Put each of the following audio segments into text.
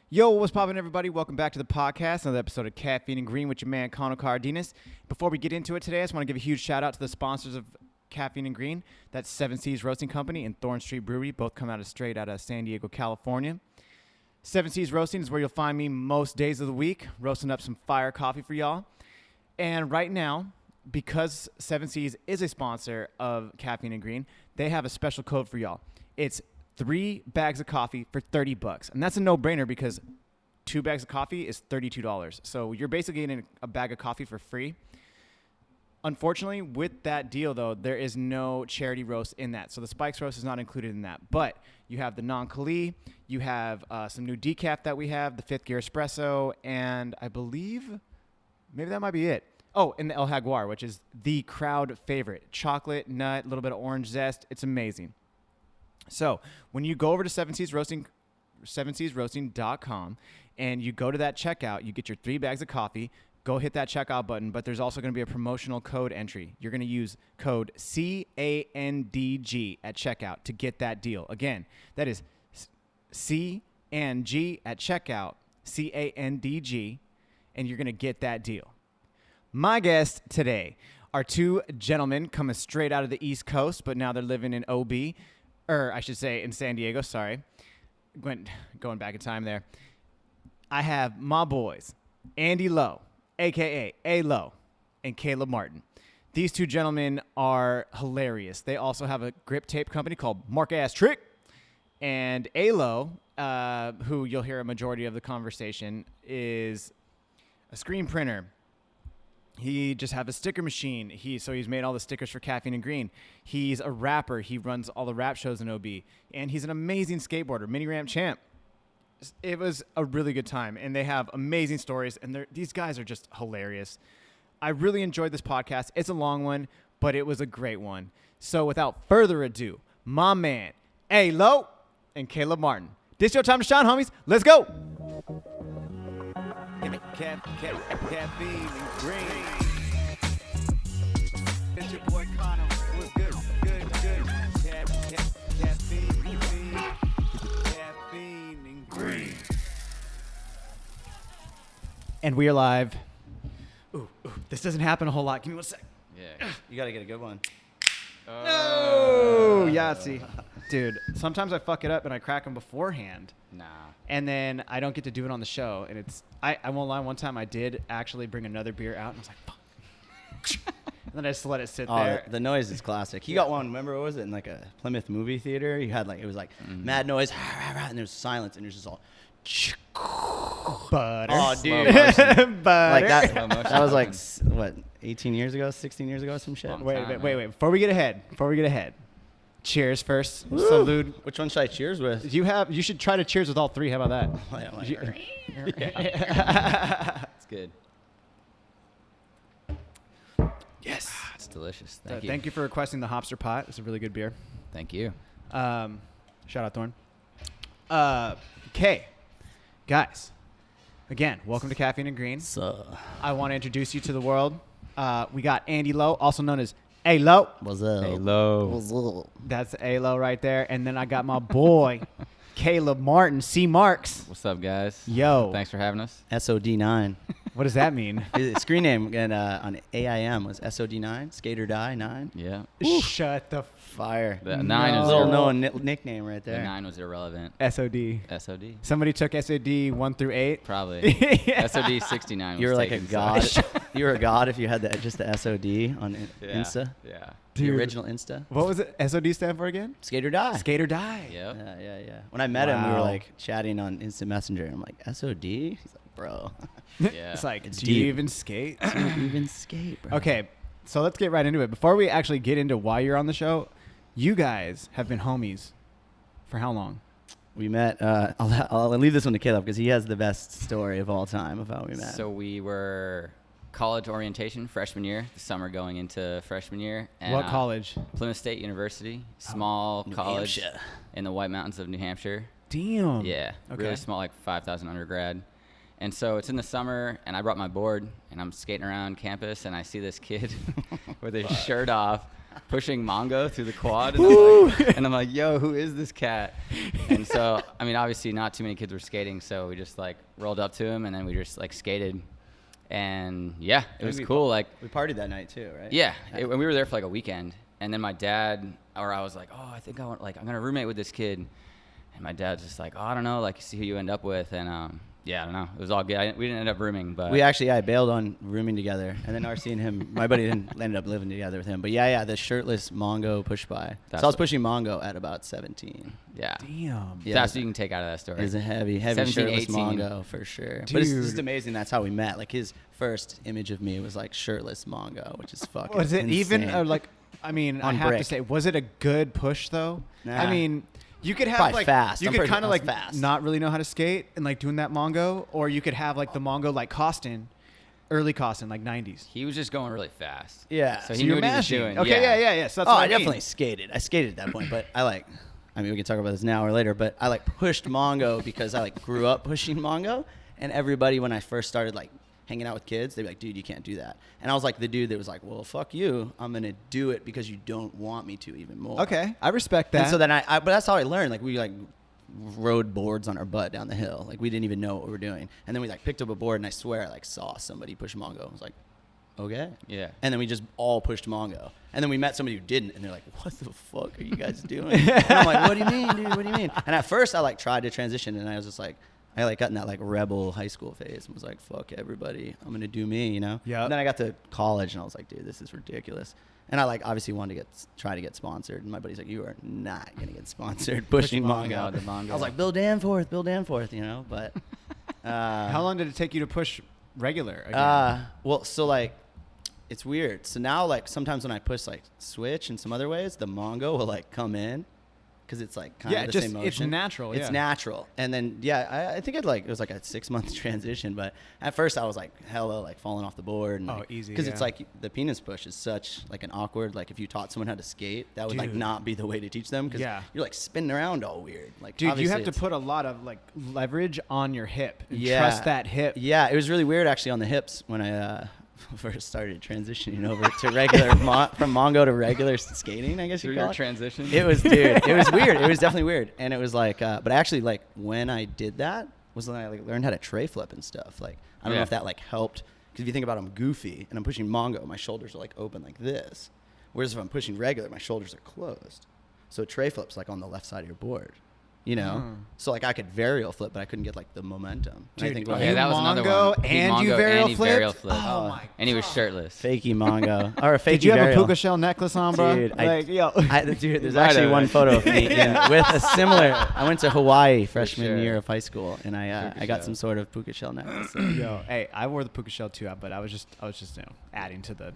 Yo, what's poppin', everybody? Welcome back to the podcast, another episode of Caffeine and Green with your man, Conor Cardenas. Before we get into it today, I just want to give a huge shout out to the sponsors of Caffeine and Green. That's 7 Seas Roasting Company and Thorn Street Brewery, both come straight out of San Diego, California. 7 Seas Roasting is where you'll find me most days of the week, roasting up some fire coffee for y'all. And right now, because 7 Seas is a sponsor of Caffeine and Green, they have a special code for y'all. It's 3 bags of coffee for $30. And that's a no-brainer because 2 bags of coffee is $32. So you're basically getting a bag of coffee for free. Unfortunately, with that deal, though, there is no charity roast in that. So the Spikes roast is not included in that. But you have the non-Kali, you have some new decaf that we have, the 5th Gear Espresso, and I believe maybe that might be it. Oh, and the El Jaguar, which is the crowd favorite. Chocolate, nut, a little bit of orange zest. It's amazing. So when you go over to 7seasroasting.com and you go to that checkout, you get your 3 bags of coffee, go hit that checkout button, but there's also going to be a promotional code entry. You're going to use code CANDG at checkout to get that deal. Again, that is CNG at checkout, CANDG, and you're going to get that deal. My guests today are 2 gentlemen coming straight out of the East Coast, but now they're living in OB. Or I should say in San Diego, sorry. Going back in time there. I have my boys, Andy Lowe, a.k.a. A-Lowe, and Caleb Martin. These 2 gentlemen are hilarious. They also have a grip tape company called Mark Ass Trick. And A-Lowe, who you'll hear a majority of the conversation, is a screen printer. He just have a sticker machine. He's made all the stickers for Caffeine and Green. He's a rapper. He runs all the rap shows in OB. And he's an amazing skateboarder, mini ramp champ. It was a really good time. And they have amazing stories. And these guys are just hilarious. I really enjoyed this podcast. It's a long one, but it was a great one. So without further ado, my man, A-Lowe and Caleb Martin. This your time to shine, homies. Let's go. Give me caffeine and green. It's your boy Conor. What's good? Good. Caffeine and green. And we are live. Ooh, this doesn't happen a whole lot. Give me 1 sec. Yeah, you gotta get a good one. No, Yahtzee. Dude, sometimes I fuck it up and I crack them beforehand. Nah. And then I don't get to do it on the show. And I won't lie, one time I did actually bring another beer out and I was like, fuck. And then I just let it sit there. The noise is classic. He got one, remember, what was it, in like a Plymouth movie theater? You had it was like mad noise, and there's silence, and there's just all butter. Oh, dude. Butter. Like that was like, what, 18 years ago, 16 years ago, some shit? Wait. Before we get ahead. Cheers first. Woo. Salute. Which one should I cheers with? You should try to cheers with all 3. How about that? It's good. Yes. It's delicious. Thank you. Thank you for requesting the Hopster Pot. It's a really good beer. Thank you. Shout out Thorn. Okay. Guys, again, welcome to Caffeine and Green. I want to introduce you to the world. We got Andy Lowe, also known as A-Lowe. What's up? Hello. What's up? That's A-Lowe right there. And then I got my boy, Caleb Martin, C. Marks. What's up, guys? Yo. Thanks for having us. SOD9. What does that mean? His screen name on AIM was SOD9, Skate or Die 9. Yeah. Shut the Fire. The 9 No. is Little known nickname right The there. 9 was irrelevant. SOD. SOD. Somebody took SOD 1 through 8. Probably. Yeah. SOD 69 was You were like a taken, god. so- You were a god if you had just the SOD on Yeah. Insta. Yeah. Dude. The original Insta. What was it? SOD stand for again? Skate or Die. Skate or Die. Yep. Yeah. When I met him, we were Wow. like chatting on Instant Messenger. I'm like, SOD? He's like, bro. Yeah. It's like, It's do you deep. even skate? Do you even skate, bro? Okay, so let's get right into it. Before we actually get into why you're on the show, you guys have been homies for how long? We met. I'll leave this one to Caleb because he has the best story of all time of how we met. So we were college orientation freshman year, the summer going into freshman year. And, What college? Plymouth State University, small New college Hampshire. in the White Mountains of New Hampshire. Damn. Yeah, Okay. really small, like 5,000 undergrad. And so it's in the summer, and I brought my board, and I'm skating around campus, and I see this kid with his shirt off pushing Mongo through the quad. And I'm like, yo, who is this cat? And so, I mean, obviously not too many kids were skating, so we just like rolled up to him and then we just like skated. And yeah, it was cool. Like we partied that night too, right? Yeah, and we were there for like a weekend. And then my dad, or I was like, oh, I think I'm gonna roommate with this kid. And my dad's just like, oh, I don't know, like see who you end up with. And yeah, I don't know. It was all good. We didn't end up rooming, but we actually, I bailed on rooming together, and then RC and him, my buddy ended up living together with him. But yeah, the shirtless Mongo push by. So I was pushing Mongo at about 17. Yeah. Damn. Yeah, that's what you can take out of that story. It was a heavy 17, shirtless 18. Mongo for sure. Dude. But it's just amazing. That's how we met. Like his first image of me was like shirtless Mongo, which is fucking Was it insane. even like? I mean, I On have to brick. say, was it a good push though? Nah. I mean, you could have Probably like fast. you I'm could pretty- kind I of was like fast. not really know how to skate and like doing that Mongo, or you could have like the Mongo like Costin, early Costin, like 90s. He was just going really fast. Yeah. So So he knew you're what he was mashing. doing. Okay, yeah. So that's Oh, what I I mean. definitely skated. I skated at that point, but I mean, we can talk about this now or later, but I like pushed Mongo because I like grew up pushing Mongo, and everybody when I first started like hanging out with kids, they'd be like, dude, you can't do that. And I was like the dude that was like, well, fuck you. I'm going to do it because you don't want me to even more. Okay, I respect that. And so then but that's how I learned. Like we like rode boards on our butt down the hill. Like we didn't even know what we were doing. And then we like picked up a board and I swear I like saw somebody push Mongo. I was like, okay. Yeah. And then we just all pushed Mongo. And then we met somebody who didn't, and they're like, what the fuck are you guys doing? And I'm like, what do you mean, dude? What do you mean? And at first I like tried to transition, and I was just like, I like got in that like rebel high school phase and was like, fuck everybody. I'm going to do me, you know? Yep. And then I got to college and I was like, dude, this is ridiculous. And I like obviously wanted to try to get sponsored. And my buddy's like, you are not going to get sponsored pushing Mongo. the Mongo. I was like, Bill Danforth, you know? But How long did it take you to push regular again? well, so like, it's weird. So now like sometimes when I push like switch and some other ways, the Mongo will like come in. Because it's like kind of the same motion. It's natural. It's natural. And then, yeah, I think it was like a 6-month transition. But at first I was like hella like falling off the board. And, easy. Because it's yeah. like the penis push is such like an awkward, like if you taught someone how to skate, that would like Dude. not be the way to teach them. Because you're like spinning around all weird. Like, Dude, you have to obviously put a lot of like leverage on your hip and Yeah. trust that hip. Yeah, it was really weird actually on the hips when I first started transitioning over to regular, from Mongo to regular skating, I guess you Through call your it. transition. It was, dude, it was weird. It was definitely weird. And it was like, but actually like when I did that was when I like learned how to tray flip and stuff. Like, I don't know Yeah. if that like helped. Because if you think about it, I'm goofy and I'm pushing Mongo, my shoulders are like open like this. Whereas if I'm pushing regular, my shoulders are closed. So tray flip's like on the left side of your board. You know, so like I could varial flip, but I couldn't get like the momentum. And I Dude, think you like, yeah, that was another Mongo one. He and you Mongo varial and he flipped? varial flipped. Oh my And he was shirtless. fakey Mongo or a fakey Did you have varial. a puka shell necklace on, bro? Dude, like, yo. dude, there's Might actually have, one photo of me with a similar. I went to Hawaii freshman sure. year of high school, and I Puka got shell. some sort of puka shell necklace. So. Yo, hey, I wore the puka shell too, but I was just adding to the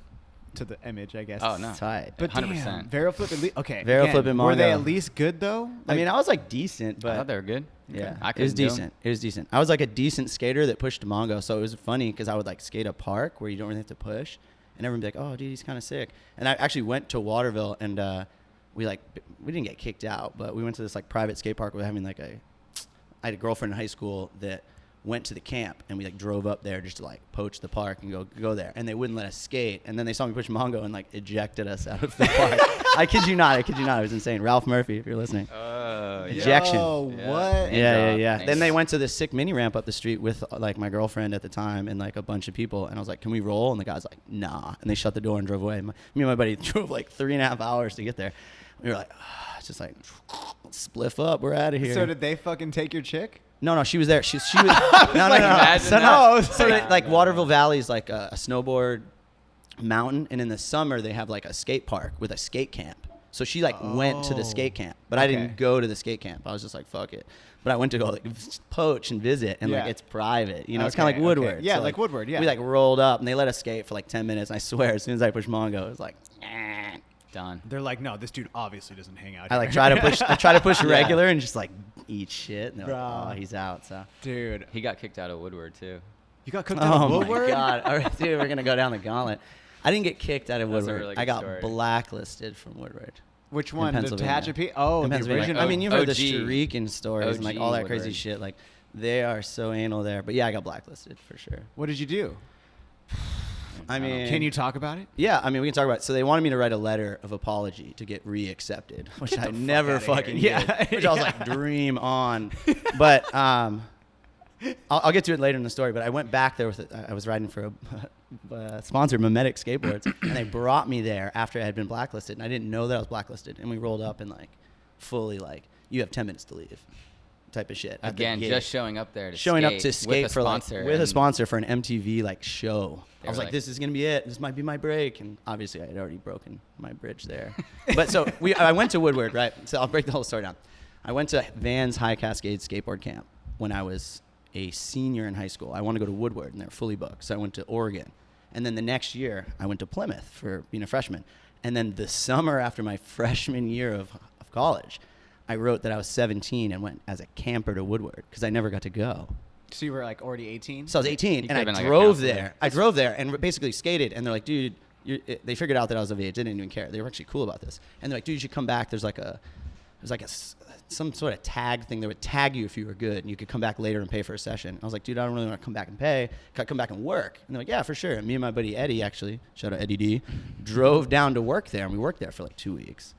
image, I guess. Oh, no. Tight. But 100%. damn, varial flip. Okay, Varial again, flip and were they Mongo. at least good though? I mean, I was like decent, I but thought they were good. yeah, I it was couldn't do 'em. decent. It was decent. I was like a decent skater that pushed Mongo, so it was funny because I would like skate a park where you don't really have to push, and everyone would be like, "Oh, dude, he's kind of sick." And I actually went to Waterville, and we didn't get kicked out, but we went to this like private skate park. We were having I had a girlfriend in high school that went to the camp, and we like drove up there just to like poach the park and go there, and they wouldn't let us skate, and then they saw me push Mongo and like ejected us out of the park. I kid you not, it was insane. Ralph Murphy, if you're listening. Ejection. Yo, Yeah. what? Yeah. Yeah. Nice. Then they went to this sick mini ramp up the street with like my girlfriend at the time and like a bunch of people, and I was like, "Can we roll?" And the guy's like, "Nah," and they shut the door and drove away. Me and my buddy drove like 3.5 hours to get there. We were like, it's just like, spliff up, we're out of here. So did they fucking take your chick? No, she was there. She was. No. imagine So, that. no. So like Waterville Valley is like a snowboard mountain, and in the summer they have like a skate park with a skate camp. So she like went to the skate camp, but I Okay. didn't go to the skate camp. I was just like, fuck it. But I went to go like poach and visit, and Yeah. like it's private. You know, it's Okay, kind of like Woodward. okay. Yeah, So, like Woodward, yeah. We like rolled up, and they let us skate for like 10 minutes. And I swear, as soon as I pushed Mongo, it was like. Done. They're like, no, this dude obviously doesn't hang out I here. like try to push. I try to push Yeah. regular and just like eat shit. And they're Bro. like, oh, he's out. So. Dude, He got kicked out of Woodward too. you got cooked out Oh of my Woodward? god! All right, dude, we're gonna go down the gauntlet. I didn't get kicked out of That's a Woodward. really I good got story. blacklisted from Woodward. Which one? The Pennsylvania. Tehachapi? Oh, In the Pennsylvania. original. I mean, you've heard the OG. Shuriken stories and like all that OG crazy Woodward. shit. Like, they are so anal there. But yeah, I got blacklisted for sure. What did you do? I mean, Can you talk about it? Yeah, I mean, we can talk about it. So they wanted me to write a letter of apology to get re-accepted, which I never fucking did. Yeah. Which I was like, dream on. But I'll get to it later in the story. But I went back there I was riding for a sponsor, Mimetic Skateboards, and they brought me there after I had been blacklisted, and I didn't know that I was blacklisted. And we rolled up and like fully like, you have 10 minutes to leave. Type of shit. Again, just showing up there to skate with a sponsor with a sponsor for an MTV like show. I was like, like, this is gonna be it. This might be my break. And obviously, I had already broken my bridge there. But so I went to Woodward, right? So I'll break the whole story down. I went to Vans High Cascade skateboard camp when I was a senior in high school. I wanted to go to Woodward, and they're fully booked. So I went to Oregon, and then the next year I went to Plymouth for being a freshman. And then the summer after my freshman year of college, I wrote that I was 17 and went as a camper to Woodward because I never got to go. So you were like already 18? So I was 18 and I like drove there. I drove there and basically skated, and they're like, dude, they figured out that I was of age. They didn't even care. They were actually cool about this. And they're like, dude, you should come back. There's some sort of tag thing that would tag you if you were good, and you could come back later and pay for a session. I was like, dude, I don't really want to come back and pay. Can I come back and work? And they're like, yeah, for sure. And me and my buddy Eddie, actually, shout out Eddie D, drove down to work there, and we worked there for like 2 weeks.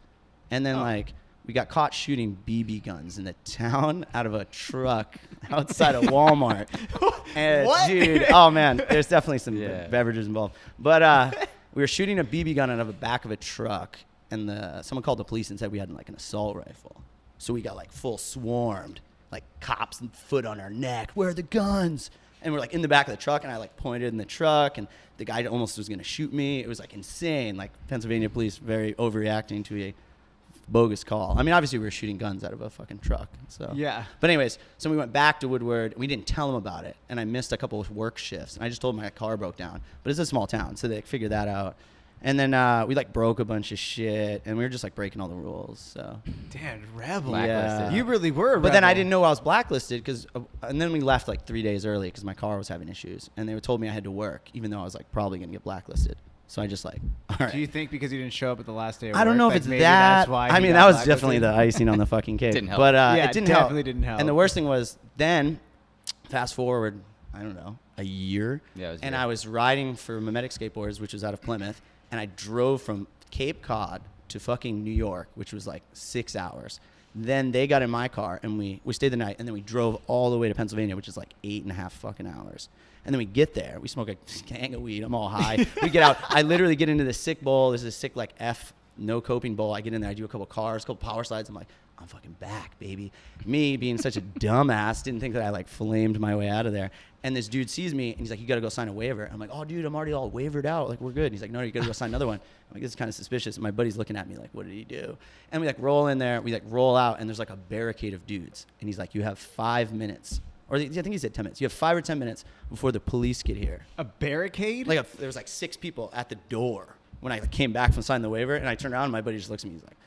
And then we got caught shooting BB guns in the town out of a truck outside of Walmart. And What? Dude, oh man, there's definitely some beverages involved. But we were shooting a BB gun out of the back of a truck, and someone called the police and said we had like an assault rifle. So we got like full swarmed, like cops and foot on our neck. Where are the guns? And we're like in the back of the truck, and I like pointed in the truck, and the guy almost was gonna shoot me. It was like insane. Like Pennsylvania police very overreacting to a bogus call. I mean, obviously we were shooting guns out of a fucking truck. So Yeah. But anyways, so we went back to Woodward. We didn't tell them about it, and I missed a couple of work shifts. And I just told them my car broke down. But it's a small town, so they figured that out. And then we like broke a bunch of shit, and we were just like breaking all the rules. So Damn, rebel. Blacklisted. You really were a rebel. but then I didn't know I was blacklisted and then we left like 3 days early because my car was having issues, and they told me I had to work, even though I was like probably gonna get blacklisted. So I just like, all right. Do you think because you didn't show up at the last day of I don't work, know if like, it's maybe that. That's why I he mean, got that was blacklisted? definitely the icing on the fucking cake. Didn't help. But Yeah, it didn't definitely didn't help. And the worst thing was then, fast forward, I don't know, a year. Yeah, it was and good. I was riding for Mimetic Skateboards, which was out of Plymouth, and I drove from Cape Cod to fucking New York, which was like 6 hours. Then they got in my car, and we stayed the night, and then we drove all the way to Pennsylvania, which is like 8.5 fucking hours. And then we get there. We smoke a gang of weed. I'm all high. We get out. I literally get into this sick bowl. This is a sick like no coping bowl. I get in there. I do a couple cars, a couple power slides. I'm like, I'm fucking back, baby. Me being such a dumbass, didn't think that I like flamed my way out of there. And this dude sees me, and he's like, you got to go sign a waiver. And I'm like, oh, dude, I'm already all waivered out. Like, we're good. And he's like, no, you got to go sign another one. I'm like, this is kind of suspicious. And my buddy's looking at me like, what did he do? And we like roll in there. We like roll out, and there's like a barricade of dudes. And he's like, you have 5 minutes. Or I think he said 10 minutes. You have 5 or 10 minutes before the police get here. A barricade? There was like 6 people at the door when I came back from signing the waiver, and I turned around, and my buddy just looks at me. He's like,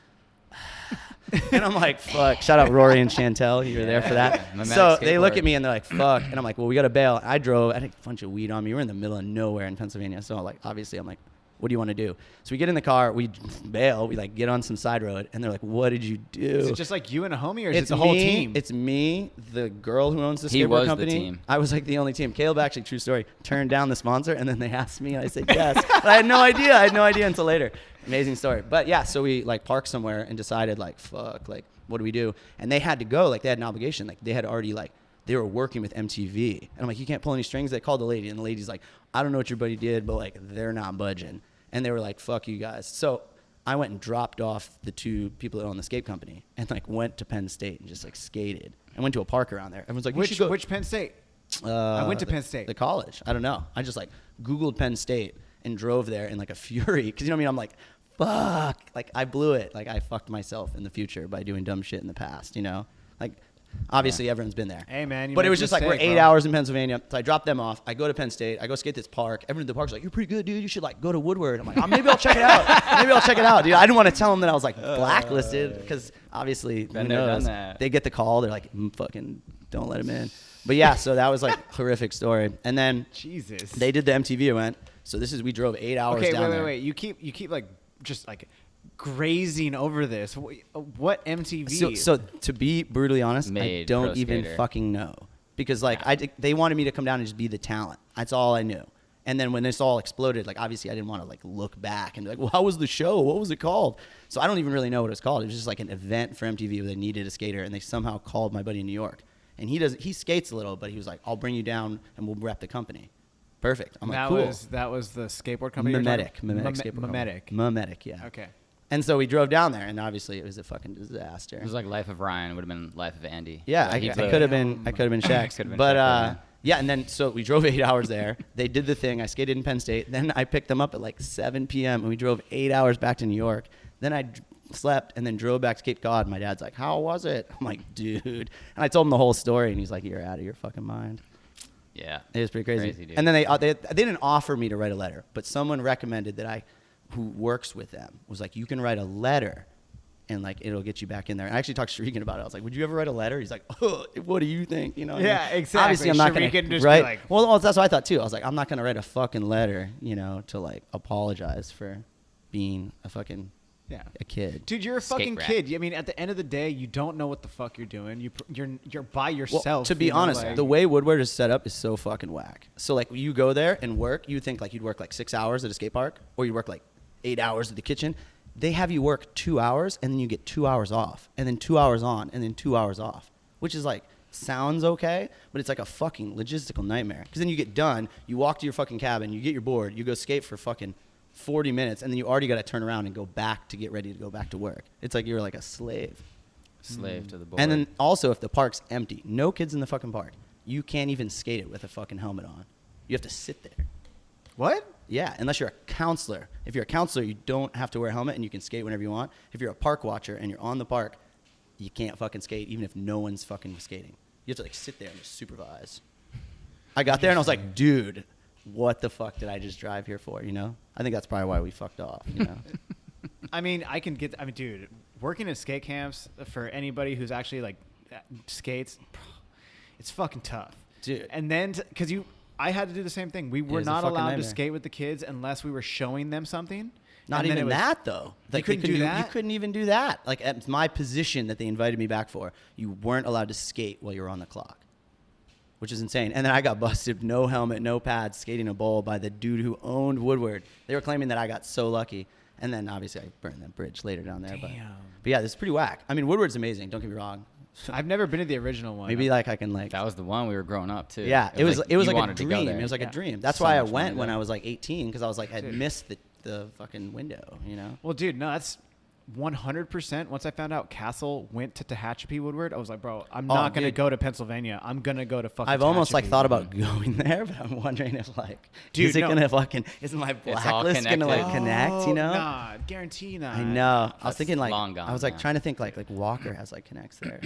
and I'm like, fuck. Shout out Rory and Chantel. You were there for that. Mimetic So they look skateboard. at me, and they're like, fuck. And I'm like, well, we got to bail. I drove. I had a bunch of weed on me. We're in the middle of nowhere in Pennsylvania. So like, obviously, I'm like, what do you want to do? So we get in the car. We bail. We like get on some side road, and they're like, what did you do? Is it just like you and a homie, or is It's it the whole me, team? It's me, the girl who owns the He skateboard was the company. team. I was like the only team. Caleb, actually, true story, turned down the sponsor, and then they asked me, and I said yes. But I had no idea. I had no idea until later. Amazing story. But yeah, so we like parked somewhere and decided like, fuck, like, what do we do? And they had to go. Like, they had an obligation. Like, they had already like, they were working with MTV. And I'm like, you can't pull any strings. They called the lady, and the lady's like, I don't know what your buddy did, but like, they're not budging. And they were like, fuck you guys. So I went and dropped off the 2 people that own the skate company, and like went to Penn State and just like skated. I went to a park around there. Everyone's like, you should go. Which Penn State? I went to Penn State. The college. I don't know. I just like Googled Penn State and drove there in like a fury. Cause you know what I mean? I'm like, fuck. Like, I blew it. Like, I fucked myself in the future by doing dumb shit in the past, you know? Like, obviously everyone's been there. Hey, man, you but it make was a just like, we're mistake, 8 bro. hours in Pennsylvania. So I dropped them off. I go to Penn State. I go skate this park. Everyone at the park's like, you're pretty good, dude. You should like go to Woodward. I'm like, oh, maybe I'll check it out. Maybe I'll check it out, dude. I didn't want to tell them that I was like blacklisted, because obviously, Been who there, done knows? that. They get the call. They're like, fucking don't let him in. But yeah, so that was like horrific story. And then Jesus. they did the MTV event. So we drove 8 hours Okay, down there. wait. You keep like just like grazing over this. What MTV? So to be brutally honest, I Made don't pro even skater. fucking know, because like they wanted me to come down and just be the talent. That's all I knew. And then when this all exploded, like obviously I didn't want to like look back and be like, well, how was the show? What was it called? So I don't even really know what it was called. It was just like an event for MTV where they needed a skater, and they somehow called my buddy in New York. And he skates a little, but he was like, I'll bring you down and we'll rep the company. Perfect. I'm like, cool. That was the skateboard company. Mimetic skateboard company. Mimetic, yeah. Okay. And so we drove down there, and obviously it was a fucking disaster. It was like Life of Ryan. It would have been Life of Andy. Yeah, I could have been Shaq. But yeah, and then so we drove 8 hours there. They did the thing. I skated in Penn State. Then I picked them up at like 7 p.m. and we drove 8 hours back to New York. Then I slept and then drove back to Cape Cod. My dad's like, "How was it?" I'm like, "Dude," and I told him the whole story, and he's like, "You're out of your fucking mind." Yeah, it was pretty crazy. Dude. And then they didn't offer me to write a letter, but someone recommended that who works with them was like, you can write a letter and like it'll get you back in there. And I actually talked to Shuriken about it. I was like, would you ever write a letter? He's like, oh, what do you think? You know? Yeah, exactly. Obviously, I'm not going to write. Like, well, that's what I thought too. I was like, I'm not going to write a fucking letter, to like apologize for being a fucking a kid. Dude, you're a fucking kid. I mean, at the end of the day, you don't know what the fuck you're doing. You're by yourself. Well, to be honest, the way Woodward is set up is so fucking whack. So like you go there and work, you think like you'd work like 6 hours at a skate park, or you'd work like 8 hours at the kitchen. They have you work 2 hours and then you get 2 hours off, and then 2 hours on, and then 2 hours off, which is like sounds okay, but it's like a fucking logistical nightmare. Because then you get done, you walk to your fucking cabin, you get your board, you go skate for fucking 40 minutes, and then you already got to turn around and go back to get ready to go back to work. It's like you're like a slave. Slave to the board. And then also, if the park's empty, no kids in the fucking park, you can't even skate it with a fucking helmet on. You have to sit there. What? Yeah, unless you're a counselor. If you're a counselor, you don't have to wear a helmet and you can skate whenever you want. If you're a park watcher and you're on the park, you can't fucking skate even if no one's fucking skating. You have to like sit there and just supervise. I got there and I was like, dude, what the fuck did I just drive here for, I think that's probably why we fucked off, I mean, dude, working at skate camps for anybody who's actually like skates, it's fucking tough. Dude. And then, because I had to do the same thing. We were not allowed to skate with the kids unless we were showing them something. Not even that, though. Like, you couldn't do that? You couldn't even do that. Like, at my position that they invited me back for, you weren't allowed to skate while you were on the clock, which is insane. And then I got busted, no helmet, no pads, skating a bowl by the dude who owned Woodward. They were claiming that I got so lucky. And then, obviously, I burned that bridge later down there. But yeah, this is pretty whack. I mean, Woodward's amazing. Don't get me wrong. I've never been to the original one. Maybe like I can like. That was the one we were growing up too. Yeah, it was like a dream. It was like a dream. That's why I went when I was like 18, because I was like I'd missed the fucking window, Well, dude, no, that's 100%. Once I found out Castle went to Tehachapi Woodward, I was like, bro, I'm not gonna go to Pennsylvania. I'm gonna go to fucking. I've almost like thought about going there, but I'm wondering if like, dude, is it gonna fucking? Is my blacklist gonna like connect? Nah, guarantee not. I know. I was thinking like, I was like now. trying to think like Walker has like connects there.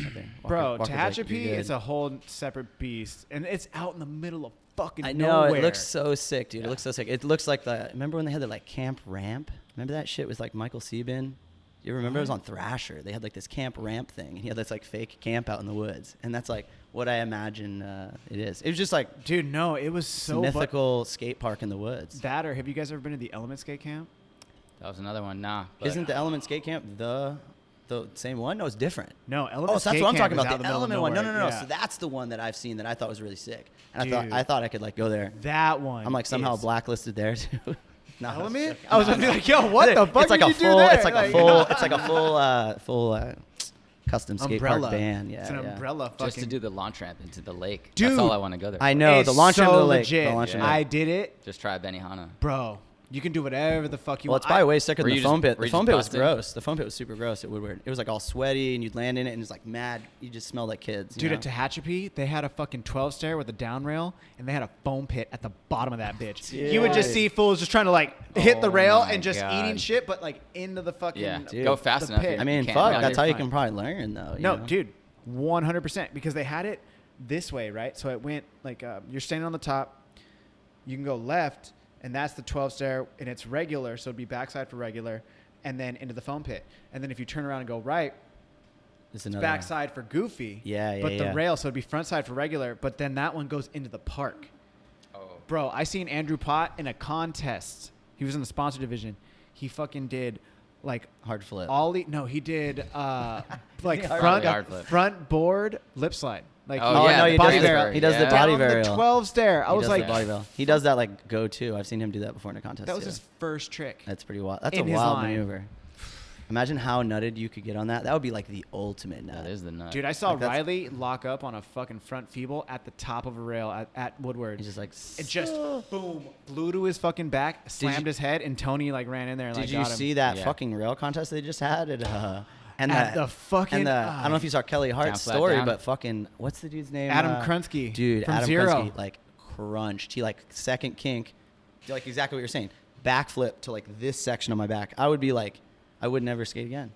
Bro, Tehachapi is a whole separate beast, and it's out in the middle of fucking I know. nowhere. It looks so sick, dude. It looks so sick. It looks like remember when they had the like camp ramp? Remember that shit with like Michael Sebin? You remember it was on Thrasher. They had like this camp ramp thing, and he had this like fake camp out in the woods, and that's like what I imagine it is. It was just like, dude, no, it was so mythical skate park in the woods. That, or have you guys ever been to the Element Skate Camp? That was another one. Nah. Isn't the Element Skate Camp the same one? No, it's different. No, Element. So that's what I'm talking about. The Element one. No. Yeah. So that's the one that I've seen that I thought was really sick, and I thought I could like go there. That one. I'm like somehow blacklisted there too. No, Element? I was gonna be like, yo, what the fuck it's like did you do there? It's like a full custom skate park band. Yeah, it's an umbrella. Just to do the launch ramp into the lake. Dude, that's all I want to go there. I know the launch ramp to the lake. Legit. I did it. Just try Benihana. Bro, you can do whatever the fuck you want. want. Well, it's probably way sicker than the foam pit. The foam pit was busted? gross. The foam pit was super gross at Woodward. It was like all sweaty, and you'd land in it, and it's like mad. You just smelled like kids. Dude, at Tehachapi, they had a fucking 12 stair with a down rail, and they had a foam pit at the bottom of that bitch. Dude. You would just see fools just trying to like hit the rail and just eating shit, but like into the fucking go fast enough. I mean, fuck, that's how you can probably learn though. No, dude, 100%, because they had it this way, right? So it went like you're standing on the top, you can go left. And that's the 12 stair, and it's regular, so it'd be backside for regular, and then into the foam pit. And then if you turn around and go right, it's backside for goofy. But the rail, so it'd be front side for regular, but then that one goes into the park. Oh. Bro, I seen Andrew Pott in a contest. He was in the sponsor division. He fucking did like hard flip. He did like front board lip slide. Like Oh, yeah, no, the he body does, varial. he does the Yeah. body Down the varial. 12 stair. I He was does like, the body varial. He does that like go to. I've seen him do that before in a contest. that was too. his first trick. That's pretty wild. That's in a his wild line. maneuver. Imagine how nutted you could get on that. That would be like the ultimate nut. That is the nut. Dude, I saw Like, that's- Riley lock up on a fucking front feeble at the top of a rail at Woodward. He's just like. It just boom, blew to his fucking back, slammed you- his head, and Tony like ran in there and Did like you got him. see that Yeah. fucking rail contest they just had and At the fucking I don't know if you saw Kelly Hart's flat story, down. but fucking what's the dude's name? Adam Krunsky, Dude, from Adam Zero. Krunsky like crunched. He like second kink, like exactly what you're saying. Backflip to like this section of my back. I would be like, I would never skate again.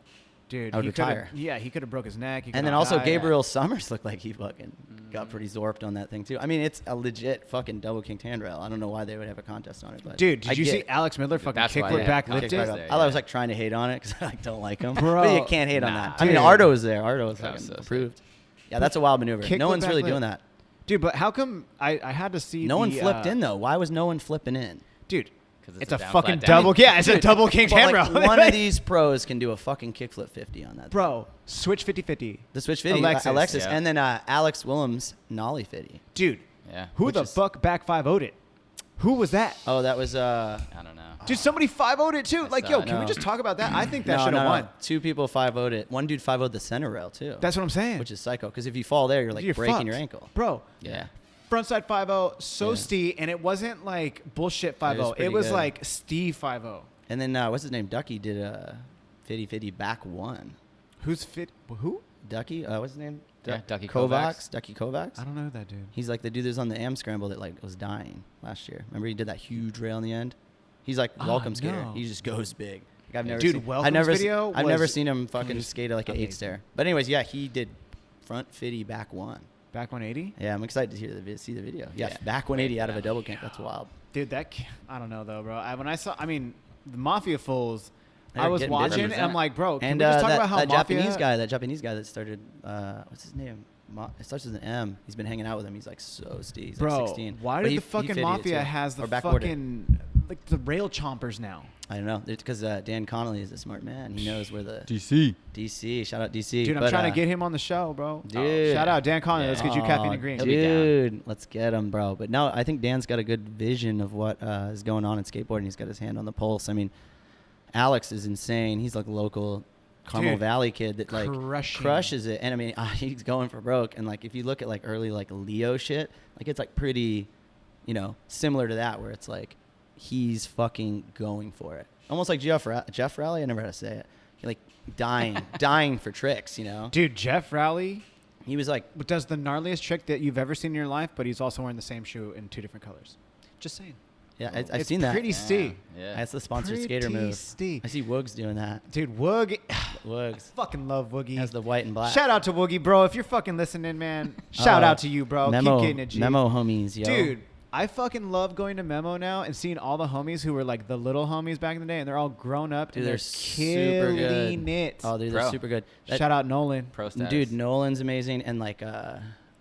Dude, I would he coulda- retire. Yeah, he could have broke his neck. He And then coulda also died. Gabriel Summers looked like he fucking got pretty zorped on that thing too. I mean, it's a legit fucking double kinked handrail. I don't know why they would have a contest on it, but Dude, I did you get see it. Alex Miller fucking that's why kickflip they back have lifted? kickflips Right up. there, I was yeah. like trying to hate on it because I like, don't like him. Bro. But you can't hate on Nah. that. I mean, Dude. Ardo was there. Ardo was That was fucking so approved. Yeah, that's a wild maneuver. Kickflip No one's back really lip. doing that. Dude, but how come I had to see No one the, flipped in though. Why was no one flipping in? Dude, 'Cause it's a down, fucking flat down. double. Yeah, it's a double kinked But, handrail. like, one of these pros can do a fucking kickflip 50 on that. Bro, switch 50-50. The switch 50, Alexis. Alexis, Yeah. and then Alex Willems nollie 50. Dude, Yeah. who Which the is- fuck back 5-0'd it? Who was that? Oh, that was I don't know. Dude, somebody 5-0'd it too. Like, yo, saw it. can we No. just talk about that? I think that no, should have no, won. no. Two people 5-0'd it. One dude 5-0'd the center rail too. That's what I'm saying. which is psycho. Because if you fall there, you're like You're breaking fucked. your ankle. Bro, Yeah. frontside 5-0, so Yeah. steep, and it wasn't like bullshit 5-0. It pretty was good. like Steve 5-0. And then what's his name? Ducky did a 50-50 back one. Who's fit? Who? Ducky, what's his name? Yeah, Ducky Kovacs. Ducky Kovacs. I don't know that dude. He's like the dude that was on the Am Scramble that like was dying last year. Remember he did that huge rail in the end? He's like welcome skater. no. He just goes big. Like, I've never Dude, seen, Welcome's I've never video I've never was seen him fucking just skate like an amazing. 8 stair. But anyways, yeah, he did front 50 back one. Back 180? Yeah, I'm excited to hear see the video. Yeah, Yeah. back 180 out of a double kink. That's wild. Dude, I don't know though, bro. I mean, the Mafia Fools, They're I was getting watching busy. and I'm like, bro, can And we just talk that, about how that Mafia... Japanese guy that started, what's his name? It starts with an M. He's been hanging out with him. He's like so steez. He's Bro, like 16. why But did he- the he fucking 50 it Mafia too. has the Or backboarded. fucking, like the rail chompers now? I don't know. It's because Dan Connolly is a smart man. He knows where the DC. DC. Shout out DC. Dude, I'm But, trying to get him on the show, bro. Dude. Shout out Dan Connolly. Yeah. Let's get you Caffeine and Green. He'll be down. Dude, let's get him, bro. But no, I think Dan's got a good vision of what is going on in skateboarding. He's got his hand on the pulse. I mean, Alex is insane. He's like a local Carmel Dude, Valley kid that like crushing. crushes it. And I mean, he's going for broke. And like, if you look at like early like Leo shit, like it's like pretty, similar to that where it's like he's fucking going for it. Almost like Jeff Rowley. I never had to say it. He like dying for tricks. Dude, Jeff Rowley He was like, does the gnarliest trick that you've ever seen in your life, but he's also wearing the same shoe in 2 different colors. Just saying. yeah, I've It's seen that. pretty steep. Yeah. That's the sponsored Pretty skater move. steep. I see Woogs doing that. Dude, Woog, Woogs fucking love Woogie. has the white and black. Shout out to Woogie, bro. If you're fucking listening, man, shout out to you, bro. Memo, Keep getting it, G. Memo homies, yo. Dude, I fucking love going to Memo now and seeing all the homies who were like the little homies back in the day, and they're all grown up Dude, and they're they're super killing good. it. Oh, dude, they're Bro. super good. That- Shout out Nolan. Pro status. Dude, Nolan's amazing, and like,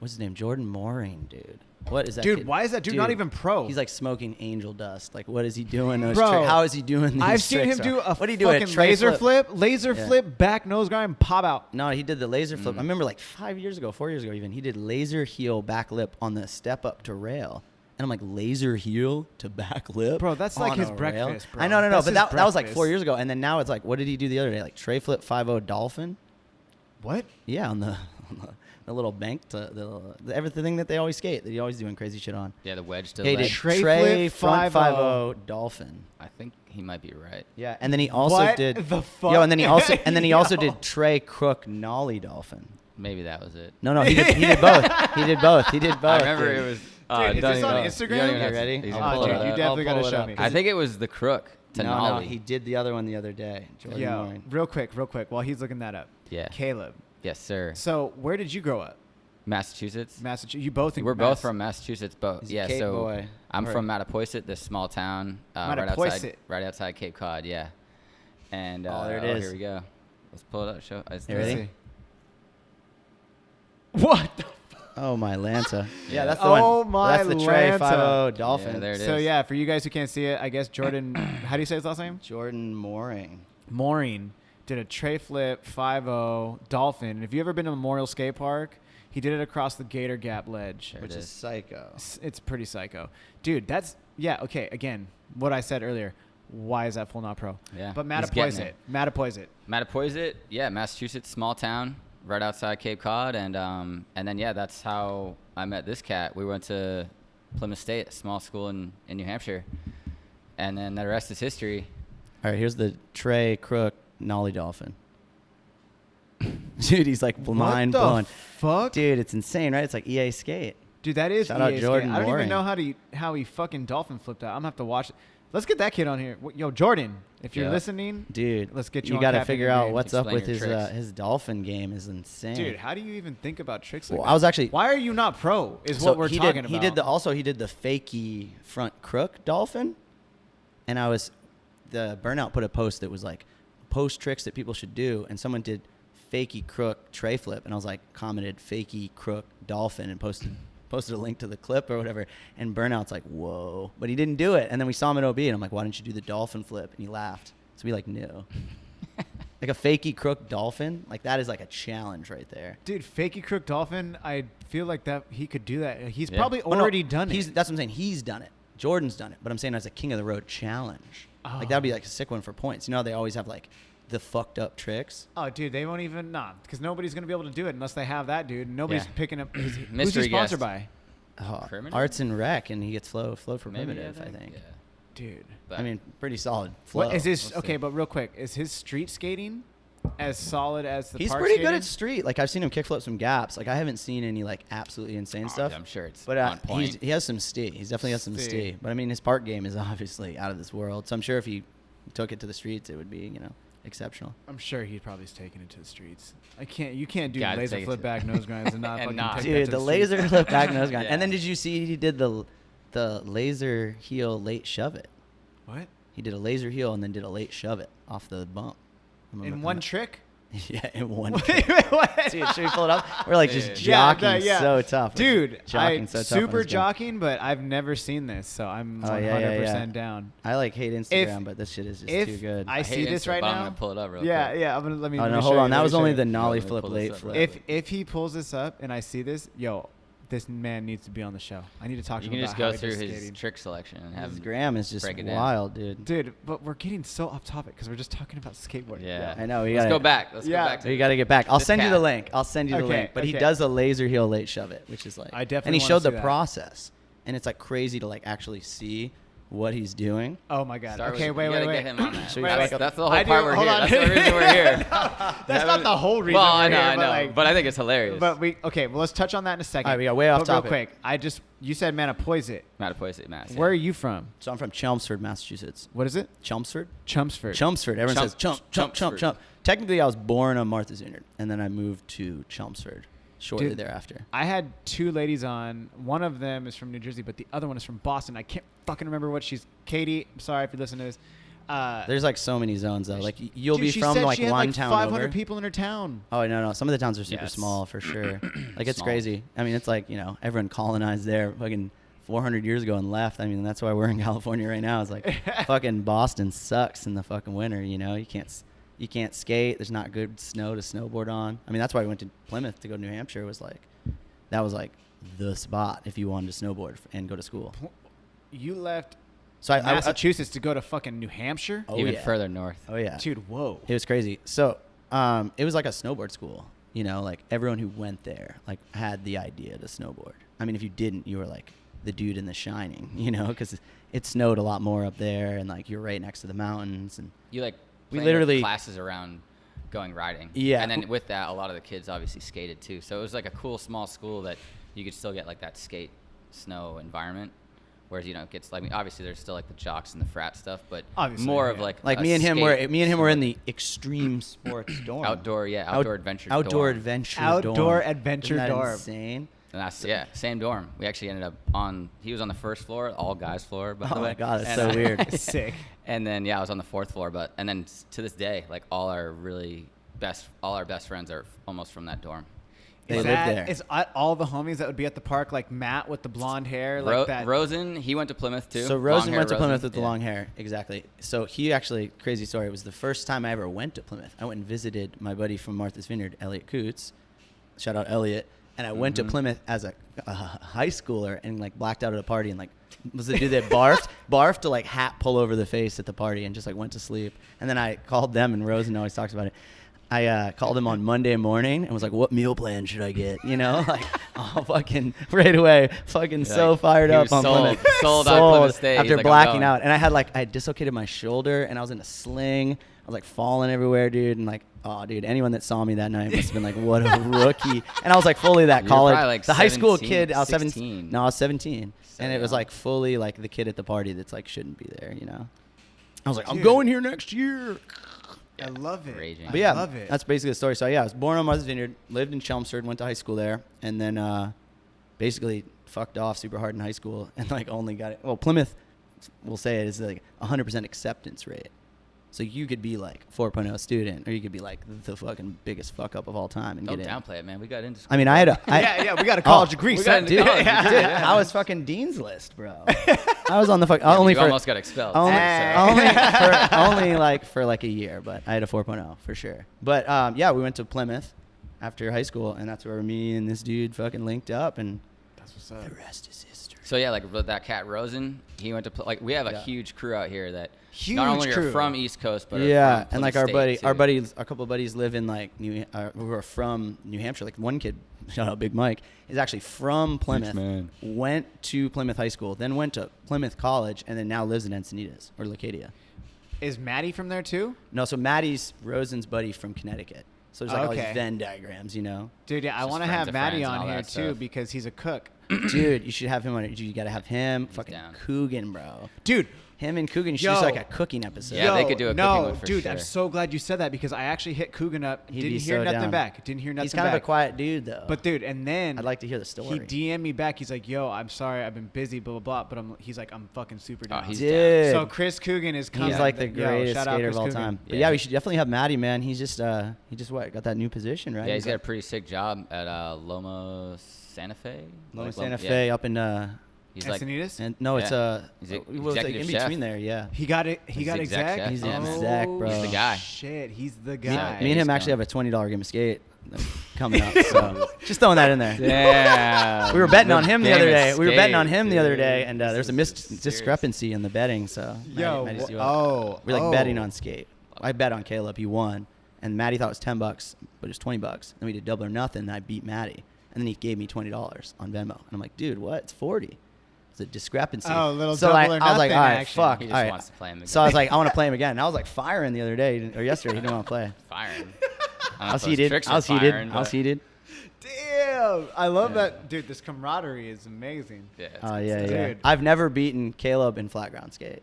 what's his name? Jordan Mooring, dude. What is that? Dude, kid? why is that dude not even pro? He's like smoking angel dust. Like, what is he doing? Bro, How is he doing these I've seen him tricks, bro? do a what do you do? A fucking tray laser flip? laser Yeah. flip, back nose grind, pop out. No, he did the laser flip. I remember like 4 years ago even, he did laser heel back lip on the step up to rail. And I'm like, laser heel to back lip? Bro, that's like on his a rail? breakfast, bro. I know, That's but his that was like 4 breakfast. years ago. And then now it's like, what did he do the other day? Like tray flip 5-0 dolphin? What? Yeah, on the little bank, everything that they always skate, that he always doing crazy shit on. Yeah, the wedge to Yeah, he leg. did Tray tray flip front 5-0. 5-0 dolphin. I think he might be right. Yeah, and then he also What did the fuck? Yo, and then he also Yo. did tray crook nollie dolphin. Maybe that was it. No, he did both. He did both. I remember dude. it was. Dude, is don't this even on know. Instagram? You don't even You have to- ready? he's I'll gonna Oh, pull dude, it you up. definitely I'll gotta pull it show up. me. I think it was the crook to No, nollie. he did the other one the other day. Jordan Yo, Mooring. real quick, while he's looking that up. Yeah. Caleb. Yes, sir. So, where did you grow up? Massachusetts. Massachusetts. You both in We're Mass- both from Massachusetts. Both. He's a Yeah. Cape So boy. I'm Right. from Mattapoisett, this small town right Mattapoisett. outside Cape Cod. Yeah. And Oh, there it is. Here we go. Let's pull it up. Show. You ready? Let's see. What the Oh my Lanta. Yeah. Yeah, that's the Oh one. my That's the tray Lanta. 5-0 dolphin. Yeah, there it is. So yeah, for you guys who can't see it, I guess Jordan, how do you say his last name? Jordan Mooring. Maureen did a tray flip 5-0 dolphin. And if you ever been to Memorial Skate Park, He did it across the Gator Gap ledge. There Which it is is. psycho. It's pretty psycho. Dude, that's, yeah, okay, again, what I said earlier. Why is that fool not pro? Yeah, But he's getting it. Mattapoisett. Mattapoisett, yeah, Massachusetts, small town, right outside Cape Cod, and then yeah, that's how I met this cat. We went to Plymouth State, a small school in New Hampshire, and then the rest is history. All right, here's the Trey Crook Nollie Dolphin. Dude, he's like mind What blowing. the fuck? Dude, it's insane, right? It's like EA Skate. Dude, that is Shout out EA Jordan skate. I don't even Mooring. know how he fucking dolphin flipped out. I'm gonna have to watch it. Let's get that kid on here. Yo, Jordan, if you're Yeah. listening, Dude, let's get you you on got to Caffeine figure and out Games. what's up Explain with your his tricks. dolphin game is insane. dude, how do you even think about tricks like Well, that? I was actually Why are you not pro? Is so what we're he talking did, about. He did the fakey front crook dolphin, and the burnout put a post that was like post tricks that people should do, and someone did fakey crook tray flip, and I was like commented fakey crook dolphin and posted a link to the clip or whatever, and burnout's like whoa, but he didn't do it, and then we saw him at OB, and I'm like, why didn't you do the dolphin flip? And he laughed, so we like knew. Like a fakey crook dolphin, like that is like a challenge right there. Dude, fakey crook dolphin. I feel like that he could do that. He's Yeah. probably Oh, no, already done it. That's what I'm saying. He's done it. Jordan's done it. But I'm saying as a king of the road challenge. Like that would be like a sick one for points. You know how they always have like the fucked up tricks? Oh, dude, they won't even because nobody's gonna be able to do it unless they have that, dude. Nobody's Yeah. picking up. Who's he Mystery sponsored guest. by? Primitive? Arts and Rec, and he gets flow for Maybe, primitive, I think. Yeah. Dude, But I mean, pretty solid flow. what is his? We'll Okay, see. but real quick, is his street skating as solid as the He's park pretty good skating? at street. Like I've seen him kickflip some gaps. Like I haven't seen any like absolutely insane Oh, stuff. I'm sure it's But on point. he has some steam. He's definitely has some Steam. steam. But I mean, his park game is obviously out of this world. So I'm sure if he took it to the streets, it would be exceptional. I'm sure he probably is taking it to the streets. You can't do Gotta laser take it flip to- back nose grinds and not And fucking not. take that Dude, to the streets. laser flip back nose grind. Yeah. And then did you see he did the laser heel late shove it? What? He did a laser heel and then did a late shove it off the bump. In one trick? Yeah, in one. Wait, trick. wait, what? Dude, should we pull it up? We're like just Yeah. jockeying Yeah. so tough. Dude, Jockeying I so tough on super this game. jockeying, but I've never seen this, so I'm Oh, 100% yeah. down. I like hate Instagram, but this shit is just If too good. I see hate this Insta, right but I'm now. gonna pull it up real Yeah, quick. yeah. I'm gonna let me. Oh let no, me hold show on. you, That let me was show only you. the nollie Let me flip pull this late up flip. real If he pulls this up and I see this, yo, this man needs to be on the show. I need to talk to You him can about just how go he through does his skating. trick selection and have His him gram is just break it down. wild, dude. Dude, but we're getting so off topic because we're just talking about skateboarding. Yeah. I know. Let's go back. Let's Yeah. go back. You got to get back. I'll This send you the cat. link. I'll send you the Okay, link. But he okay. does a laser heel late shove it, which is like. I definitely And he wanna showed see the that. process, and it's like crazy to like actually see what he's doing. Oh my God. Start Okay, with- wait, you wait, gotta wait. get him on that. Should we That's, back up? that's the whole I part do- we're hold here. on. That's the reason we're here. That's not the whole reason. Well, I we're know, here, I know, but, but I think it's hilarious. But well, let's touch on that in a second. All right, we got way off but topic. Real quick, you said Mattapoisett. Mattapoisett, Mass. Where are you from? So I'm from Chelmsford, Massachusetts. What is it? Chelmsford? Chelmsford. Chelmsford. Everyone says chump. Chelmsford. Technically, I was born on Martha's Vineyard, and then I moved to Chelmsford shortly Dude, thereafter. I had two ladies on. One of them is from New Jersey, but the other one is from Boston. I can't fucking remember what she's. Katie, I'm sorry if you listen to this. There's like so many zones though. Like you'll dude, be she from said like she had one like town 500 over. people in her town. Oh no, some of the towns are super Yes. small for sure. Like it's Small. crazy. I mean, it's like everyone colonized there fucking 400 years ago and left. I mean, that's why we're in California right now. It's like fucking Boston sucks in the fucking winter. You can't skate. There's not good snow to snowboard on. I mean, that's why we went to Plymouth to go to New Hampshire. That was like the spot if you wanted to snowboard and go to school. You left So I Massachusetts to go to fucking New Hampshire? Oh, Even yeah. further north. Oh yeah, Dude, whoa. it was crazy. So it was like a snowboard school. Like everyone who went there like had the idea to snowboard. I mean, if you didn't, you were like the dude in The Shining. Because it snowed a lot more up there, and like you're right next to the mountains. And You like We planned literally- your classes around going riding. Yeah. And then with that, a lot of the kids obviously skated too. So it was like a cool small school that you could still get like that skate snow environment. Whereas it gets like obviously there's still like the jocks and the frat stuff, but Obviously, more yeah. of like like a me and him skate were in sport. the extreme sports dorm. outdoor adventure Outdoor dorm. adventure Outdoor dorm. adventure Isn't that dorm. insane? And that's same dorm. We actually ended up he was on the first floor, all guys floor. By the Oh way. my God, that's And, so weird. Sick. And then I was on the fourth floor, and then to this day, like all our best friends are almost from that dorm. They Is live that, there. is all the homies that would be at the park, like Matt with the blonde hair, like that? Rosen, he went to Plymouth too. So Long Rosen hair went to Plymouth Rosen, with the yeah. long hair. Exactly. So he actually, crazy story, it was the first time I ever went to Plymouth. I went and visited my buddy from Martha's Vineyard, Elliot Coots. Shout out Elliot. And I went to Plymouth as a high schooler and like blacked out at a party and like was the dude that barfed to like hat pull over the face at the party and just like went to sleep. And then I called them, and Rosen always talks about it. I called him on Monday morning and was like, what meal plan should I get? You know, like, oh, fucking right away, fucking so fired up on Plymouth. Sold on Plymouth State. After like, blacking out. And I had dislocated my shoulder and I was in a sling. I was like falling everywhere, dude. And like, oh, dude, anyone that saw me that night must have been like, what a rookie. And I was like fully that You were college. probably, like, the high school 17, kid, I was 17. 16. No, I was 17. So And it was young. like fully like the kid at the party that's like shouldn't be there, you know? I was like, I'm Dude. going here next year. I love it. Raging. But yeah, I love it. that's basically the story. So yeah, I was born on Martha's Vineyard, lived in Chelmsford, went to high school there, and then basically fucked off super hard in high school and like only got it. Well, Plymouth, we'll say it is like 100% acceptance rate. So you could be like 4.0 student, or you could be like the fucking biggest fuck up of all time and Don't get in. downplay it, man. We got into school. I mean, I had a yeah, we got a college degree. we son. got into college. dude, Yeah. I was fucking dean's list, bro. I was on the fuck Yeah, only you for almost got expelled. only, Hey. only like for like a year, but I had a 4.0 for sure. But yeah, we went to Plymouth after high school, and that's where me and this dude fucking linked up, and That's what's up. the rest is history. So yeah, like with that cat Rosen, he went to like we have a Yeah. huge crew out here that Huge not only crew. are from East Coast, but are Yeah, from and like Plymouth our State, too. a couple of buddies live in like who are from New Hampshire. Like one kid, shout out Big Mike, is actually from Plymouth. man. Went to Plymouth High School, then went to Plymouth College, and then now lives in Encinitas or Leucadia. Is Maddie from there too? No, so Maddie's Rosen's buddy from Connecticut. So there's like all Okay. these Venn diagrams, you know. Dude, yeah, I Just want to friends have of Maddie friends and on all here that too stuff. because he's a cook. Dude, you should have him on it. You got to have him, fucking down. Coogan, bro. Dude, Him and Coogan, you should do Yo. like a cooking episode. Yeah, they could do a cooking no, one for dude, sure. I'm so glad you said that because I actually hit Coogan up. He'd Didn't be hear so nothing down. back. Didn't hear nothing He's kind back. of a quiet dude, though. But dude, and then I'd like to hear the story. he DM'd me back. He's like, "Yo, I'm sorry, I've been busy, blah blah blah." But he's like, "I'm fucking super down." he's Dude. So Chris Coogan is coming. He's like the Yo, greatest shout out skater Chris of all Coogan. time. But Yeah. yeah, we should definitely have Matty, man. He just what got that new position, right? Yeah, he's got a pretty sick job at Loma Santa Fe. Loma Like, Santa yeah. Fe up in He's like Encinitas? and no, it's Yeah. He's it a- was like executive in chef. between there, yeah. He got it. He He's got the exec exec. chef. He's Yeah, an man. exec, bro. He's the guy. Shit, he's the Yeah. guy. Me and he's him actually gone. have a $20 game of skate coming up. So just throwing that in there. Yeah. We were betting on him the game other of day. We were betting on skate, him the other dude. day, and This there's a is serious. discrepancy in the betting. So Yo, Maddie's you wh- up. oh, We're like oh. betting on skate. I bet on Caleb. He won, and Maddie thought it was $10, but it was $20. Then we did double or nothing. And I beat Maddie, and then he gave me $20 on Venmo, and I'm like, dude, what? It's 40. It's a discrepancy. Oh, a little so double like, or I was like, nothing all right, action. fuck. He just all right. wants to play him again. So I was like, I want to play him again. And I was like firing the other day or yesterday. He didn't want to play. Firing. I was heated. I was heated. Damn, I love Yeah. that, dude. This camaraderie is amazing. Yeah, it's Oh good yeah, stuff. yeah. Dude. I've never beaten Caleb in flat ground skate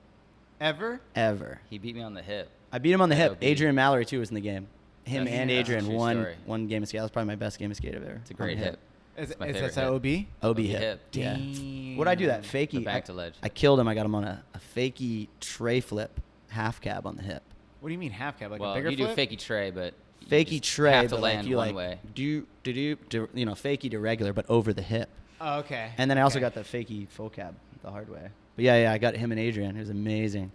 Ever? ever. He beat me on the hip. I beat him on the hip. LB. Adrian Mallory too was in the game. Him That's- and yeah, Adrian true won story. one game of skate. That was probably my best game of skate ever. It's a on great the hip. Is, It's my is favorite that hip. OB? OB OB hip. hip. Yeah. Damn. What'd I do that? The Fakey. back to ledge. I killed him. I got him on a fakey tray flip half cab on the hip. What do you mean half cab? Like Well, a bigger you do flip? fakey tray, but you Fakey just tray, have to but land like you one like way. do fakey to regular, but over the hip. Oh, okay. And then I also Okay. got the fakey full cab the hard way. But yeah, I got him and Adrian. It was amazing.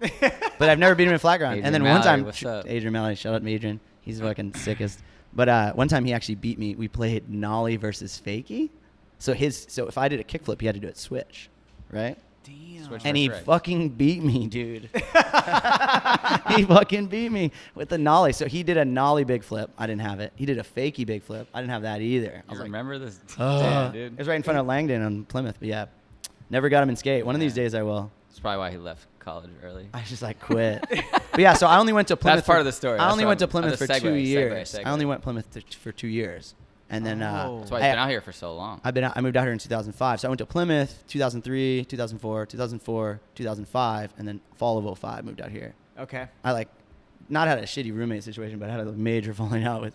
But I've never beat him in flat ground. Adrian And then one Mallory, time, what's up? Adrian Mallory, shout out to Adrian. He's fucking sickest. But one time he actually beat me. We played nollie versus fakey. So if I did a kickflip, he had to do it switch, right? Damn. Switch And he right. fucking beat me, dude. He fucking beat me with the nollie. So he did a nollie big flip. I didn't have it. He did a fakey big flip. I didn't have that either. I You was like, remember this? oh. Damn, It dude. was right in front of Langdon on Plymouth. But yeah, never got him in skate. One of these Yeah. days I will. That's probably why he left college early. I just like quit. But yeah, so I only went to Plymouth. That's part of the story. I That's only what went to I'm- Plymouth for that's a 2 segue, years. segue. I only went Plymouth for 2 years, and then Oh. That's why he's been out here for so long. I moved out here in 2005. So I went to Plymouth 2003, 2004, 2004, 2005, and then fall of 05 moved out here. Okay. I like not had a shitty roommate situation, but I had a major falling out with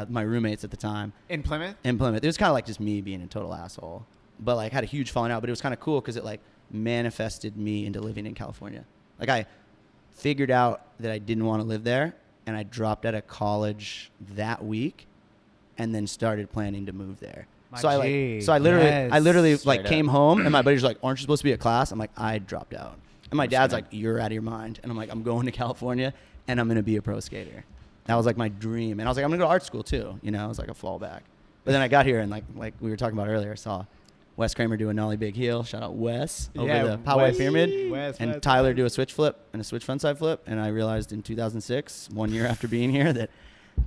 my roommates at the time In Plymouth? in Plymouth. It was kind of like just me being a total asshole, but like had a huge falling out. But it was kind of cool because it like manifested me into living in California. Like I figured out that I didn't want to live there, and I dropped out of college that week, and then started planning to move there. My So I G, literally yes. like Straight came up. home, and my buddy's like, "Aren't you supposed to be at class?" I'm like, "I dropped out." And my I'm just dad's gonna- like, "You're out of your mind," and I'm like, "I'm going to California, and I'm gonna be a pro skater." That was like my dream, and I was like, "I'm gonna go to art school too," you know, it was like a fallback. But then I got here and like we were talking about earlier, I saw Wes Kramer do a nollie big heel. Shout out Wes over the Poway Pyramid. And Tyler do a switch flip and a switch frontside flip. And I realized in 2006, 1 year after being here, that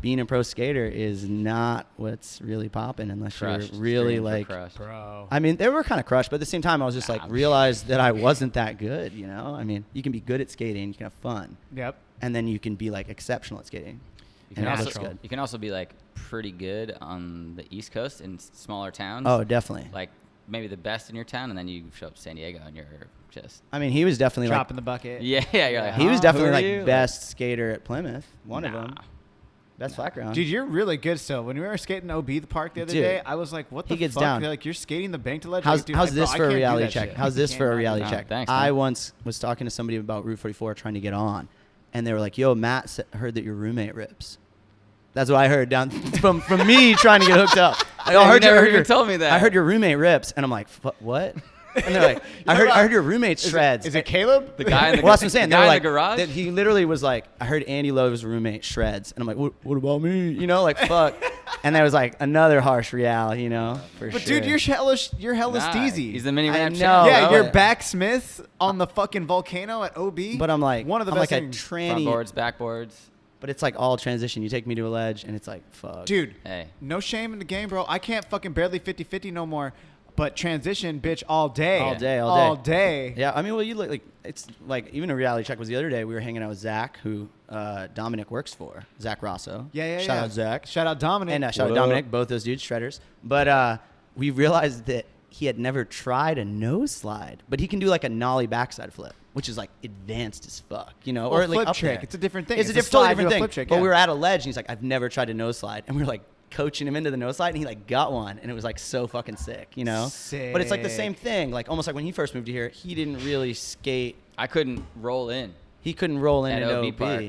being a pro skater is not what's really popping unless you're really like, bro. I mean, they were kind of crushed, but at the same time, I was just like, realized that I wasn't that good, you know? I mean, you can be good at skating, you can have fun. Yep. And then you can be like exceptional at skating. You can also be like pretty good on the East Coast in smaller towns. Oh, definitely. Like maybe the best in your town, and then you show up to San Diego and you're just. I mean, he was definitely dropping the bucket. Yeah, you're like, he was definitely who are like you? best skater at Plymouth. One of them. Best flat ground. Dude, you're really good still. When we were skating OB the park the other day, I was like, what the he gets fuck? down. Like, you're skating the bank to ledge. How's, like, dude, how's like, this bro, for I a can't do reality that check? shit. How's this for a reality check? Thanks, I man. once was talking to somebody about Route 44 trying to get on, and they were like, yo, Matt heard that your roommate rips. That's what I heard down from me trying to get hooked up. Like, Yeah, you never even told me that. I heard your roommate rips, and I'm like, what? And they're like, I heard your roommate shreds. Is it Caleb? The guy in the Well, that's what I'm saying. The They're guy like, in the garage. that he literally was like, I heard Andy Lowe's roommate shreds, and I'm like, what about me? You know, like fuck. And that was like another harsh reality, you know, for But sure. dude, you're hella steezy. He's the mini I ramp know. champ. yeah, bro. you're backsmith on the fucking volcano at OB. But I'm like, one of the I'm best like a things. tranny. Frontboards, backboards. But it's like all transition. You take me to a ledge, and it's like, fuck. Dude, Hey. no shame in the game, bro. I can't fucking barely 50-50 no more. But transition, bitch, all day. All day. All day. Yeah, I mean, well, you look like, it's like, even a reality check was the other day. We were hanging out with Zach, who Dominic works for, Zach Rosso. Yeah. Shout out Zach. Shout out Dominic. And shout out Dominic, both those dudes, shredders. But we realized that he had never tried a nose slide, but he can do like a nollie backside flip, which is like advanced as fuck, you know? Or Or like flip up trick. there. It's a different thing. It's a It's a totally slide to different a thing. flip trick, But yeah. we were at a ledge, and he's like, I've never tried a nose slide. And we were like coaching him into the nose slide, and he like got one, and it was like so fucking sick, you know? But it's like the same thing. Like almost like when he first moved to here, he didn't really skate. I couldn't roll in He couldn't roll in at at OB OB. Park.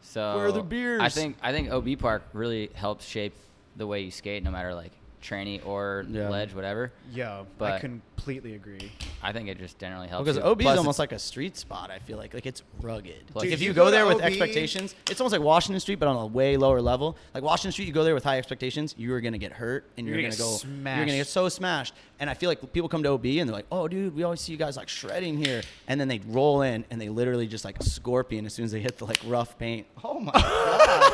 So Where are the beers? I think OB Park really helps shape the way you skate, no matter like tranny or Yeah. ledge, whatever. Yo, I But- completely agree. I think it just generally helps. Because you. OB is Plus almost it's- like a street spot, I feel like. Like, it's rugged. Plus- Like, Dude, if you you go go there to with OB expectations, it's almost like Washington Street, but on a way lower level. Like, Washington Street, you go there with high expectations, you are going to get hurt, and you're You're going to gonna go, get you're smashed. going to get so smashed. And I feel like people come to OB, and they're like, oh, dude, we always see you guys, like, shredding here. And then they roll in, and they literally just, like, scorpion as soon as they hit the, like, rough paint. Oh, my God.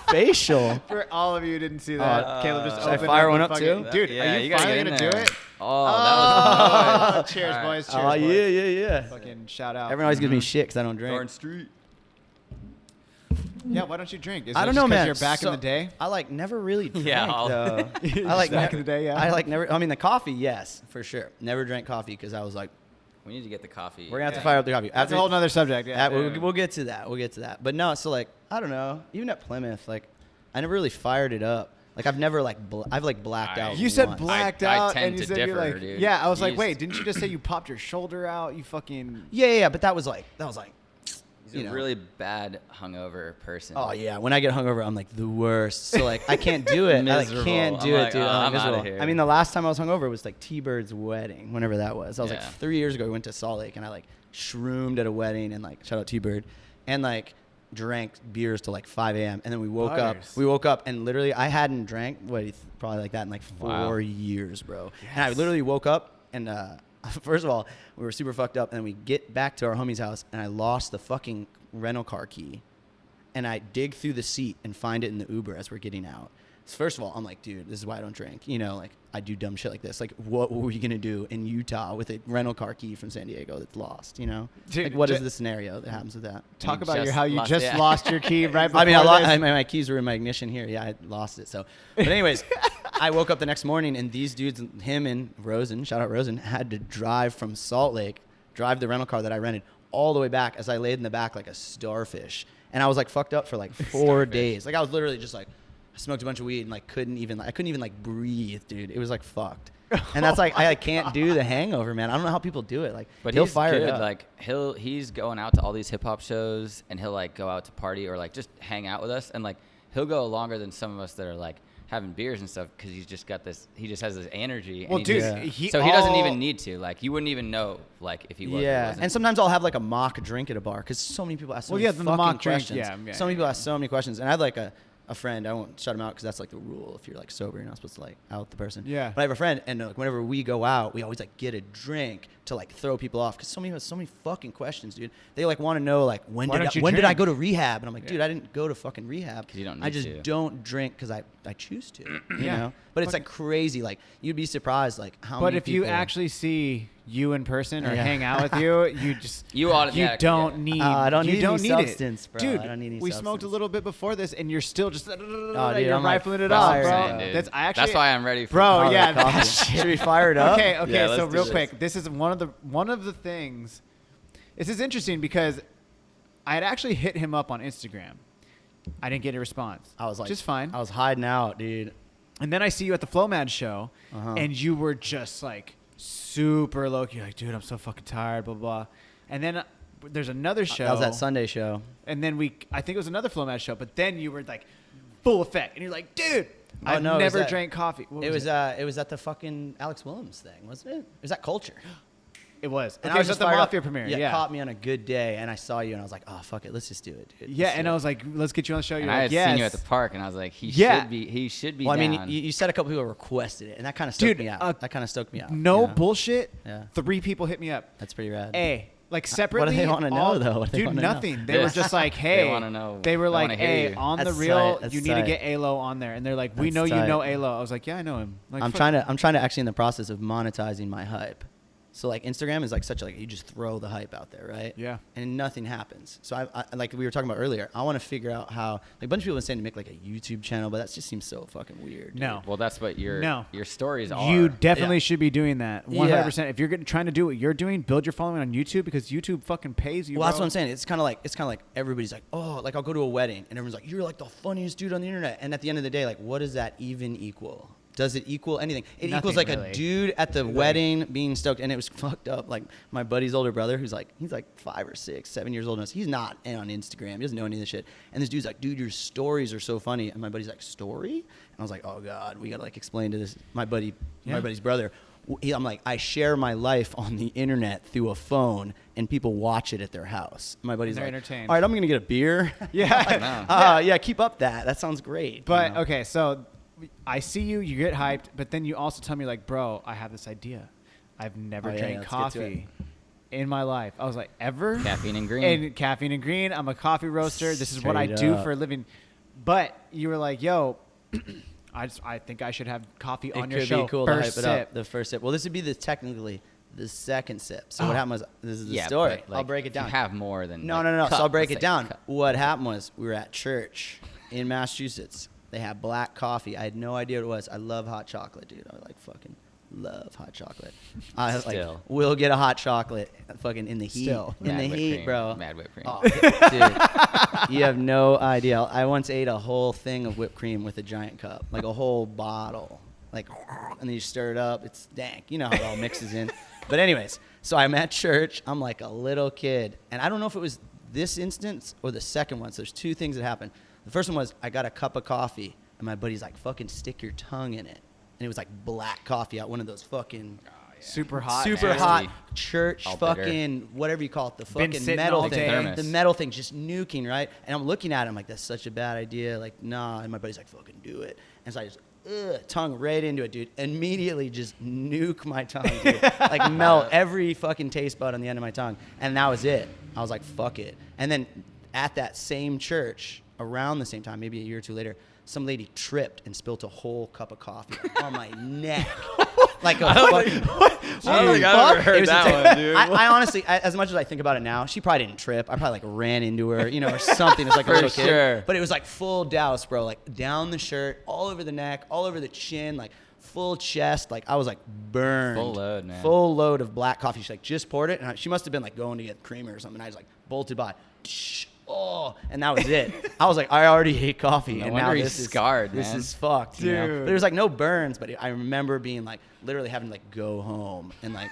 Facial. For all of you who didn't see that, Caleb just should I opened fire up one the up fucking- too? Dude, Yeah, are you gotta finally get in going to do there. it? Oh, that was Cheers, All right. boys. Cheers, Oh, boys. yeah. Fucking shout out. Everyone always gives me shit because I don't drink. Street. Yeah, why don't you drink? Is I it don't just know, 'cause man. you're back in So, the day? I like never really drank. Yeah, though. Just I like back in the day, yeah. I like never. I mean, the coffee, yes, for sure. Never drank coffee because I was like, We need to get the coffee. we're gonna have to Yeah. fire up the coffee. That's a whole nother subject. Yeah. We'll get to that. We'll get to that. But no, so like I don't know. Even at Plymouth, like I never really fired it up. Like I've never like I've like blacked out. You said once. blacked I out, tend and you to said you're differ, like, dude. yeah. I was like, Jeez. wait, didn't you just say you popped your shoulder out? You fucking. Yeah, but that was like He's you a know. really bad hungover person. Oh yeah, when I get hungover, I'm like the worst. So like I can't do it. I like, Miserable. can't do I'm it, like, dude. oh, I'm I'm outta miserable. here. I mean, the last time I was hungover was like T-Bird's wedding, whenever that was. I was like Yeah. 3 years ago. We went to Salt Lake and I like shroomed at a wedding and like shout out T-Bird and like drank beers till like 5 a.m. and then we woke up. Butters. We woke up and literally I hadn't drank probably like that in like Wow. 4 years, bro. And I literally woke up and first of all we were super fucked up and then we get back to our homie's house and I lost the fucking rental car key. And I dig through the seat and find it in the Uber as we're getting out. So first of all, I'm like, dude, this is why I don't drink. You know, like I do dumb shit like this. Like, what were you gonna do in Utah with a rental car key from San Diego that's lost? You know, Dude, like what is ju- the scenario that happens with that? Talk You about just how you lost- just yeah. lost your key right before I mean, this. my keys were in my ignition here. Yeah, I lost it. So, but anyways, I woke up the next morning and these dudes, him and Rosen, shout out Rosen, had to drive from Salt Lake, drive the rental car that I rented all the way back as I laid in the back like a starfish. And I was like fucked up for like 4 days. Like I was literally just like, I smoked a bunch of weed and like I couldn't even like breathe, dude. It was like fucked. And that's like I can't do the hangover, man. I don't know how people do it. Like, But he'll he's fire good. it up. Like he's going out to all these hip hop shows and he'll like go out to party or like just hang out with us and like he'll go longer than some of us that are like having beers and stuff because he's just got this. He just has this energy. Well, and he dude, just- so he doesn't even need to. Like you wouldn't even know like if he was. Or Yeah, wasn't. and sometimes I'll have like a mock drink at a bar because so many people ask so Well, many yeah, the fucking mock drink, questions. yeah, So many people ask so many questions, and I had like a a friend. I won't shut him out because that's like the rule. If you're like sober, you're not supposed to like out the person. Yeah. But I have a friend, and like whenever we go out, we always like get a drink to like throw people off because so many fucking questions, dude. They like want to know like when did I go to rehab? And I'm like, dude, I didn't go to fucking rehab. 'Cause you don't I need just to. don't drink because I choose to. You Yeah. know. But it's like crazy. Like you'd be surprised like how. But many if you people- actually see you in person or Yeah. hang out with you, You automatically don't get it. need. I don't you need don't any need substance, it. bro. Dude, I don't need any we smoked a substance. little bit before this, and you're still just dude, you're I'm like rifling it That's off, what I'm bro. saying, dude. That's actually That's why I'm ready for bro. coffee. Yeah, Coffee. that shit. Should we fire it up? Okay, Yeah, so let's real do this. quick, this is one of the things. This is interesting because I had actually hit him up on Instagram. I didn't get a response. I was like, just fine. I was hiding out, dude. And then I see you at the Flow Mad show, and you were just like super low key. Like, dude, I'm so fucking tired, blah, blah. And then there's another show. That was that Sunday show. And then I think it was another Flow Mad show, but then you were like full effect. And you're like, dude, Oh, I've no, it was never that- drank coffee. What It was at the fucking Alex Williams thing, wasn't it? It was at Culture. It was. And Okay, I was it was just at the fired up. Mafia premiere. Yeah, Yeah. caught me on a good day, and I saw you, and I was like, oh fuck it, let's just do it, dude. Yeah, Let's and do I it. was like, let's get you on the show. You're And I like, had yes. seen you at the park, and I was like, he Yeah. should be Well, I down. mean, you said a couple people requested it, and that kind of stoked Dude, me out. That kind of stoked me out. No you know? bullshit. Yeah. 3 people hit me up. That's pretty rad. Like separately. they wanna know, all- though? What do they Dude, wanna know? nothing. They were Yeah. just like, hey. wanna know. They were They like, wanna hear hey, you. on the That's real, tight. That's you need to tight. get ALO on there. And they're like, we That's know you tight. know ALO. I was like, yeah, I know him. Like, I'm fuck. trying to actually in the process of monetizing my hype. So like Instagram is like such a, like you just throw the hype out there, right? Yeah. And nothing happens. So I like we were talking about earlier, I want to figure out how like a bunch of people have been saying to make like a YouTube channel, but that just seems so fucking weird. dude. No. well, that's what your No. stories are. You definitely Yeah. should be doing that. Yeah. 100%. If you're trying to do what you're doing, build your following on YouTube because YouTube fucking pays you. Well, that's bro. what I'm saying. It's kind of like everybody's like, oh, like I'll go to a wedding and everyone's like, you're like the funniest dude on the internet. And at the end of the day, like, what does that even equal? Does it equal anything? It Nothing, equals like really. a dude at the wedding being stoked, and it was fucked up. Like my buddy's older brother, he's like 5 or 6, 7 years older than us. He's not on Instagram. He doesn't know any of this shit. And this dude's like, dude, your stories are so funny. And my buddy's like, story? And I was like, oh god, we gotta like explain to this my buddy's brother. I'm like, I share my life on the internet through a phone, and people watch it at their house. My buddy's They're like, entertained. all right, I'm gonna get a beer. Yeah. Yeah, keep up that. That sounds great. But you know? okay, so I see you get hyped, but then you also tell me like, bro, I have this idea. I've never Oh, yeah, drank let's get to coffee in my life. I was like, ever? Caffeine and green. And caffeine and green. I'm a coffee roaster. This is what I Straight do up. for a living. But you were like, yo, I think I should have coffee on it your could show. be cool First to hype it sip. up. The first sip. Well, this would be technically the second sip. So what happened was, this is the yeah, story. but, like, I'll break it if you down. have more than No. like, So cup, I'll break let's it say down. cup. What happened was we were at church in Massachusetts. They had black coffee. I had no idea what it was. I love hot chocolate, dude. I like fucking love hot chocolate. I was like, Still. we'll get a hot chocolate fucking in the heat. Still. In Mad the whipped heat, cream. bro. Mad whipped cream. Oh, dude, you have no idea. I once ate a whole thing of whipped cream with a giant cup, like a whole bottle, like, and then you stir it up. It's dank. You know how it all mixes in. But anyways, so I'm at church. I'm like a little kid, and I don't know if it was this instance or the second one. So there's 2 things that happened. The first one was I got a cup of coffee, and my buddy's like, "Fucking stick your tongue in it," and it was like black coffee out one of those fucking. Super hot. Super nasty. hot church All bitter. fucking whatever you call it, the Been fucking sitting metal all thing. day. Thermos. The metal thing just nuking, right? And I'm looking at it, I'm like, that's such a bad idea. Like, nah. And my buddy's like, fucking do it. And so I just tongue right into it, dude. Immediately just nuke my tongue, dude. Like melt every fucking taste bud on the end of my tongue. And that was it. I was like, fuck it. And then at that same church, around the same time, maybe a year or 2 later, some lady tripped and spilled a whole cup of coffee on my neck. Like a fucking... I don't think I've ever heard It was that insane. one, dude. I honestly, as much as I think about it now, she probably didn't trip. I probably like ran into her, you know, or something. It's like a For little sure. kid. But it was like full douse, bro. Like down the shirt, all over the neck, all over the chin, like full chest. Like I was like burned. Full load, man. Full load of black coffee. She like just poured it, and she must have been like going to get creamer or something. And I was like bolted by. Oh, and that was it. I was like, I already hate coffee, No and wonder now he's this is scarred, This man. is fucked, you know? Dude. But there was like no burns, but I remember being like literally having to like go home and like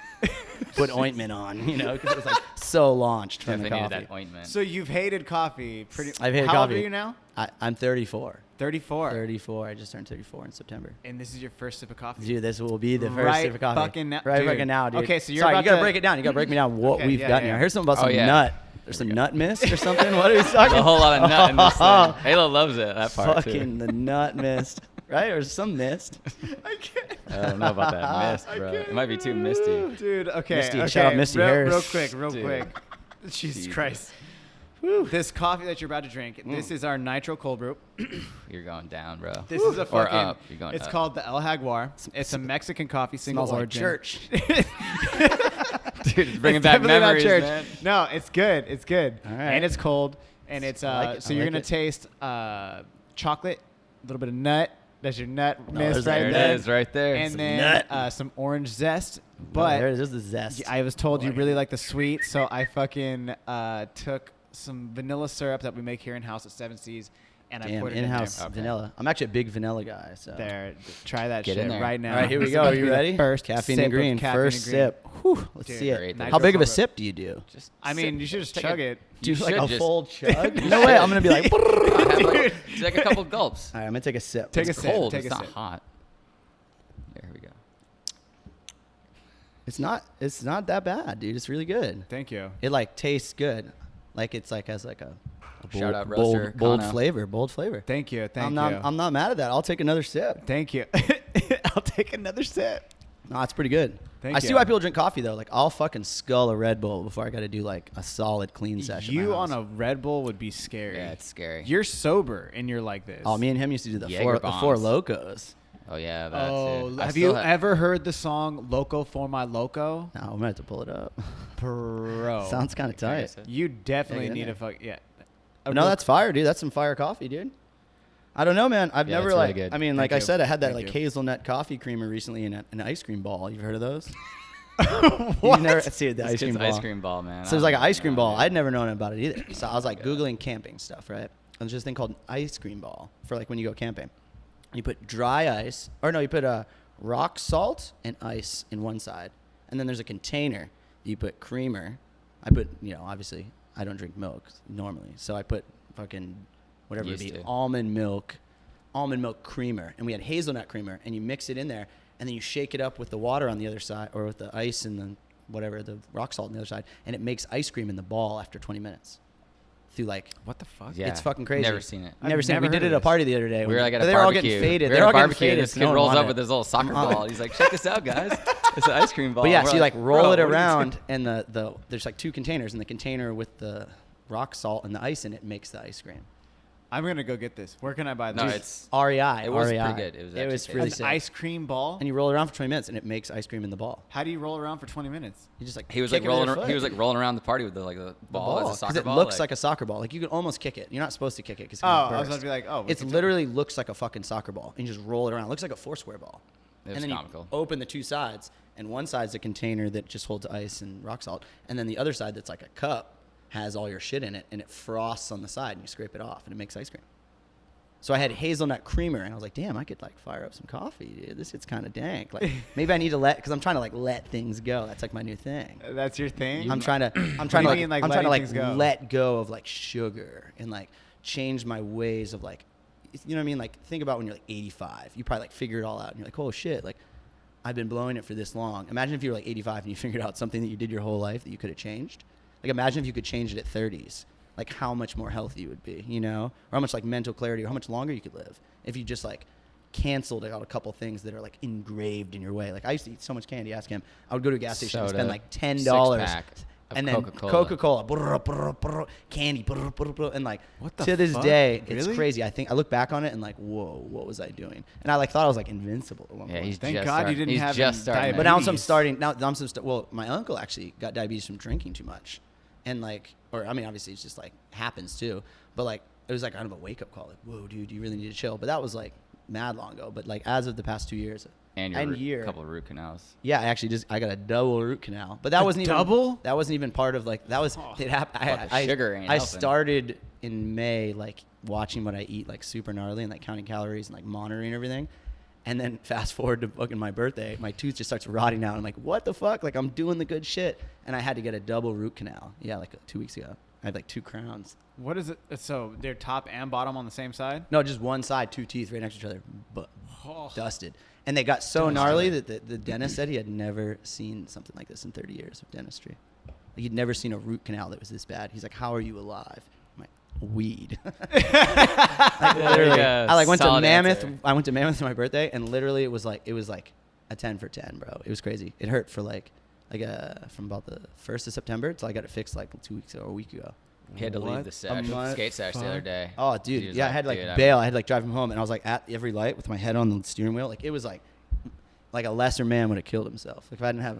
put ointment on, you know, because it was like so launched from the Definitely coffee. needed that ointment. So you've hated coffee pretty. I've hated How coffee. old are you now? I'm 34. 34. 34. I just turned 34 in September. And this is your first sip of coffee. Dude, this will be the first Right sip of coffee. fucking now- right dude. fucking now, dude. Okay, so you're Sorry, about you gotta to- break it down. You gotta break me down what Okay, we've yeah, gotten yeah. here. Here's something about Oh, some yeah. nut. There's some nut mist or something. What are we talking? A whole lot of nut in this thing. Halo loves it. That part Fucking too. the nut mist, right? Or some mist. I can't. I don't know about that mist, bro. It might be too misty. Dude, okay. Misty, okay. shout out Misty Harris. Real Dude. quick. Jesus Jesus. Christ. This coffee that you're about to drink, this is our nitro cold brew. You're going down, bro. This is a fucking. Or up. You're going it's up. called the El Jaguar. It's a Mexican coffee, single Smells like origin. church. Dude, it's bringing It's back definitely not memories, church. man. No, it's good. It's good. All right. And it's cold. And it's I like it. so I you're like gonna it. taste chocolate, a little bit of nut. That's your nut mist there's right There there. it is, right there. And Some then nut. some orange zest. Oh, But there it is. The zest. I was told you Boy. really like the sweet, so I fucking took some vanilla syrup that we make here in house at Seven Seas, and I Damn, put it in in-house there. Okay. vanilla. I'm actually a big vanilla guy. So. There, try that Get shit in there. right now. All right, here we This go. is Are gonna you be the ready? First Caffeine sip and of green. caffeine First and green. sip. Whew, let's Dude, see it. great. How big of a Nitro sip do you do? Just I mean, sip- you should just take chug a- it. Do You like should a just- full chug? No way. I'm gonna be like. All have like, take a couple gulps. right, I'm gonna take a sip. Take It's a sip, cold. take it's a not sip. hot. There we go. It's not that bad, dude. It's really good. Thank you. It like tastes good. Like it's like has like a Shout out bold, roaster, bold Kano. flavor. Bold flavor. Thank you. Thank I'm you. not I'm not mad at that. I'll take another sip. Thank you. I'll take another sip. No, it's pretty good. Thank I see you. why people drink coffee though. Like I'll fucking scull a Red Bull before I got to do like a solid clean session. You on a Red Bull would be scary. Yeah, it's scary. You're sober and you're like this. Oh, me and him used to do the Jaeger four bombs. Locos. Oh yeah, that Oh, too. I have still you ever heard the song "Loco for My Loco"? No, I'm gonna have to pull it up. Bro, Sounds kind of tight. You definitely Yeah, get in need there. a fuck. Yeah. No, that's fire, dude. That's some fire coffee, dude. I don't know, man. I've Yeah, never it's really like. good. I mean, Thank like I you. said, I had that Thank like you. hazelnut coffee creamer recently in an ice cream ball. You've heard of those? What? You never see the This ice kid's cream ball. ice cream ball, man. So it's like an ice cream ball. I I'd never known about it either. So I was like Googling camping stuff, right? And there's this thing called an ice cream ball for like when you go camping. You put dry ice, or no, you put rock salt and ice in one side. And then there's a container. You put creamer. I put, obviously I don't drink milk normally. So I put fucking whatever it Used be, to. almond milk creamer. And we had hazelnut creamer. And you mix it in there. And then you shake it up with the water on the other side, or with the ice and the rock salt on the other side, and it makes ice cream in the ball after 20 minutes. Through like, What the fuck? Yeah. it's fucking crazy. Never seen it. I've Never seen it. never We heard did it of at a this. party the other day. We were like at a they were all barbecue. getting faded. We They were were at all a getting barbecue, faded. and this so kid no one rolls wanted up it. with his little soccer ball. He's like, "Check this out, guys! It's an ice cream ball." But yeah, We're so you like roll "Bro, it what are you around, and there's like two containers, and the container with the rock salt and the ice in it makes the ice cream. I'm gonna go get this. Where can I buy this? No, it's REI. It was REI. pretty good. It was actually really an sick. ice cream ball. And you roll it around for 20 minutes, and it makes ice cream in the ball. How do you roll around for 20 minutes? You just like he was kick like it with rolling. your foot. He was like rolling around the party with the ball as a soccer because it ball. looks like a soccer ball. Like you can almost kick it. You're not supposed to kick it because Oh, I was about to be like, oh. It literally looks like a fucking soccer ball, and you just roll it around. It looks like a foursquare ball. It was And then comical. you open the two sides, and one side's a container that just holds ice and rock salt, and then the other side that's like a cup has all your shit in it, and it frosts on the side, and you scrape it off, and it makes ice cream. So I had hazelnut creamer, and I was like, damn, I could like fire up some coffee, dude. This shit's kind of dank. Like maybe I need to because I'm trying to like let things go. That's like my new thing. That's your thing. I'm trying to do you mean, like, I'm trying to letting things go? let go of like sugar and like change my ways of like, you know what I mean? Like think about when you're like 85, you probably like figure it all out and you're like, oh shit, like I've been blowing it for this long. Imagine if you were like 85 and you figured out something that you did your whole life that you could have changed. Like imagine if you could change it at 30s, like how much more healthy you would be, or how much like mental clarity or how much longer you could live if you just like canceled out a couple things that are like engraved in your way. Like I used to eat so much candy. Ask him. I would go to a gas station and Soda, spend like $10, six-pack of and then Coca-Cola, candy, and like What the to this fuck? day, it's Really? crazy. I look back on it and like, whoa, what was I doing? And I like thought I was like invincible at one Yeah, point. he's Thank just God you starting- didn't he's have just any starting. But now I'm diabetes. starting. Well, my uncle actually got diabetes from drinking too much, and obviously it's just like happens too. But like it was like kind of a wake up call. Like, whoa, dude, you really need to chill. But that was like mad long ago. But like as of the past 2 years, and your couple of root canals. yeah, I got a double root canal. But that wasn't even double? That wasn't even part of like that was it happened. Fuck, the sugar ain't I helping. started in May like watching what I eat like super gnarly and like counting calories and like monitoring everything. And then fast forward to fucking my birthday, my tooth just starts rotting out. I'm like, what the fuck? Like I'm doing the good shit. And I had to get a double root canal. Yeah, like 2 weeks ago. I had like 2 crowns. What is it? So they're top and bottom on the same side? No, just one side, 2 teeth right next to each other, but Oh. dusted. And they got so gnarly that the dentist said he had never seen something like this in 30 years of dentistry. He'd never seen a root canal that was this bad. He's like, how are you alive? I'm like, weed. Like, literally, I like went to Mammoth. Answer. I went to Mammoth for my birthday, and literally it was like a 10 for 10, bro. It was crazy. It hurt for from about the 1st of September till I got it fixed like 2 weeks ago or a week ago. He had to leave What? the skate sesh the other day. Oh, dude. He was Yeah, like, I had to "Dude, bail. I had to drive him home, and I was like at every light with my head on the steering wheel. Like it was like a lesser man would have killed himself. Like if I didn't have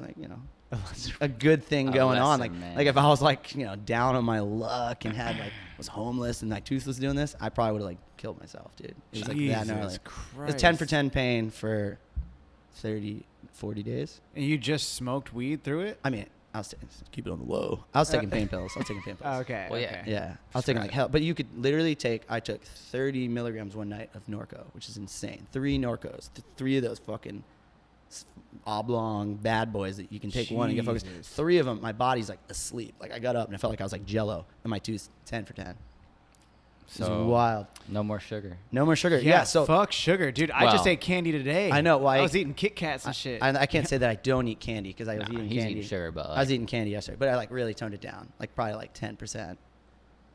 a good thing A going on. lesser Like man. like if I was like down on my luck and had was homeless and like toothless doing this, I probably would have like killed myself, dude. It was like that gnarly. Jesus It was 10 for 10 pain for 30, 40 days. And you just smoked weed through it? I mean, I was keep it on the low. I was taking pain pills. I was taking pain pills. Oh, okay. Well, yeah. okay. Yeah, I was taking like hell. But you could literally I took 30 milligrams one night of Norco, which is insane. 3 Norcos. 3 of those fucking oblong bad boys that you can take one and get focused. Jesus. 3 of them, my body's like asleep. Like I got up and I felt like I was like Jello, and my tooth's 10 for 10. It was So wild. no more sugar. No more sugar. Yeah, So fuck sugar, dude. I just Well, ate candy today. I know, well, I was eating Kit Kats and shit. I can't say that I don't eat candy because I was Nah, eating he's candy. eating sugar, but I was eating candy yesterday, but I like really toned it down, like probably like 10%,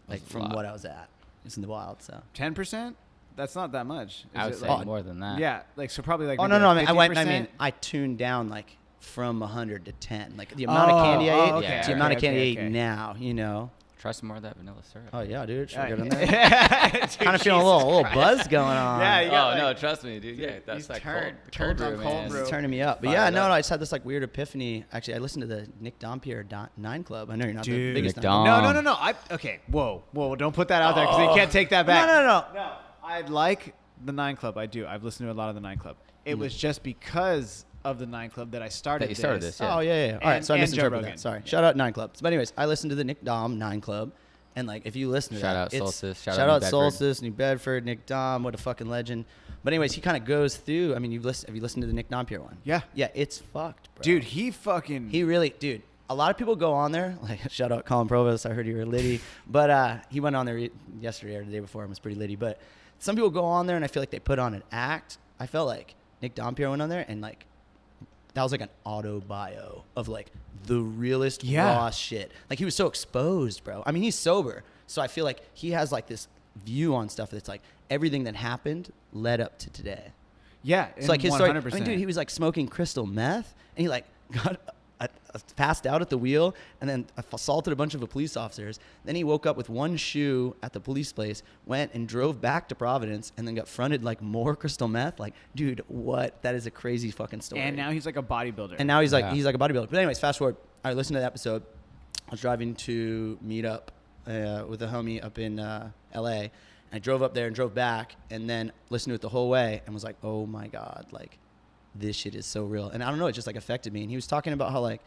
like a from lot. what I was at. It's in the wild, so. 10%? That's not that much. Is I would it say like- more than that. Yeah, like so probably like. Oh maybe no, like I mean 50%? I tuned down like from 100 to 10, like the amount of candy I ate. okay, to the amount of okay, candy I okay. eat now, Try some more of that vanilla syrup. Oh yeah, dude, should get in Dude, there. Kind of feeling a little Jesus buzz going on. Yeah, you got, Oh no, like- trust me, dude. Yeah, Dude, that's he's that turned- cold turned on brew, cold man. brew. It's turning me up. But Fired yeah, up. no, I just had this like weird epiphany. Actually, I listened to the Nick Dompier 9 Club. I know you're not Dude. the biggest. Nick 9 Dom. No. Okay. Whoa. Don't put that out there because you can't take that back. No. I like the 9 Club. I do. I've listened to a lot of the 9 Club. It was just because of the 9 Club that I started That you started this, yeah. Oh yeah. All right, And- so I and Joe misinterpreted Rogan. that. Sorry. Shout out 9 Club. But anyways, I listened to the Nick Dom 9 Club, and like if you listen to Shout that, out it's- Solstice. Shout Shout out out New Bedford. Solstice, New Bedford, Nick Dom. What a fucking legend. But anyways, he kind of goes through. I mean, have you listened to the Nick Dompier one? Yeah. Yeah, it's fucked, bro. Dude, he fucking. He really, dude. A lot of people go on there. Like, shout out Colin Provost. I heard you were litty, but he went on there yesterday or the day before and was pretty litty. But some people go on there, and I feel like they put on an act. I felt like Nick Dompier went on there, and like that was like an auto bio of like the realest raw shit. Like he was so exposed, bro. I mean, he's sober, so I feel like he has like this view on stuff that's like everything that happened led up to today. Yeah. So like his story, 100%. I mean, dude, he was like smoking crystal meth, and he like got passed out at the wheel, and then assaulted a bunch of the police officers. Then he woke up with one shoe at the police place, went and drove back to Providence, and then got fronted like more crystal meth. Like, dude, what? That is a crazy fucking story. And now he's like a bodybuilder. And now he's like Yeah. he's like a bodybuilder. But anyways, fast forward. I listened to the episode. I was driving to meet up with a homie up in L.A. I drove up there and drove back, and then listened to it the whole way, and was like, oh my god, like this shit is so real. And I don't know, it just like affected me. And he was talking about how like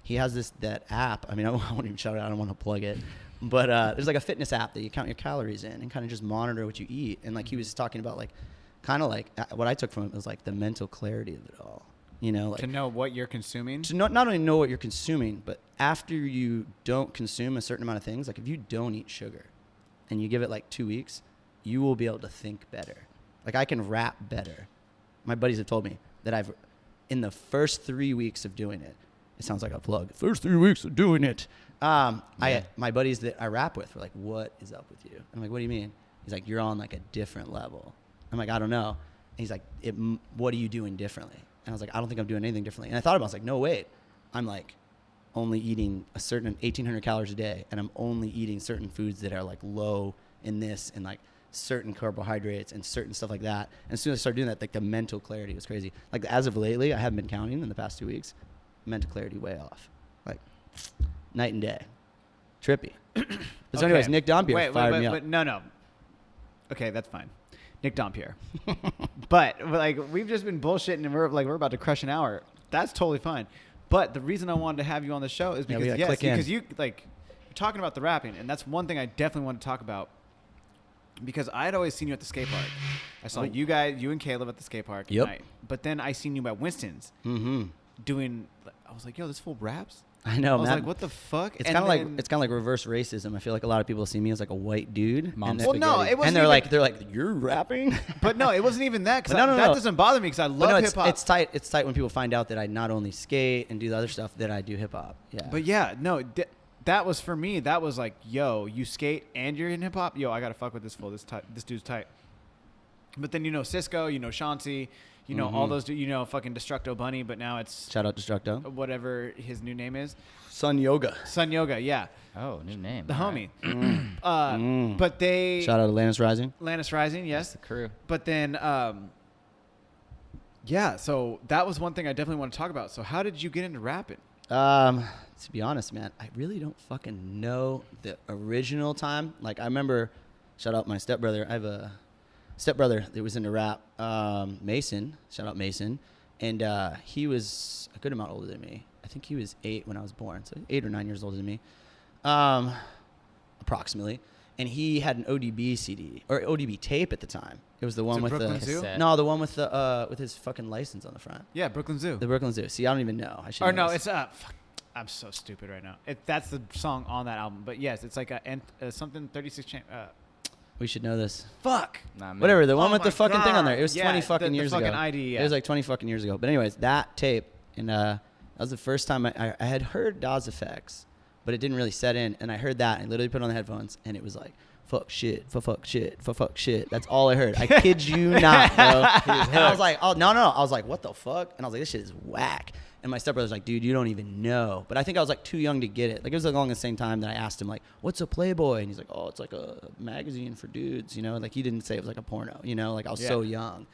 he has that app. I mean, I won't even shout it out. I don't want to plug it. But there's like a fitness app that you count your calories in and kind of just monitor what you eat. And like he was talking about like kind of like what I took from it was like the mental clarity of it all. You know, like to know what you're consuming. to not only know what you're consuming, but after you don't consume a certain amount of things, like if you don't eat sugar and you give it like 2 weeks, you will be able to think better. Like I can rap better. My buddies have told me that in the first 3 weeks of doing it, it sounds like a plug. First 3 weeks of doing it. My buddies that I rap with were like, what is up with you? I'm like, what do you mean? He's like, you're on like a different level. I'm like, I don't know. And he's like, what are you doing differently? And I was like, I don't think I'm doing anything differently. And I thought about it. I was like, no, wait. I'm like only eating a certain 1,800 calories a day. And I'm only eating certain foods that are like low in this and like certain carbohydrates and certain stuff like that. And as soon as I started doing that, like the mental clarity was crazy. Like as of lately, I haven't been counting in the past 2 weeks. Mental clarity way off. Like night and day. Trippy. So anyways, Nick Dompier fired me up. No. Okay, that's fine. Nick Dompier. But like we've just been bullshitting and we're about to crush an hour. That's totally fine. But the reason I wanted to have you on the show is Yeah, because we gotta click in. because you like you're talking about the rapping, and that's one thing I definitely want to talk about. Because I had always seen you at the skate park. I saw you and Caleb at the skate park at Yep. night. But then I seen you at Winston's doing. I was like, yo, this fool raps. I know, I was man. like, what the fuck? It's And kind of like then- it's kind of like reverse racism. I feel like a lot of people see me as like a white dude. Mom's and Well, no, spaghetti. it wasn't. and they're like, you're rapping. But no, it wasn't even that. Because But no, that no. doesn't bother me because I But love no, hip hop. it's tight. It's tight when people find out that I not only skate and do the other stuff that I do hip hop. Yeah. But yeah, no, that was for me. That was like, yo, you skate and you're in hip hop. Yo, I gotta fuck with this fool. This dude's tight. But then Cisco, Chauncey, all those, fucking Destructo Bunny. But now it's Shout out Destructo. whatever his new name is. Sun Yoga. Sun Yoga, yeah. Oh, new name. The All homie. right. But they Shout out Atlantis Rising. Atlantis Rising, That's yes. the crew. But then, yeah. So that was one thing I definitely want to talk about. So how did you get into rapping? To be honest, man, I really don't fucking know the original time. Like, I remember, shout out my stepbrother. I have a stepbrother that was into rap, Mason. Shout out Mason. And he was a good amount older than me. I think he was 8 when I was born, so 8 or 9 years older than me, approximately. And he had an ODB CD or ODB tape at the time. It was the one with Brooklyn the Zoo? no, the one with the with his fucking license on the front. Yeah, Brooklyn Zoo. The Brooklyn Zoo. See, I don't even know. I should. Or know no, this. it's fuck, I'm so stupid right now. That's the song on that album. But yes, it's like something 36. We should know this. Fuck. Nah, man. Whatever, the one Oh with the my fucking thing on there. It was God. 20 Yeah, fucking the years fucking ago. ID, yeah. It was like 20 fucking years ago. But anyways, that tape, and that was the first time I had heard Dawes Effects, but it didn't really set in. And I heard that and literally put on the headphones, and it was like, fuck shit, fuck shit, fuck shit. That's all I heard. I kid you not, bro. And I was like, oh, no. I was like, what the fuck? And I was like, this shit is whack. And my stepbrother's like, dude, you don't even know. But I think I was like too young to get it. Like, it was along the same time that I asked him, like, what's a Playboy? And he's like, oh, it's like a magazine for dudes, Like, he didn't say it was like a porno, Like, I was so young.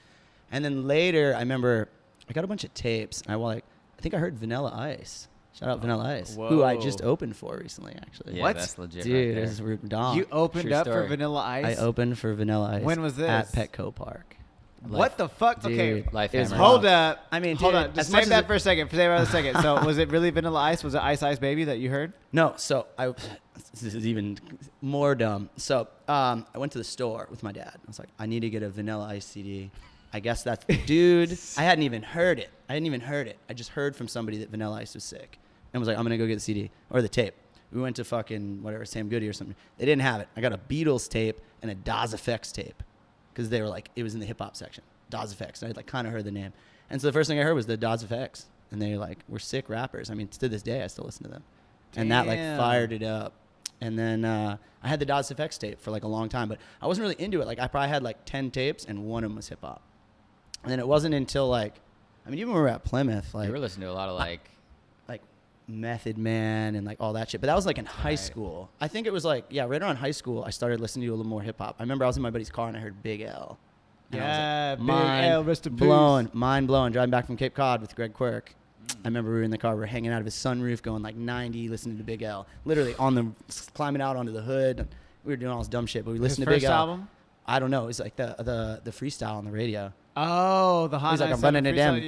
And then later, I remember I got a bunch of tapes. And I think I heard Vanilla Ice. Shout out Vanilla Ice, who I just Whoa. opened for recently, actually. Yeah, What? that's legit. Dude, right this there. is Dom. You opened True up for story. Vanilla Ice. I opened for Vanilla Ice. When was this? At Petco Park. What the fuck? Okay. Dude, Life it was hammer. Hold wild. up. I mean, hold dude, on. Just as much save as that it- for a second. Save that for a second. So, was it really Vanilla Ice? Was it Ice Ice Baby that you heard? No, so this is even more dumb. So I went to the store with my dad. I was like, I need to get a Vanilla Ice CD. I guess that's the dude. I hadn't even heard it. I just heard from somebody that Vanilla Ice was sick, and was like, I'm gonna go get the CD or the tape. We went to fucking whatever, Sam Goody or something. They didn't have it. I got a Beatles tape and a Dawes Effects tape because they were like, it was in the hip hop section. Dawes Effects. And I like kind of heard the name, and so the first thing I heard was the Dawes Effects, and they like were sick rappers. I mean, to this day, I still listen to them, and that like Damn. fired it up. And then I had the Dawes Effects tape for like a long time, but I wasn't really into it. Like, I probably had like 10 tapes, and one of them was hip hop. And then it wasn't until like, I mean, even when we were at Plymouth, like You were listening to a lot of like Method Man and like all that shit. But that was like in high Right. school. I think it was like, yeah, right around high school, I started listening to a little more hip hop. I remember I was in my buddy's car and I heard Big L. And I was Yeah, like, Big mind L, rest in peace. blown, mind blown. Driving back from Cape Cod with Greg Quirk. I remember we were in the car, we were hanging out of his sunroof going like 90, listening to Big L. Literally climbing out onto the hood. We were doing all this dumb shit, but we His listened to Big first L. album? I don't know. It was like the freestyle on the radio. Oh, the Hot He's like, I'm 97 running it down. freestyle,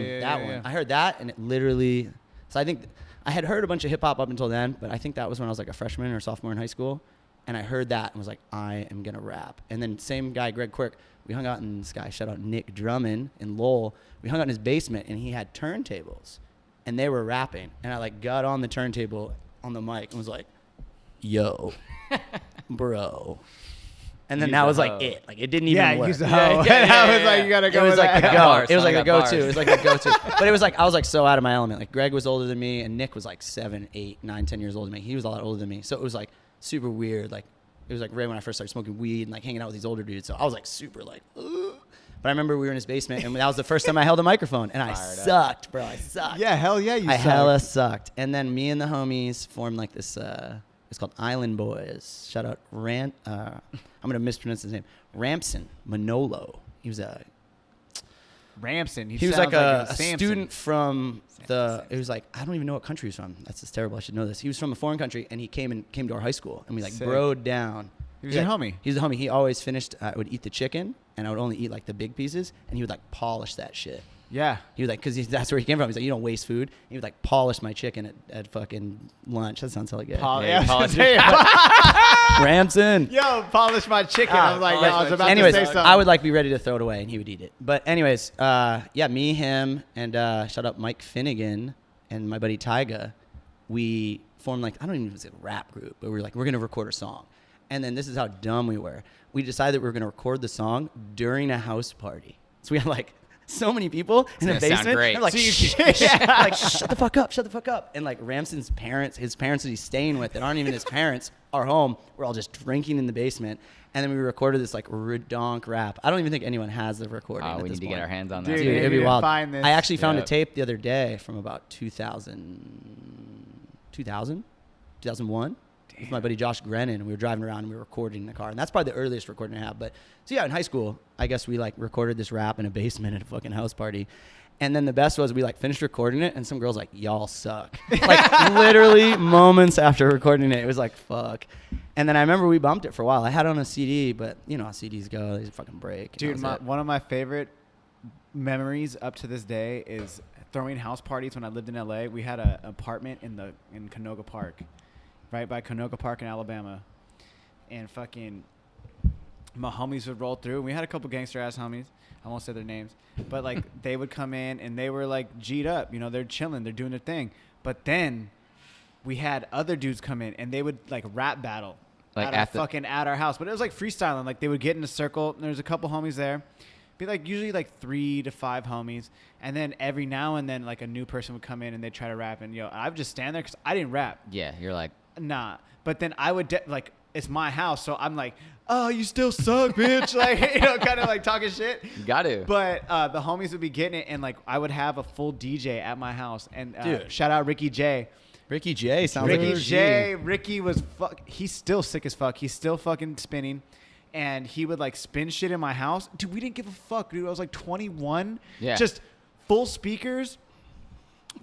yeah. That one. yeah. I heard that, and it literally. So I think I had heard a bunch of hip hop up until then, but I think that was when I was like a freshman or sophomore in high school, and I heard that and was like, I am gonna rap. And then same guy, Greg Quirk, we hung out in this guy. Shout out Nick Drummond in Lowell. We hung out in his basement, and he had turntables, and they were rapping, and I like got on the turntable on the mic and was like, Yo, bro. And then Use that the was hoe. like it. Like, it didn't even work. use the hoe. I was like, you gotta It go was with like the that. go. Bars, It was like I the got go-to. bars. It was like the go-to. But it was like I was like so out of my element. Like, Greg was older than me, and Nick was like 7, 8, 9, 10 years older than me. He was a lot older than me, so it was like super weird. Like, it was like right when I first started smoking weed and like hanging out with these older dudes. So I was like super like, ugh. But I remember we were in his basement, and that was the first time I held a microphone, and I Fired up. sucked, bro. I sucked. Yeah, hell yeah, you I suck. hella sucked. And then me and the homies formed like this. It's called Island Boys. Shout out I'm gonna mispronounce his name. Ramson Manolo. He was a Ramson. he was like a Samson. student from the. Samson. It was like, I don't even know what country he was from. That's just terrible. I should know this. He was from a foreign country, and he came to our high school, and we like Sick. broed down. He was your homie. He's the homie. He always finished. I would eat the chicken, and I would only eat like the big pieces, and he would like polish that shit. Yeah. He was like, because that's where he came from. He's like, you don't waste food. And he would like polish my chicken at fucking lunch. That sounds hella good. Yeah, polish Ramson. Yo, polish my chicken. I was like, yo, I was about Anyways, to say something. I would like be ready to throw it away, and he would eat it. But anyways, yeah, me, him, and shout out Mike Finnegan and my buddy Tyga. We formed like, I don't even know if it was a rap group, but we were like, we're gonna record a song. And then this is how dumb we were. We decided that we were gonna record the song during a house party. So we had like so many people in a gonna sound basement. great. They're like, like, shut the fuck up, shut the fuck up. And like Ramson's parents, his parents that he's staying with, that aren't even his parents, are home. We're all just drinking in the basement. And then we recorded this like redonk rap. I don't even think anyone has the recording. Oh, at we this need to point. get our hands on that. Dude, Dude, maybe it'd be to wild. find this. I actually found a Yep. tape the other day from about 2001 with my buddy Josh Grennan. We were driving around and we were recording in the car. And that's probably the earliest recording I have. But so yeah, in high school, I guess we like recorded this rap in a basement at a fucking house party. And then the best was we like finished recording it and some girl's like, y'all suck. Like literally moments after recording it, it was like, fuck. And then I remember we bumped it for a while. I had it on a CD, but you know how CDs go, they fucking break. Dude, one of my favorite memories up to this day is throwing house parties when I lived in LA. We had an apartment in Canoga Park, right by Canoga Park in Alabama. And fucking my homies would roll through. We had a couple gangster ass homies. I won't say their names, but like they would come in and they were like G'd up, you know, they're chilling, they're doing their thing. But then we had other dudes come in and they would like rap battle Like at our house. But it was like freestyling. Like they would get in a circle. And there's a couple homies there. Be like usually like 3 to 5 homies. And then every now and then like a new person would come in and they try to rap. And I would just stand there because I didn't rap. Yeah, you're like, Nah. But then I would like it's my house, so I'm like, oh, you still suck, bitch. Like, kind of like talking shit. you got to. But the homies would be getting it, and like I would have a full DJ at my house. And Dude. shout out Ricky J. Ricky J sounds Ricky like J. Ricky was he's still sick as fuck. He's still fucking spinning. And he would like spin shit in my house. Dude, we didn't give a fuck, dude. I was like 21. Yeah. Just full speakers.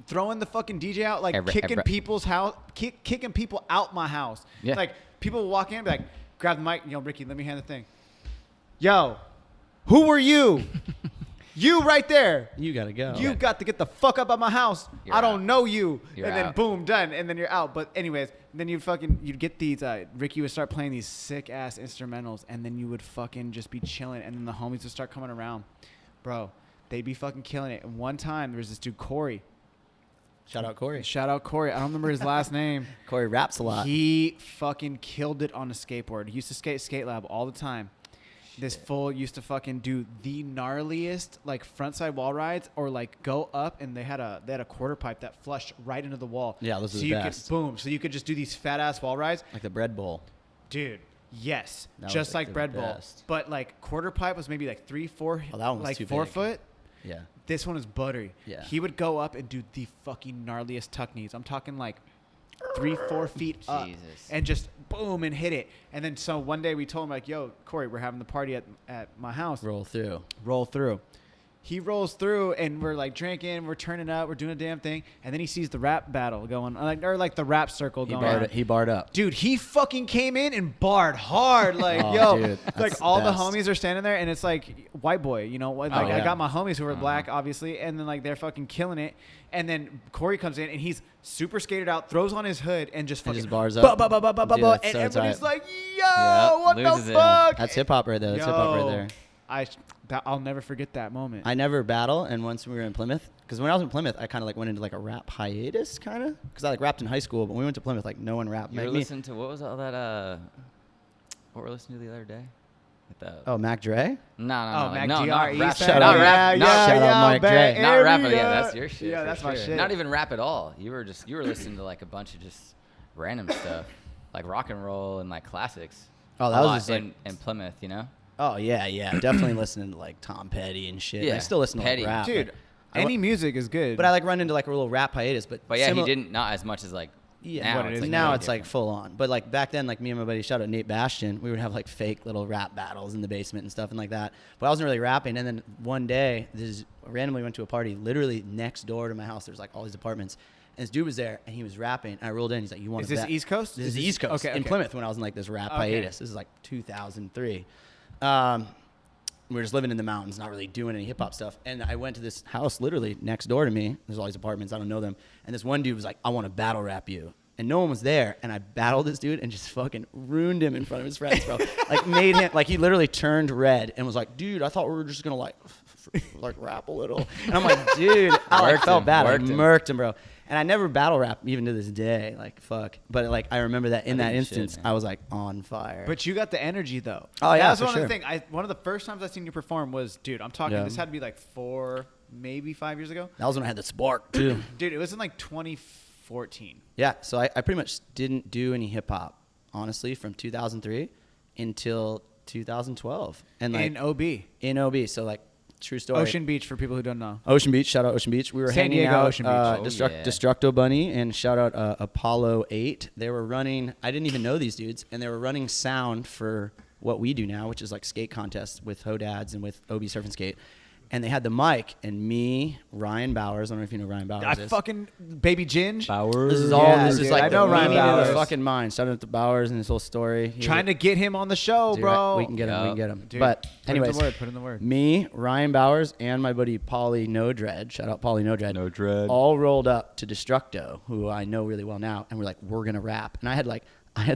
Throwing the fucking DJ out, like kicking people's house, kicking people out my house. Yeah. Like people would walk in and be like, grab the mic, Ricky, let me hand the thing. Yo, who were you? You right there. You gotta go. You got to get the fuck up out my house. You're I don't out. know you. You're and then out. boom, done. And then you're out. But anyways, then you'd get these, Ricky would start playing these sick ass instrumentals and then you would fucking just be chilling and then the homies would start coming around. Bro, they'd be fucking killing it. And one time there was this dude, Corey. Shout out Corey. Shout out Corey. I don't remember his last name. Corey raps a lot. He fucking killed it on a skateboard. He used to skate lab all the time. This fool used to fucking do the gnarliest like frontside wall rides or like go up and they had a quarter pipe that flushed right into the wall. Yeah, those are so the you best. could boom. So you could just do these fat ass wall rides. Like the bread bowl. Dude, yes. That was, Just like, like the bread bowl. best. But like quarter pipe was maybe like 3-4 Oh, that one was like too 4 big. foot. Yeah. This one is buttery. Yeah. He would go up and do the fucking gnarliest tuck knees. I'm talking like 3-4 feet up Jesus. and just boom and hit it. And then so one day we told him like, yo, Corey, we're having the party at my house. Roll through. Roll through. He rolls through and we're like drinking, we're turning up, we're doing a damn thing. And then he sees the rap battle going or like the rap circle going on. He barred up. Dude, he fucking came in and barred hard. Like, Oh, yo, dude, that's like the all the best. homies are standing there and it's like white boy, like Oh, I yeah. got my homies who are black, obviously, and then like they're fucking killing it. And then Corey comes in and he's super skated out, throws on his hood and just And fucking just bars up. Dude, Dude, that's and so everybody's tight. like, yo, Yep, what loses the it. fuck? That's hip hop right there. That's hip hop right there. I'll never forget that moment. I never battle, and once we were in Plymouth, because when I was in Plymouth, I kind of like went into like a rap hiatus, kind of, because I like rapped in high school, but when we went to Plymouth, like no one rapped. You were Like, me- listening to what was all that? What were we listening to the other day? With the, Oh, Mac Dre? no, Mac no, DR, not East rap. Side. Shout not out. rap. Yeah, not, yeah, Shout out yeah, Mike Bay Dre. not rap. Area. Yeah, that's your shit. Yeah, for that's my sure. shit. Not even rap at all. You were listening to like a bunch of just random stuff, like rock and roll and like classics. Oh, A that was lot just like, in Plymouth, you know. oh yeah, definitely listening to like Tom Petty and shit. Yeah, I still listen to Petty. like rap, Dude, I any music is good. but I like run into like a little rap hiatus. But But yeah, simil- he didn't not as much as like Yeah, now. what it it's is like now really it's like different. full on. But like back then, like me and my buddy, shout out Nate Bastion, we would have like fake little rap battles in the basement and stuff and like that. But I wasn't really rapping. And then one day, randomly went to a party literally next door to my house. There's like all these apartments. And this dude was there and he was rapping. And I rolled in. He's like, "You want Is to this bet?" East Coast? This is the East Coast. Okay, In okay. Plymouth when I was in like this rap Okay. hiatus. This is like 2003. We were just living in the mountains, not really doing any hip hop stuff. And I went to this house literally next door to me. There's all these apartments. I don't know them. And this one dude was like, "I want to battle rap you." And no one was there. And I battled this dude and just fucking ruined him in front of his friends, bro. Like made him, like he literally turned red and was like, "Dude, I thought we were just going to like rap a little." And I'm like, dude, I like Worked felt him, bad. I worked him. murked him, bro. And I never battle rap even to this day. Like, fuck. But, like, I remember that in that think you should, instance, man. I was, like, on fire. But you got the energy though. Oh, yeah, That's for one sure. of the things. One of the first times I seen you perform was, dude, I'm talking. Yeah. This had to be like 4, maybe 5 years ago. that was when I had the spark, too. Dude, it was in like 2014. Yeah, so I pretty much didn't do any hip-hop, honestly, from 2003 until 2012. And, like, In OB, in OB. So, like, true story. Ocean Beach, for people who don't know. Ocean Beach, shout out Ocean Beach. We were San hanging Diego, out, Ocean Beach. Yeah. Destructo Bunny, and shout out Apollo 8. They were running, I didn't even know these dudes, and they were running sound for what we do now, which is like skate contests with Hodads and with OB Surf and Skate. And they had the mic, and me, Ryan Bowers, I don't know if you know Ryan Bowers I is. fucking Baby Ginge. Bowers. This is all, Yeah, this dude, is like I know the Ryan meaning of the Bowers. fucking mind. Shout out to Bowers and his whole story. He's Trying to get him on the show, Dude, bro. we can get him. We can get him. Dude, But put anyways, in the word. me, Ryan Bowers, and my buddy Paulie No Dread, shout out Paulie No Dread, No Dread. all rolled up to Destructo, who I know really well now, and we're like, we're gonna rap. And I had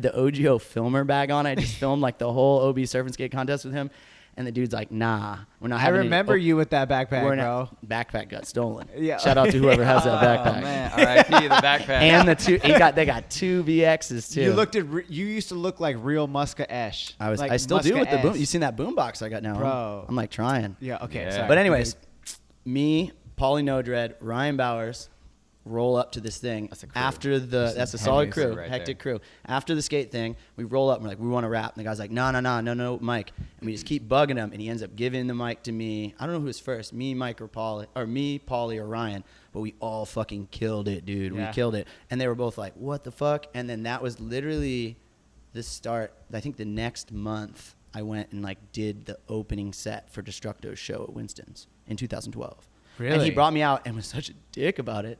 the OGO filmer bag on. I just filmed like the whole OB Surf and Skate contest with him, and the dude's like, nah, we're not. I having any- remember you with that backpack, we're bro. not, backpack got stolen. Yeah. Shout out to whoever has that Oh, backpack. man. R.I.P. the backpack. And they got 2 VXs too. You used to look like real Muska Esh. I still do with the boom. Muska-esque. You seen that boom box I got now? Bro. I'm like trying. Yeah. Okay. Yeah. Sorry. But anyways, me, Paulie No Dread, Ryan Bowers roll up to this thing That's a crew. after the. That's a heavy solid crew, right hectic there. crew. After the skate thing, we roll up and we're like, we want to rap. And the guy's like, no, mic. And we just keep bugging him, and he ends up giving the mic to me. I don't know who was first, me, Mike, or Paulie, or Ryan. But we all fucking killed it, dude. Yeah. We killed it. And they were both like, what the fuck? And then that was literally the start. I think the next month I went and like did the opening set for Destructo's show at Winston's in 2012. And he Really? brought me out and was such a dick about it.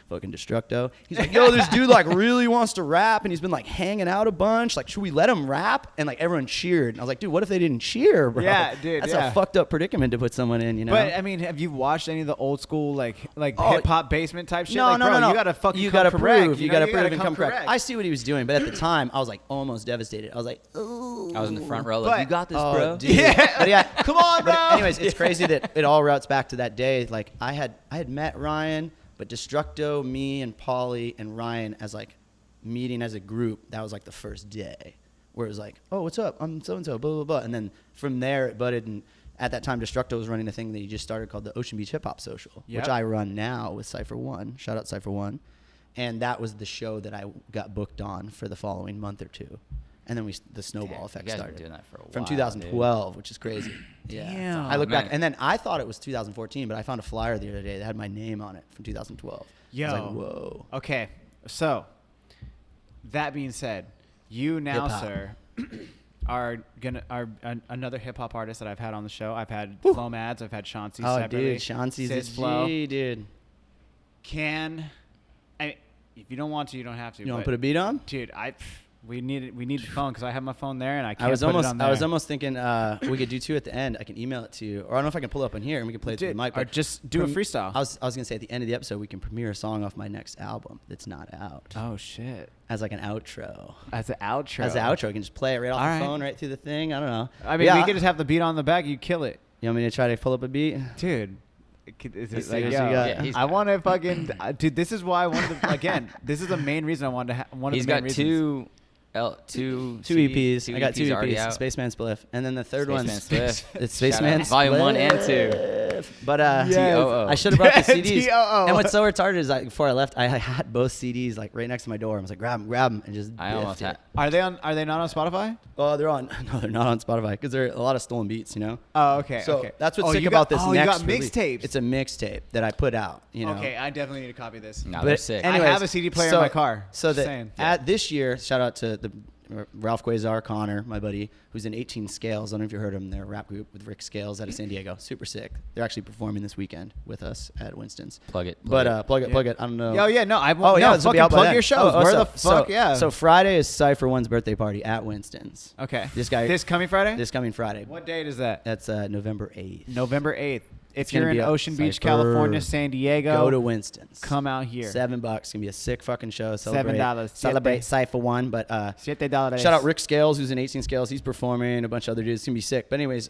Fucking Destructo. He's like, yo, this dude like really wants to rap, and he's been like hanging out a bunch. Like, should we let him rap? And like everyone cheered. And I was like, dude, what if they didn't cheer, bro? Yeah, dude, That's yeah. a fucked up predicament to put someone in, you know? But I mean, have you watched any of the old school like Oh, hip hop basement type shit? No, like, no, bro, no. You gotta fucking you come gotta correct. prove. You know? gotta prove and come correct. correct. I see what he was doing, but at the time, I was like almost devastated. I was like, ooh. I was in the front row. But- Like, you got this, Oh, bro. dude. Yeah. But yeah, Come on, But bro. anyways, it's crazy that it all routes back to that day. Like I had met Ryan, but Destructo, me, and Paulie and Ryan as like meeting as a group. That was like the first day, where it was like, oh, what's up? I'm so and so, blah blah blah. And then from there it budded. And at that time, Destructo was running a thing that he just started called the Ocean Beach Hip Hop Social, Yep. which I run now with Cypher One. Shout out Cypher One. And that was the show that I got booked on for the following month or two. And then the snowball Damn, effect you guys been started doing that for a from while, 2012, which is crazy. Yeah. Damn. I look Man. back, and then I thought it was 2014, but I found a flyer the other day that had my name on it from 2012. Yo. I was like, whoa. Okay, so that being said, you now, Hip-hop. sir, are another hip hop artist that I've had on the show. I've had Flo Mads, I've had Chauncey Oh, separately. dude, Chauncey's Sis a Flo. G, dude. If you don't want to, you don't have to. You want but to put a beat on? dude, we need the phone because I have my phone there and I can't I was put it almost, on there. I was almost thinking we could do 2 at the end. I can email it to you, or I don't know if I can pull it up on here and we can play it through Dude, the mic. or But just do a freestyle. I was gonna say at the end of the episode we can premiere a song off my next album that's not out Oh shit! as like an outro. As an outro. As an outro, I can just play it right off All the right. phone, right through the thing. I don't know. I mean, Yeah. we could just have the beat on the back. You kill it, You want me to try to pull up a beat? dude. Is Let's it see like, what yo, you got. Yeah, he's I got want to fucking dude. This is why I wanted to again. This is the main reason I wanted to. One of He's the main got reasons. two Two EPs. I got 2 already EPs. out. Spaceman Spliff, and then the third Spaceman one's Spliff. it's Shout Spaceman out. Volume 1 and 2. Spliff. But Yes. TOO. I should have brought the CDs. TOO. And what's so retarded is like before I left, I had both CDs like right next to my door. I was like, grab them, and just. I almost biffed had. it. Are they on? Are they not on Spotify? Oh, they're on. No, they're not on Spotify because there are a lot of stolen beats. You know. Oh, okay. So okay. that's what's Oh, sick you about got, this oh, next you got release. mixtapes. It's a mixtape that I put out. You know. Okay, I definitely need a copy of this. No, But they're sick. I have a CD player in my car. So Just that saying. at this year, shout out to the Ralph Quasar Connor, my buddy, who's in 18 Scales. I don't know if you heard him. They're a rap group with Rick Scales out of San Diego. Super sick. They're actually performing this weekend with us at Winston's. Plug it. But plug it. I don't know. Oh yeah, no, I Oh won't. yeah, no, this will be fucking out by plug then. your shows. Where the fuck? Yeah. So Friday is Cypher One's birthday party at Winston's. okay. This guy. This coming Friday. This coming Friday. What date is that? That's November 8th. November 8th. If It's gonna you're in be a Ocean Beach, Cypher. California, San Diego, Go to Winston's. come out here. $7. Gonna be a sick fucking show. Celebrate. $7. Celebrate Cypher One. But $7. shout out Rick Scales, who's in 18 Scales. He's performing. A bunch of other dudes. It's gonna be sick. But anyways,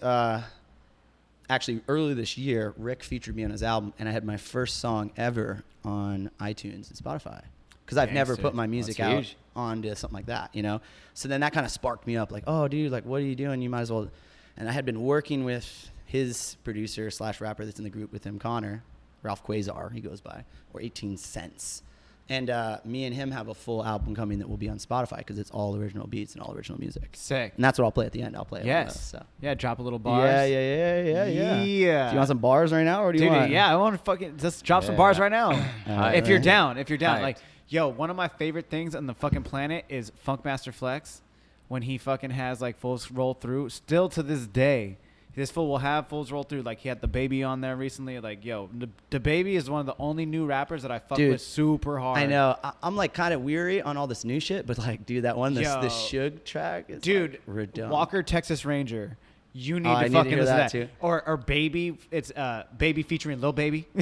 actually earlier this year, Rick featured me on his album, and I had my first song ever on iTunes and Spotify. Because I've never put my music out onto something like that, you know? So then that kind of sparked me up, like, oh, dude, like, what are you doing? You might as well. And I had been working with his producer / rapper that's in the group with him, Connor, Ralph Quasar, he goes by, or 18 Cents. And me and him have a full album coming that will be on Spotify because it's all original beats and all original music. Sick. And that's what I'll play at the end. I'll play it. Yes. So. Yeah, drop a little bars. Yeah. Yeah. Do you want some bars right now, or do you want? Yeah, I want to fucking just drop some bars right now. If you're down. Like, yo, one of my favorite things on the fucking planet is Funkmaster Flex. When he fucking has like Fools Roll Through. Still to this day, this fool will have Fools Roll Through. Like, he had the Baby on there recently. Like, yo, the Baby is one of the only new rappers that I fuck with super hard. I know. I'm like kind of weary on all this new shit, but like, dude, that one, this Suge track is like Walker Texas Ranger. You need to fucking listen to that too. Or Baby. It's Baby featuring Lil Baby. No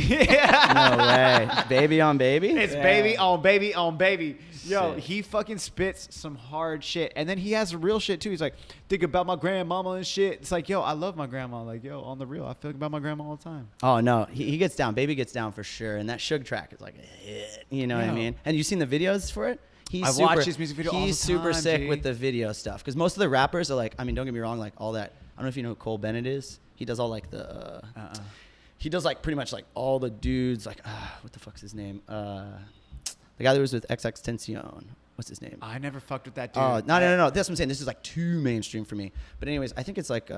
way. Baby on Baby? It's Baby on Baby on Baby. Yo, he fucking spits some hard shit. And then he has real shit too. He's like, think about my grandmama and shit. It's like, yo, I love my grandma. Like, yo, on the real, I think about my grandma all the time. Oh, no. He gets down. Baby gets down for sure. And that Suge track is like a hit. You know what I mean? And you seen the videos for it? I watch his music video all the time. He's super sick with the video stuff. Because most of the rappers are like, I mean, don't get me wrong, like all that. I don't know if you know who Cole Bennett is. He does all like the, he does like pretty much like all the dudes, like, what the fuck's his name? The guy that was with XXXTentacion. What's his name? I never fucked with that dude. Oh, no. That's what I'm saying. This is like too mainstream for me. But anyways, I think it's like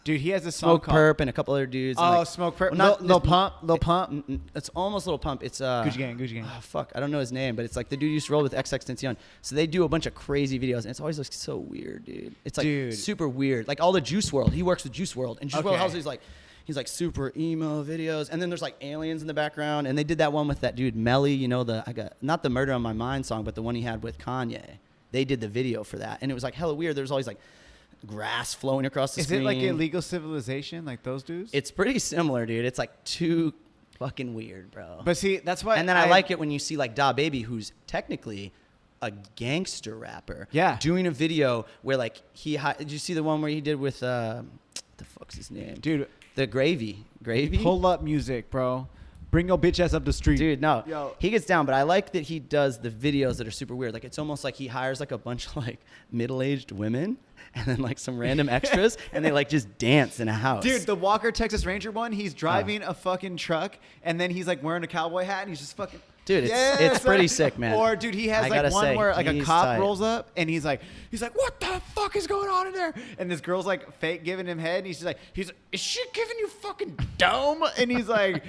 dude, he has a song Smoke Perp and a couple other dudes. Oh, like, Smoke Perp. Well, Lil Pump. It's almost Lil Pump. It's Gucci Gang. Oh, fuck. I don't know his name, but it's like the dude used to roll with XXXTentacion. So they do a bunch of crazy videos, and it's always like so weird, dude. It's like super weird. Like all the Juice WRLD. He works with Juice WRLD, and Juice WRLD he's like super emo videos, and then there's like aliens in the background, and they did that one with that dude Melly, you know, not the Murder on My Mind song, but the one he had with Kanye. They did the video for that, and it was like hella weird. There's always like grass flowing across the screen. Is it like Illegal Civilization, like those dudes? It's pretty similar, dude. It's like too fucking weird, bro. But see, that's why. And then I like it when you see like Da Baby, who's technically a gangster rapper, doing a video where like did you see the one where he did with what the fuck's his name, dude? The Gravy. Pull up music, bro. Bring your bitch ass up the street. Dude, no. He gets down, but I like that he does the videos that are super weird. Like, it's almost like he hires, like, a bunch of, like, middle-aged women and then, like, some random extras, and they, like, just dance in a house. Dude, the Walker Texas Ranger one, he's driving a fucking truck, and then he's, like, wearing a cowboy hat, and he's just fucking... Dude, it's pretty sick, man. Or, dude, he has, like, one where, like, a cop rolls up, and he's like, what the fuck is going on in there? And this girl's, like, fake giving him head, and he's like, is she giving you fucking dome? And he's like,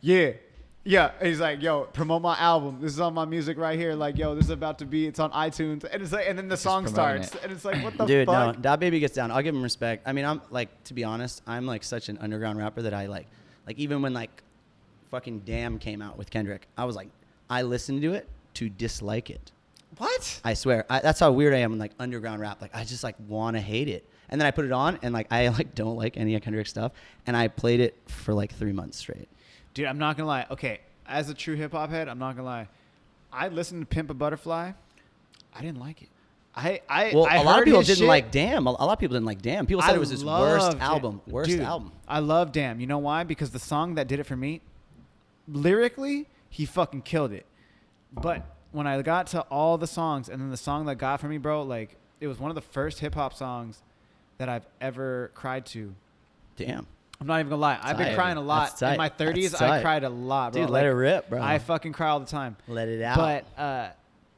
yeah. And he's like, yo, promote my album. This is on my music right here. Like, yo, this is about to be, it's on iTunes. And it's like, and then the song starts. And it's like, what the dude, fuck? No, Da Baby gets down. I'll give him respect. I mean, I'm like, to be honest, I'm like such an underground rapper that I like even when like fucking Damn came out with Kendrick, I was like, I listened to it to dislike it. What? I swear. That's how weird I am in like underground rap. Like, I just like want to hate it. And then I put it on and like, I like don't like any of Kendrick stuff. And I played it for like 3 months straight. Dude, I'm not going to lie. Okay, as a true hip-hop head, I'm not going to lie. I listened to Pimp a Butterfly. I didn't like it. I a lot of people didn't shit. like Damn. A lot of people didn't like Damn. People said it was his worst album. Dude, I love Damn. You know why? Because the song that did it for me, lyrically, he fucking killed it. But when I got to all the songs, and then the song that got for me, bro, like, it was one of the first hip-hop songs that I've ever cried to. Damn. I'm not even gonna lie. I've been crying a lot. In my 30s, I cried a lot, bro. Dude, let it rip, bro. I fucking cry all the time. Let it out. But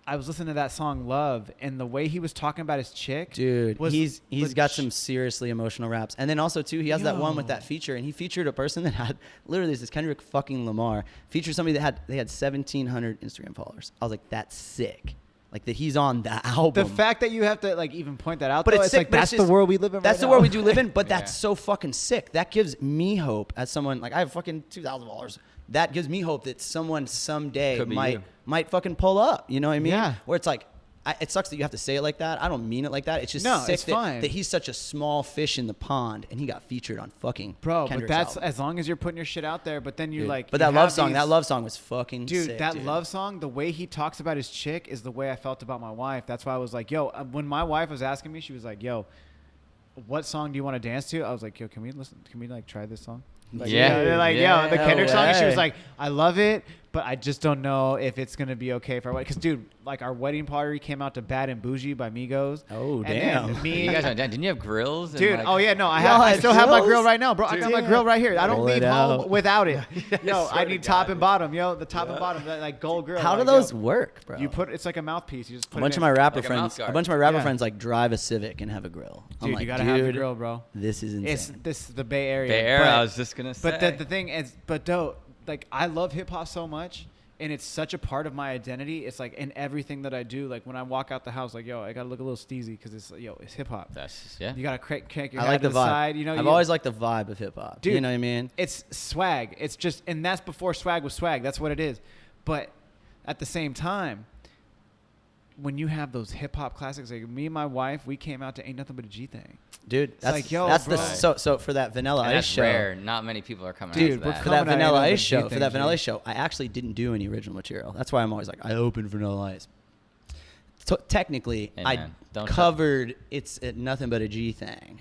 I was listening to that song Love, and the way he was talking about his chick. Dude, he's got some seriously emotional raps. And then also, too, he has that one with that feature, and he featured a person that had, literally, this is Kendrick fucking Lamar, featured somebody that had 1,700 Instagram followers. I was like, that's sick. Like, that he's on the album. The fact that you have to, like, even point that out, but it's sick, like, that's the world we live in right now. That's the world we do live in, but that's so fucking sick. That gives me hope as someone, like, I have fucking 2,000 followers. That gives me hope that someone someday might fucking pull up. You know what I mean? Yeah. Where it's like, it sucks that you have to say it like that. I don't mean it like that. It's just sick that he's such a small fish in the pond, and he got featured on fucking Kendrick's but that's album. As long as you're putting your shit out there. But then you're like, but that love song was fucking sick, dude. That love song, the way he talks about his chick is the way I felt about my wife. That's why I was like, yo, when my wife was asking me, she was like, yo, what song do you want to dance to? I was like, yo, can we listen? Can we like try this song? Like, Yeah. they're like, Yeah. yo, the No Kendrick song. And she was way. like, I love it, but I just don't know if it's gonna be okay for our wedding. Because, dude, like our wedding party came out to Bad and Bougie by Migos. Oh, And damn. then me, You guys went down. Didn't you have grills? And dude. like, Oh yeah, no, I Y'all have. I had still have my grills? grill right now, bro. I got my grill right here. I don't Roll leave it home out. without it. Yo, swear I to need God, top and dude. bottom. Yo, the top and bottom, that like gold grill. How do like, those yo, work, bro? You put it's like a mouthpiece. You just put a bunch it of in. my rapper Like a friends. mouth guard. A bunch of my rapper Yeah. friends like drive a Civic and have a grill. I'm Dude, like, you gotta dude, have the grill, bro. this is insane. It's this is the Bay Area. Bay Area, but- I was just gonna say. But the thing is, but though, like I love hip hop so much, and it's such a part of my identity. It's like in everything that I do. Like when I walk out the house, like yo, I gotta look a little steezy because it's hip hop. That's just, yeah. You gotta crank your I head like to the the vibe. side. You know, I've you- always liked the vibe of hip hop. Dude, You know what I mean? It's swag. It's just, and that's before swag was swag. That's what it is. But at the same time, when you have those hip hop classics, like me and my wife, we came out to Ain't Nothing But a G Thing. Dude, that's like, yo, that's bro. so for that Vanilla And Ice that's show. rare. Not many people are coming Dude, out to we're that. For that Coming out Vanilla of the Ice G show, thing, for that Vanilla G. Ice show, I actually didn't do any original material. That's why I'm always like, I opened Vanilla Ice. So technically, Hey, I man, don't covered it's Nothing But a G Thing.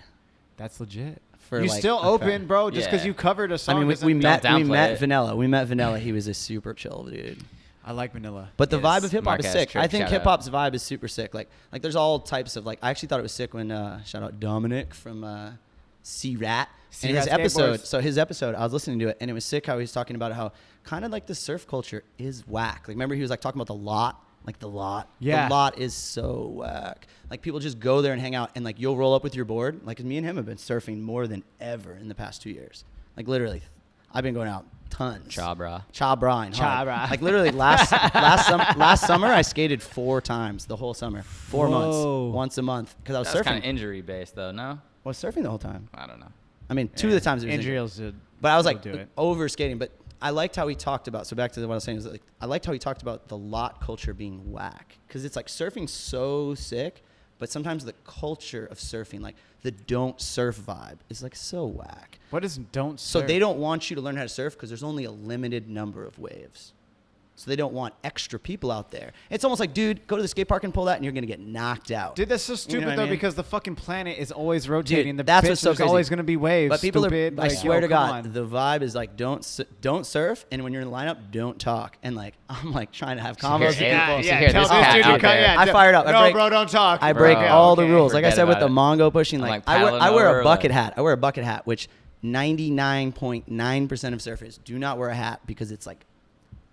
That's legit. For You like- still okay. open, bro. Just because Yeah. you covered a I song. mean, doesn't- we met downplay it. Vanilla. We met Vanilla. He was a super chill dude. I like Vanilla. But the Yes, vibe of hip hop is Marquez sick. Trip, I think shout hip out. hop's vibe is super sick. Like there's all types of like. I actually thought it was sick when shout out Dominic from C Rat and his C-Rat episode. Skateboards. So his episode, I was listening to it and it was sick how he was talking about how kind of like the surf culture is whack. Like remember he was like talking about the lot. Like the lot. Yeah. The lot is so whack. Like people just go there and hang out and like you'll roll up with your board. Like me and him have been surfing more than ever in the past 2 years. Like literally, I've been going out tons. Cha bra. Cha bra and Cha hard. bra. Like literally last summer I skated 4 times the whole summer. 4 Whoa. months, once a month because I was That's surfing. kind of injury based though, no? I was surfing the whole time. I don't know. I mean, two of the times it was injury. Injuries did. But I was will like do it. over skating. But I liked how he talked about. So back to what I was saying is like I liked how he talked about the lot culture being whack because it's like surfing's so sick, but sometimes the culture of surfing, like the don't surf vibe, is like so whack. What is don't So surf? they don't want you to learn how to surf because there's only a limited number of waves. So they don't want extra people out there. It's almost like, dude, go to the skate park and pull that, and you're gonna get knocked out. Dude, that's so stupid what I though mean? because the fucking planet is always rotating. The that's bitch, what's so there's crazy. always gonna be waves. But people stupid. are. I Like, swear yo, to come God, on. the vibe is like don't surf, and when you're in the lineup, don't talk. And like I'm like trying to have combos with hear- people. yeah, hear tell this this cat dude out to cut. there. Yeah, I fired up. I No, break- bro, don't talk. I break Bro, all the okay. rules. Like I Forget said with the about it. Mongo pushing, I'm like like I paddling wear over, a bucket like- hat. I wear a bucket hat, which 99.9% of surfers do not wear a hat because it's like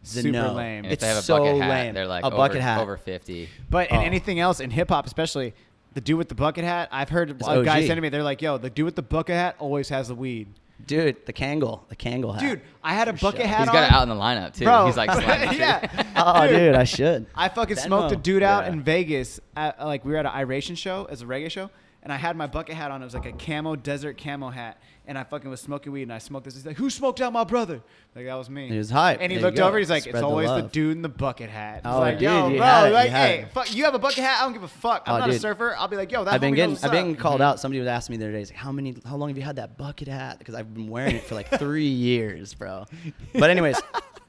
the Super no. lame. And if It's they have a so bucket hat, lame. they're like a bucket hat. over 50. But in Oh. anything else, in hip hop especially, the dude with the bucket hat, I've heard It's a guy OG. say to me, they're like, yo, the dude with the bucket hat always has the weed. Dude, the Kangol hat. Dude, I had a For bucket sure. hat He's on. got it out in the lineup too. Bro. He's like sliding yeah. Oh, dude, I should. I fucking Venmo. smoked a dude out Yeah. in Vegas. Like we were at an Iration show as a reggae show, and I had my bucket hat on. It was like a camo desert camo hat, and I fucking was smoking weed, and I smoked this. He's like, "Who smoked out my brother?" Like that was me. He was hype. And he There you looked go. over. He's like, Spread "It's the always the love. dude in the bucket hat." It's Oh, like, dude, yo, you bro, had it, like, you had hey, it. fuck, you have a bucket hat? I don't give a fuck. I'm Oh, not a dude. surfer. I'll be like, yo, that I've been homie getting knows I've what's been up. called out. Somebody was asking me the other day, he's like, how long have you had that bucket hat? Because I've been wearing it for like 3 years, bro. But anyways,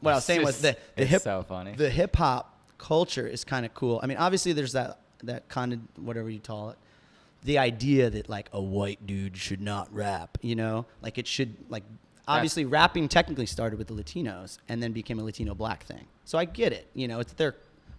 what I was saying was the It's hip so funny. the hip hop culture is kind of cool. I mean, obviously there's that kind of whatever you call it. The idea that like a white dude should not rap, you know? Like it should like obviously rapping technically started with the Latinos and then became a Latino black thing. So I get it, you know, it's their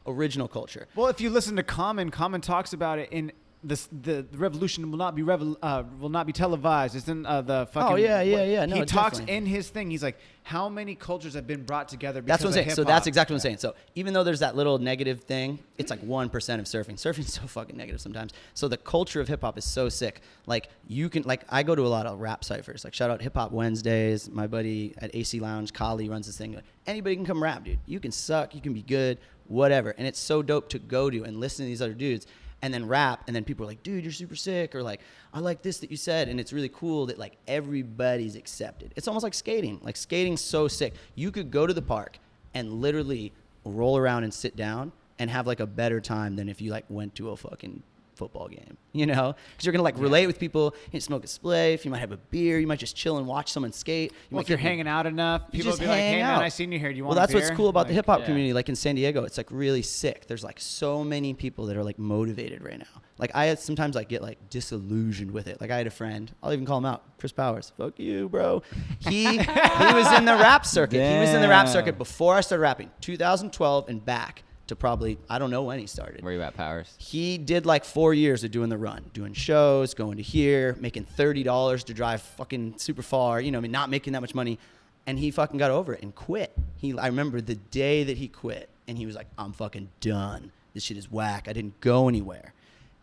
original culture. Well, if you listen to Common talks about it in this, the revolution will not be televised. It's in the fucking. Oh, yeah. No, he talks definitely. in his thing. He's like, how many cultures have been brought together? Because That's what I'm saying. of So hip-hop? that's exactly what I'm saying. So even though there's that little negative thing, it's like 1% of surfing. Surfing's so fucking negative sometimes. So the culture of hip hop is so sick. Like you can, like I go to a lot of rap ciphers. Like shout out Hip Hop Wednesdays. My buddy at AC Lounge, Kali, runs this thing. Anybody can come rap, dude. You can suck, you can be good, whatever. And it's so dope to go to and listen to these other dudes and then rap. And then people are like, dude, you're super sick. Or like, I like this that you said. And it's really cool that like everybody's accepted. It's almost like skating. Like skating's so sick. You could go to the park and literally roll around and sit down and have like a better time than if you like went to a fucking football game, you know, because you're gonna like relate with people. You smoke a spliff, you might have a beer, you might just chill and watch someone skate. If you're hanging out enough, people will be like, "Hey man, I seen you here. Do you want?" Well, that's a beer? what's cool about the hip hop yeah. community. Like in San Diego, it's like really sick. There's like so many people that are like motivated right now. Like I sometimes like get like disillusioned with it. Like I had a friend, I'll even call him out, Chris Powers. Fuck you, bro. He was in the rap circuit. He was in the rap circuit before I started rapping, 2012 and back to probably, I don't know when he started. Where you at, Powers? He did like 4 years of doing the run, doing shows, going to here, making $30 to drive fucking super far, you know, I mean, not making that much money. And he fucking got over it and quit. I remember the day that he quit and he was like, I'm fucking done. This shit is whack. I didn't go anywhere.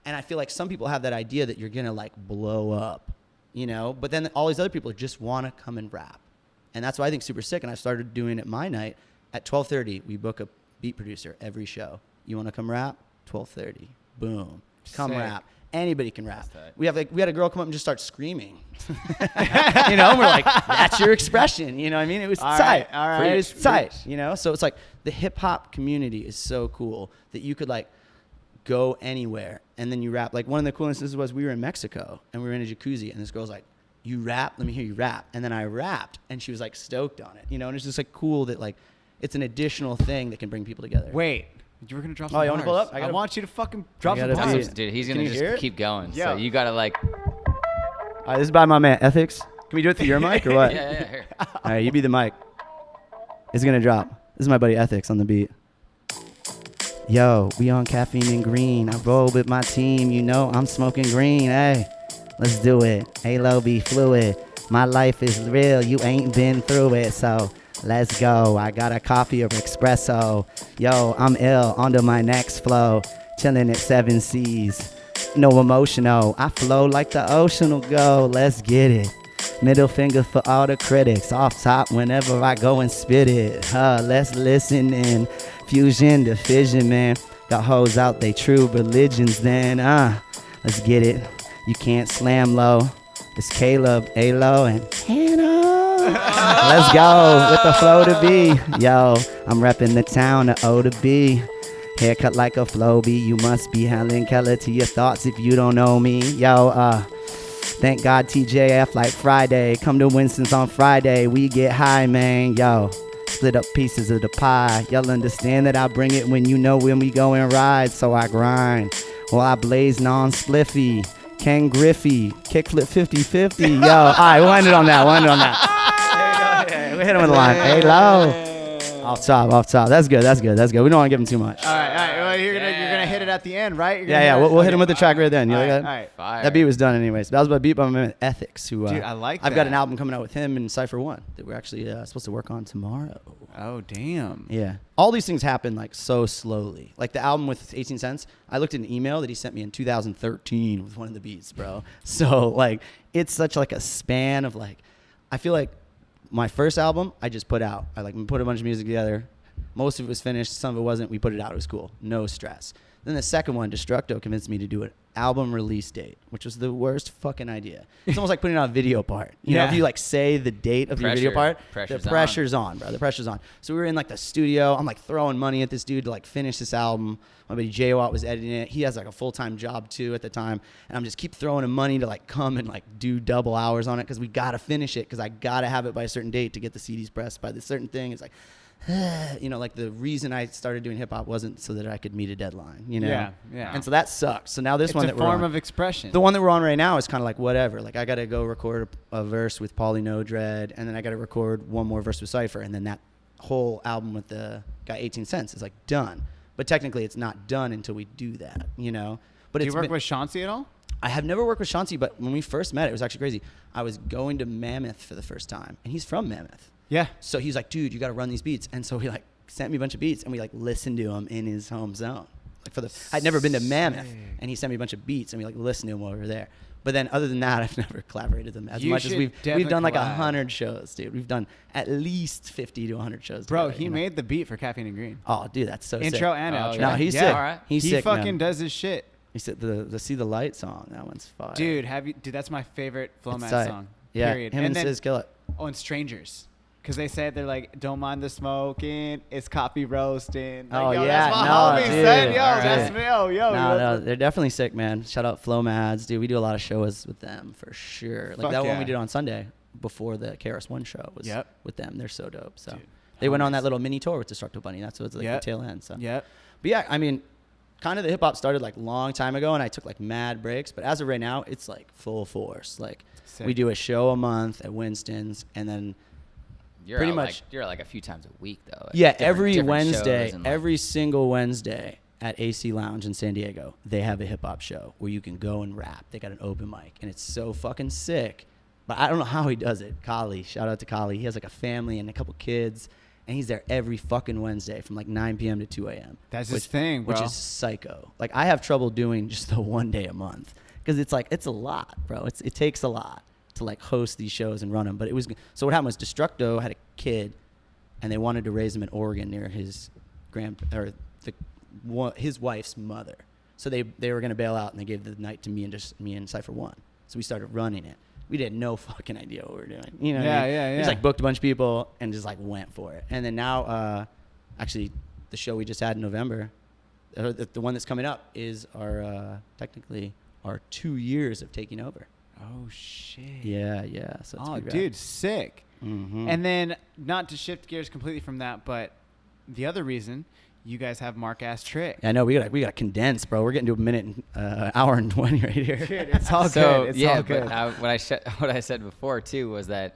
And I feel like some people have that idea that you're going to like blow up, you know, but then all these other people just want to come and rap. And that's why I think super sick. And I started doing it my night at 12:30. We book a beat producer every show. You want to come rap? 12:30. Boom. Come Sick. Rap. Anybody can rap. That's tight. We had a girl come up and just start screaming. You know, and we're like, that's your expression. You know what I mean? It was tight. All right. It was tight. You know? So it's like the hip hop community is so cool that you could like go anywhere and then you rap. Like one of the coolest was we were in Mexico and we were in a jacuzzi and this girl's like, you rap? Let me hear you rap. And then I rapped and she was like stoked on it. You know, and it's just like cool that like it's an additional thing that can bring people together. Wait, you were gonna drop some Oh, you wanna pull bars. up? I want you to fucking drop some gotta bars. beat. Dude, he's Can gonna you hear it? just keep going. Yo. So you gotta like. All right, this is by my man Ethics. Can we do it through your mic or what? Yeah. Here. All right, you be the mic. It's gonna drop. This is my buddy Ethics on the beat. Yo, we on Caffeine and Green. I roll with my team. You know I'm smoking green. Hey, let's do it. Halo be fluid. My life is real. You ain't been through it, so let's go. I got a coffee or espresso. Yo, I'm ill. On to my next flow. Chilling at 7 C's. No emotional. I flow like the ocean will go. Let's get it. Middle finger for all the critics. Off top whenever I go and spit it. Let's listen in. Fusion to fission, man. Got hoes out, they true religions then. Let's get it. You can't slam low. It's Caleb, A-Lo, and Hannah. Let's go with the flow to be. Yo, I'm repping the town, the O to B. Haircut like a Flowbee. You must be Helen Keller to your thoughts if you don't know me. Yo, thank God TJF like Friday. Come to Winston's on Friday. We get high, man. Yo, split up pieces of the pie. Y'all understand that I bring it when you know when we go and ride. So I grind while I blaze non-spliffy. Ken Griffey, kickflip 50-50. Yo, all right, we'll end it on that. There you go. We hit him with a line. Hey, Lowe. Off top. That's good. We don't want to give him too much. All right. Well, you're gonna hit it at the end, right? Yeah. We'll hit him with the track right then. You All like right, that? all right. Fire. That beat was done anyways. That was a beat by my man Ethics, who Dude, I like I've got that. an album coming out with him and Cypher One that we're actually supposed to work on tomorrow. Oh damn. Yeah. All these things happen like so slowly. Like the album with 18 Cents, I looked at an email that he sent me in 2013 with one of the beats, bro. So like it's such like a span of like, I feel like my first album I just put out. I like put a bunch of music together. Most of it was finished. Some of it wasn't. We put it out. It was cool. No stress. Then the second one, Destructo convinced me to do an album release date, which was the worst fucking idea. It's almost like putting out a video part. You know, if you like say the date of your video part, the pressure's on, bro. The pressure's on. So we were in like the studio. I'm like throwing money at this dude to like finish this album. My buddy J Watt was editing it. He has like a full-time job too at the time. And I'm just keep throwing him money to like come and like do double hours on it because we got to finish it because I got to have it by a certain date to get the CDs pressed by this certain thing. It's like, you know, like the reason I started doing hip hop wasn't so that I could meet a deadline, you know? Yeah. And so that sucks. So now this It's one a that we're form on, of expression. the one that we're on right now is kind of like whatever. Like I got to go record a verse with Pauly No Dread, and then I got to record one more verse with Cypher, and then that whole album with the guy 18 Cents is like done. But technically it's not done until we do that, you know? But Do it's you work with Chauncey at all? I have never worked with Chauncey, but when we first met, it was actually crazy. I was going to Mammoth for the first time, and he's from Mammoth. Yeah. So he's like, dude, you got to run these beats. And so he like sent me a bunch of beats, and we like listened to them in his home zone. Like I'd never been to Mammoth, and he sent me a bunch of beats, and we like listened to them while we were there. But then other than that, I've never collaborated with them as much as we've done like 100 shows, dude. We've done at least 50 to 100 shows. Bro, together, he you know? made the beat for Caffeine and Green. Oh, dude, that's so sick. Intro and outro. No, he's Yeah. sick. All right. He's he sick, fucking man. does his shit. He said the See the Light song. That one's fire. Dude, that's my favorite Flow It's Mat tight. song. Yeah, Period. him and then, Sis kill it. Oh, and Strangers. Because they said they're like, don't mind the smoking, it's coffee roasting. Like, Oh, yo, yeah, that's my no, homie, dude. son. Yo, All that's right. yo. No, they're definitely sick, man. Shout out Flow Mads, dude. We do a lot of shows with them for sure. Like Fuck that one yeah. we did on Sunday before the KRS-One show was Yep. with them. They're so dope. So Dude, they went on homies. that little mini tour with Destructo Bunny. That's what's like Yep. the tail end. So Yep. But yeah, I mean, kind of the hip hop started like long time ago, and I took like mad breaks. But as of right now, it's like full force. Like Sick. we do a show a month at Winston's, and then You're pretty out, much- like, you're like a few times a week though. at yeah, different- every different Wednesday, shows and, like, every single Wednesday at AC Lounge in San Diego, they have a hip hop show where you can go and rap. They got an open mic, and it's so fucking sick. But I don't know how he does it. Kali, shout out to Kali. He has like a family and a couple kids, and he's there every fucking Wednesday from like 9 p.m. to 2 a.m. That's his thing, bro. Which is psycho. Like I have trouble doing just the one day a month because it's like it's a lot, bro. It takes a lot to like host these shows and run them. But it was so what happened was Destructo had a kid, and they wanted to raise him in Oregon near his his wife's mother. So they were gonna bail out, and they gave the night to me and Cypher One. So we started running it. We had no fucking idea what we were doing. You know what I mean? Yeah. We just like booked a bunch of people and just like went for it. And then now, actually, the show we just had in November, the one that's coming up is technically our 2 years of taking over. Oh, shit. Yeah. So it's Oh, pretty rad. dude, sick. Mm-hmm. And then, not to shift gears completely from that, but the other reason you guys have Mark Ass Trick. I know we gotta condense, bro. We're getting to a minute, hour and 20 right here. Dude, it's all So good. It's yeah, all good. but what I said before too was that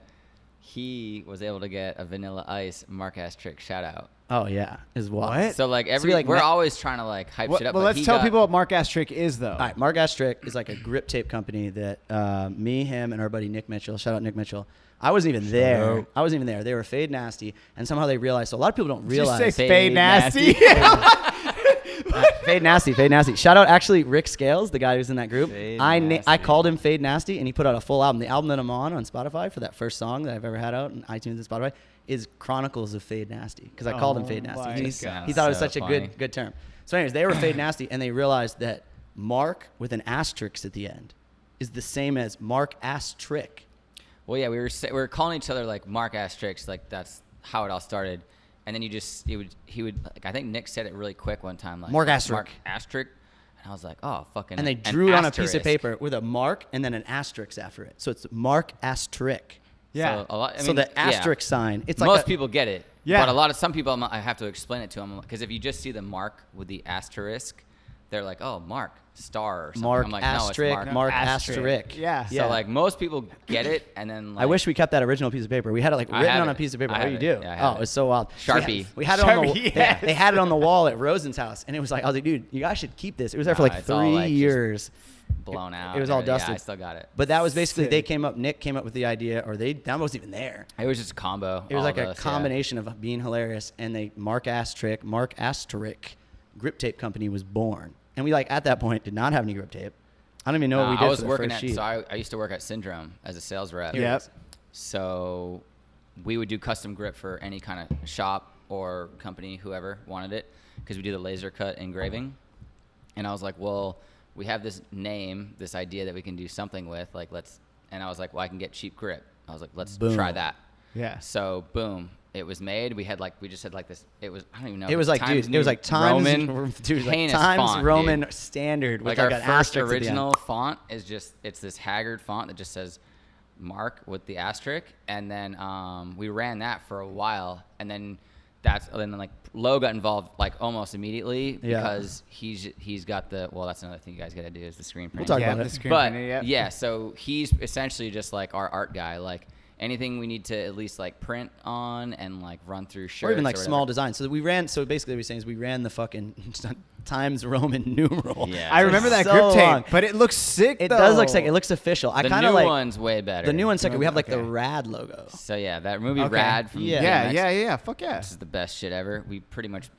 he was able to get a Vanilla Ice Mark Ass Trick shout out. Oh yeah, is what? What? So like we we're always trying to like hype shit up. Well, but let's he tell got- people what Mark Ass Trick is, though. All right, Mark Astrick is like a grip tape company that me, him, and our buddy Nick Mitchell. Shout out Nick Mitchell. I wasn't even there. out. I wasn't even there. They were Fade Nasty, and somehow they realized. So a lot of people don't Did you realize. say Fade Fade Nasty? Fade Nasty. Shout out actually Rick Scales, the guy who's in that group. Fade I Nasty. called him Fade Nasty, and he put out a full album. The album that I'm on Spotify for that first song that I've ever had out in iTunes and Spotify is Chronicles of Fade Nasty because I called him Oh Fade Nasty. my He thought it was So such a funny. good term. So anyways, they were Fade Nasty, and they realized that Mark with an asterisk at the end is the same as Mark Astrick. Well, yeah, we were calling each other like Mark Ass Tricks, like that's how it all started. And then he would like I think Nick said it really quick one time, like Mark Astrick. Mark Astrick, and I was like, oh fucking. And they an drew it on a piece of asterisk. paper with a mark and then an asterisk after it. So it's Mark Astrick. Yeah. So, a lot, I So mean, the yeah. asterisk sign. It's like Most people get it. Yeah. But some people I have to explain it to them because if you just see the mark with the asterisk, they're like, oh, Mark star or something. Mark I'm like, no, asterisk, it's Mark. Mark Asterisk. asterisk. Yeah. So like most people get it, and then like, I wish we kept that original piece of paper. We had it like I written have on a it. piece of paper. I How have you it. do? Yeah, I have Oh, it. it's so wild. Sharpie. We had it on the Sharpie, yeah, yes. they had it on the wall at Rosen's house, and it was like I was like, dude, you guys should keep this. It was there for Nah, like it's all, 3 like, just years. blown out. It was and all everything. dusted. Yeah, I still got it. But that was basically Sick. Nick came up with the idea, or that wasn't even there. It was just a combo. It was all like of a us, yeah. combination of being hilarious, and Mark Asterisk grip tape company was born, and we like at that point did not have any grip tape. I don't even know what we did I was for the working first at. sheet. So I used to work at Syndrome as a sales rep. Yep. So we would do custom grip for any kind of shop or company, whoever wanted it, because we do the laser cut engraving. And I was like, well, we have this name, this idea that we can do something with. Like, and I was like, well, I can get cheap grip. I was like, let's Boom. try that. Yeah. So boom, it was made. We just had like this. It was I don't even know. It was like, Times dude, it was New like Times Roman, dude, like heinous Times font, Roman dude. standard with Like our an first asterisk at the end. original font is it's this haggard font that just says Mark with the asterisk, and then we ran that for a while, and then like Lowe got involved like almost immediately Yeah. because he's got that's another thing you guys got to do is the screen print. talk yeah, about the it. screen But printer, yep. yeah, so he's essentially just like our art guy. Like anything we need to at least like print on and like run through shirts Or even like whatever. small designs. So basically what we're saying is we ran the fucking Times Roman numeral. Yeah. I remember that So grip tape, long. but it looks sick. It though. does look sick. It looks official. I The kind of new like one's way better. the new one's sicker. We have like the Okay. Rad logo. So yeah, that movie Okay. Rad from Yeah. DMX, Yeah. Fuck yeah. This is the best shit ever. We pretty much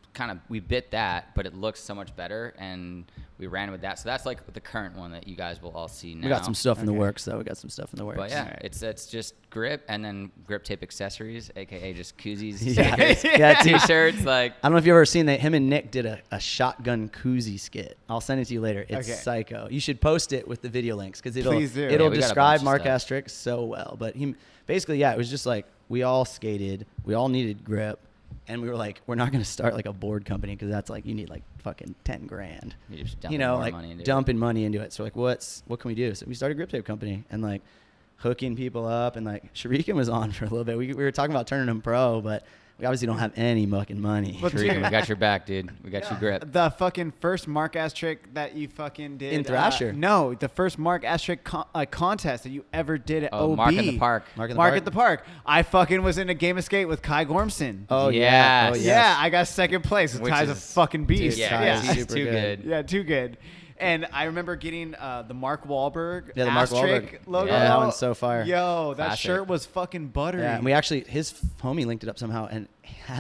we bit that, but it looks so much better, and we ran with that. So that's like the current one that you guys will all see now. We got some stuff in the Okay. works though. We got some stuff in the works. But yeah, Alright. it's just grip and then grip tape accessories, aka just koozies, Yeah. stickers, Yeah, dude. t-shirts. Like I don't know if you've ever seen that. Him and Nick did a shotgun koozie skit. I'll send it to you later. It's Okay. psycho. You should post it with the video links because it'll Please do. it'll Yeah, we got a describe bunch of Mark stuff. Astrick so well. But he basically, yeah, it was just like we all skated. We all needed grip. And we were like, we're not going to start like a board company because that's like, you need like fucking 10 grand. You just dump You know, more like money into dumping money into it. So like, what can we do? So we started a grip tape company and like hooking people up. And like Shuriken was on for a little bit. We were talking about turning him pro, but we obviously don't have any fucking money. Well, Shuriken, we got your back, dude. We got your grip. The fucking first Mark ass trick that you fucking did In Thrasher. No, the first Mark ass trick contest that you ever did at OB. Mark at the park. Mark At the park. I fucking was in a game of skate with Kai Gormson. Oh, Yes. yeah. Oh, Yes. Yeah, I got second place. Which Kai's a is- fucking beast. Dude, Kai yeah, is he's super too good. good. Yeah, too good. And I remember getting the Mark Wahlberg Yeah, the Mark ass trick Wahlberg. logo. Yeah, that one's so fire. Yo, that Classic. shirt was fucking buttery. Yeah, and we actually, his homie linked it up somehow, and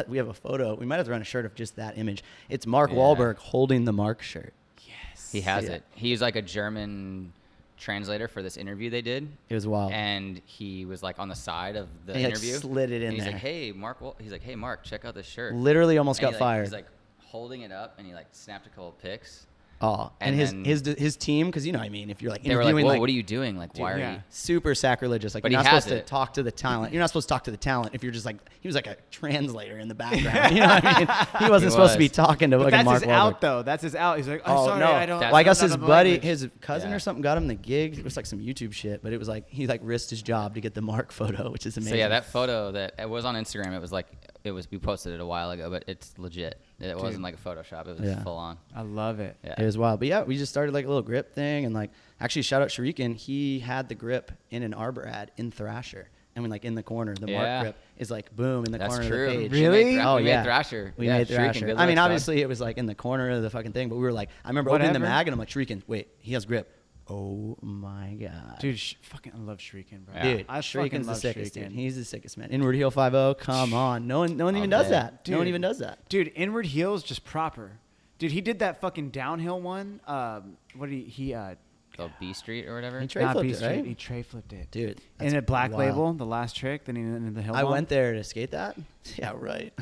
we have a photo. We might have to run a shirt of just that image. It's Mark Yeah. Wahlberg holding the Mark shirt. Yes. He has Yeah. it. He's like a German translator for this interview they did. It was wild. And he was like on the side of the And he, like, interview. slid it in and he's there. like, hey, Mark. He's like, hey, Mark, check out this shirt. Literally almost And got he, fired. He's like holding it up, and he like snapped a couple of pics. Oh, and And his team, because you know what I mean, if you're like They were like, interviewing whoa, like what are you doing? Like, why are yeah. you? super sacrilegious, like But you're he not has supposed to it. talk to the talent. You're not supposed to talk to the talent if you're just like he was like a translator in the background. You know what I mean? He wasn't He supposed to be was. talking to But fucking that's Mark his Wahlberg. out though. That's his out. He's like, I'm Oh sorry, no! I don't. That's Well, I guess not his the buddy, language. his cousin Yeah. or something, got him the gig. It was like some YouTube shit, but it was like he like risked his job to get the Mark photo, which is amazing. So yeah, that photo that it was on Instagram. It was like we posted it a while ago, but it's legit. It wasn't like a Photoshop. It was Yeah. full on. I love it. Yeah. It was wild. But yeah, we just started like a little grip thing, and like actually shout out Shuriken. He had the grip in an Arbor ad in Thrasher, and when like in the corner, the Yeah. Mark grip is like boom in the That's corner true. of the page. Really? We made Oh, we yeah. made Thrasher. We Yeah, made Shuriken, Thrasher. good I mean, looks, obviously it was like in the corner of the fucking thing, but we were like, I remember opening the Whatever. mag and I'm like, Shuriken, wait, he has grip. Oh my god, Dude, fucking, I love Shuriken, bro. Yeah. dude, I fucking Shuriken's the love sickest, Shuriken. dude. He's the sickest, man. Inward heel 5-0. Come on, no one even All does day. that. No one Dude. even does that. Dude, inward heel is just proper. Dude, he did that fucking downhill one. What did he The B Street or whatever. He tray not flipped B it, Street, right? He tray flipped it. Dude, And that's a black wild. label, the last trick, then he in the hill. I bomb. went there to skate that. Yeah, right.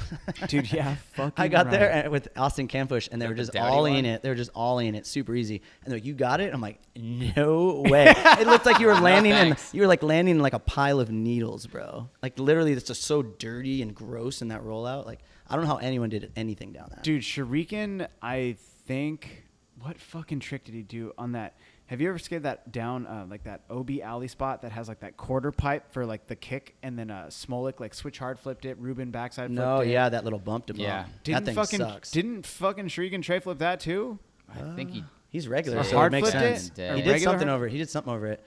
Dude, yeah, fucking I got there right. and with Austin Campush, and they were The just Dowdy ollying one? it. They were just ollying it, super easy. And they're like, "You got it?" I'm like, "No way!" It looked like you were landing in, thanks. you were like landing in like a pile of needles, bro. Like literally, it's just so dirty and gross in that rollout. Like I don't know how anyone did anything down that. Dude, Shuriken, I think, what fucking trick did he do on that? Have you ever skated that down, like that OB alley spot that has like that quarter pipe for like the kick, and then Smolik like switch hard flipped it, Ruben backside flipped No, it? yeah, that little bump to bump. Yeah. That thing fucking sucks. Didn't fucking Shuriken tray flip that too? I think he. He's regular, So so hard it makes flipped sense. it? Or He did regular something hard- over it. He did something over it.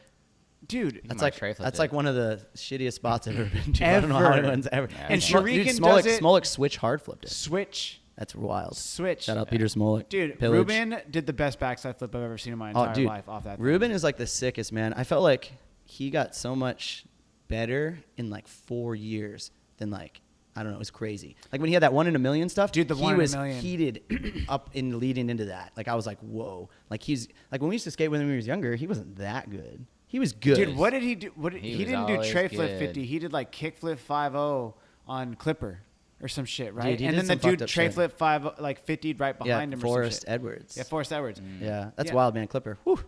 Dude, That's might like tray flipped that's it. like one of the shittiest spots I've ever been to. I don't know how Ever. anyone's ever. Yeah, And okay. Shuriken dude, does it- Smolik switch hard flipped it. switch. That's wild. Switch. Shout out Peter Smolik. Dude, Pillage. Ruben did the best backside flip I've ever seen in my entire life off that. Ruben thing. is like the sickest, man. I felt like he got so much better in like 4 years than like, I don't know, it was crazy. Like when he had that 1 in a million stuff, Dude, the he 1 in a was million. heated up in leading into that. Like I was like, whoa. Like he's like when we used to skate with him when he was younger, he wasn't that good. He was good. Dude, what did he do? He He was didn't do always tray flip good. 50. He did like kick flip 5-0 on Clipper or some shit, right? Dude, he and did then the some fucked dude up tray shit. flip 5 like 50 right Yeah, behind him. or Forrest some shit. Edwards. Yeah, Forrest Edwards. Yeah, that's Yeah. wild, man. Clipper. Whew.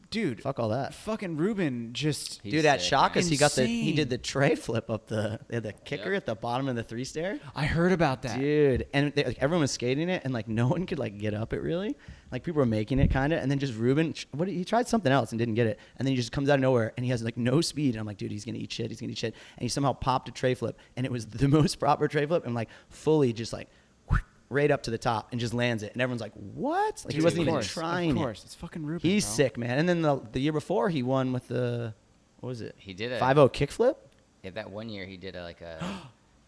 Dude, Fuck all that. fucking Ruben just. He's Dude, at sick, Shakas, man. he did Insane. the tray flip up the kicker Yep. at the bottom of the 3-stair. I heard about that. Dude, and like, everyone was skating it, and like no one could like get up it really. Like people were making it kind of, and then just Ruben, he tried something else and didn't get it, and then he just comes out of nowhere and he has like no speed. And I'm like, dude, he's gonna eat shit. He's gonna eat shit. And he somehow popped a tray flip, and it was the most proper tray flip, and like fully just like right up to the top and just lands it, and everyone's like, what? Like he Dude, wasn't of even course, trying Of it. course, it's fucking Ruben. He's bro. sick, man. And then the year before he won with the what was it? He did it. 5-0 kickflip Yeah, that 1 year he did like a.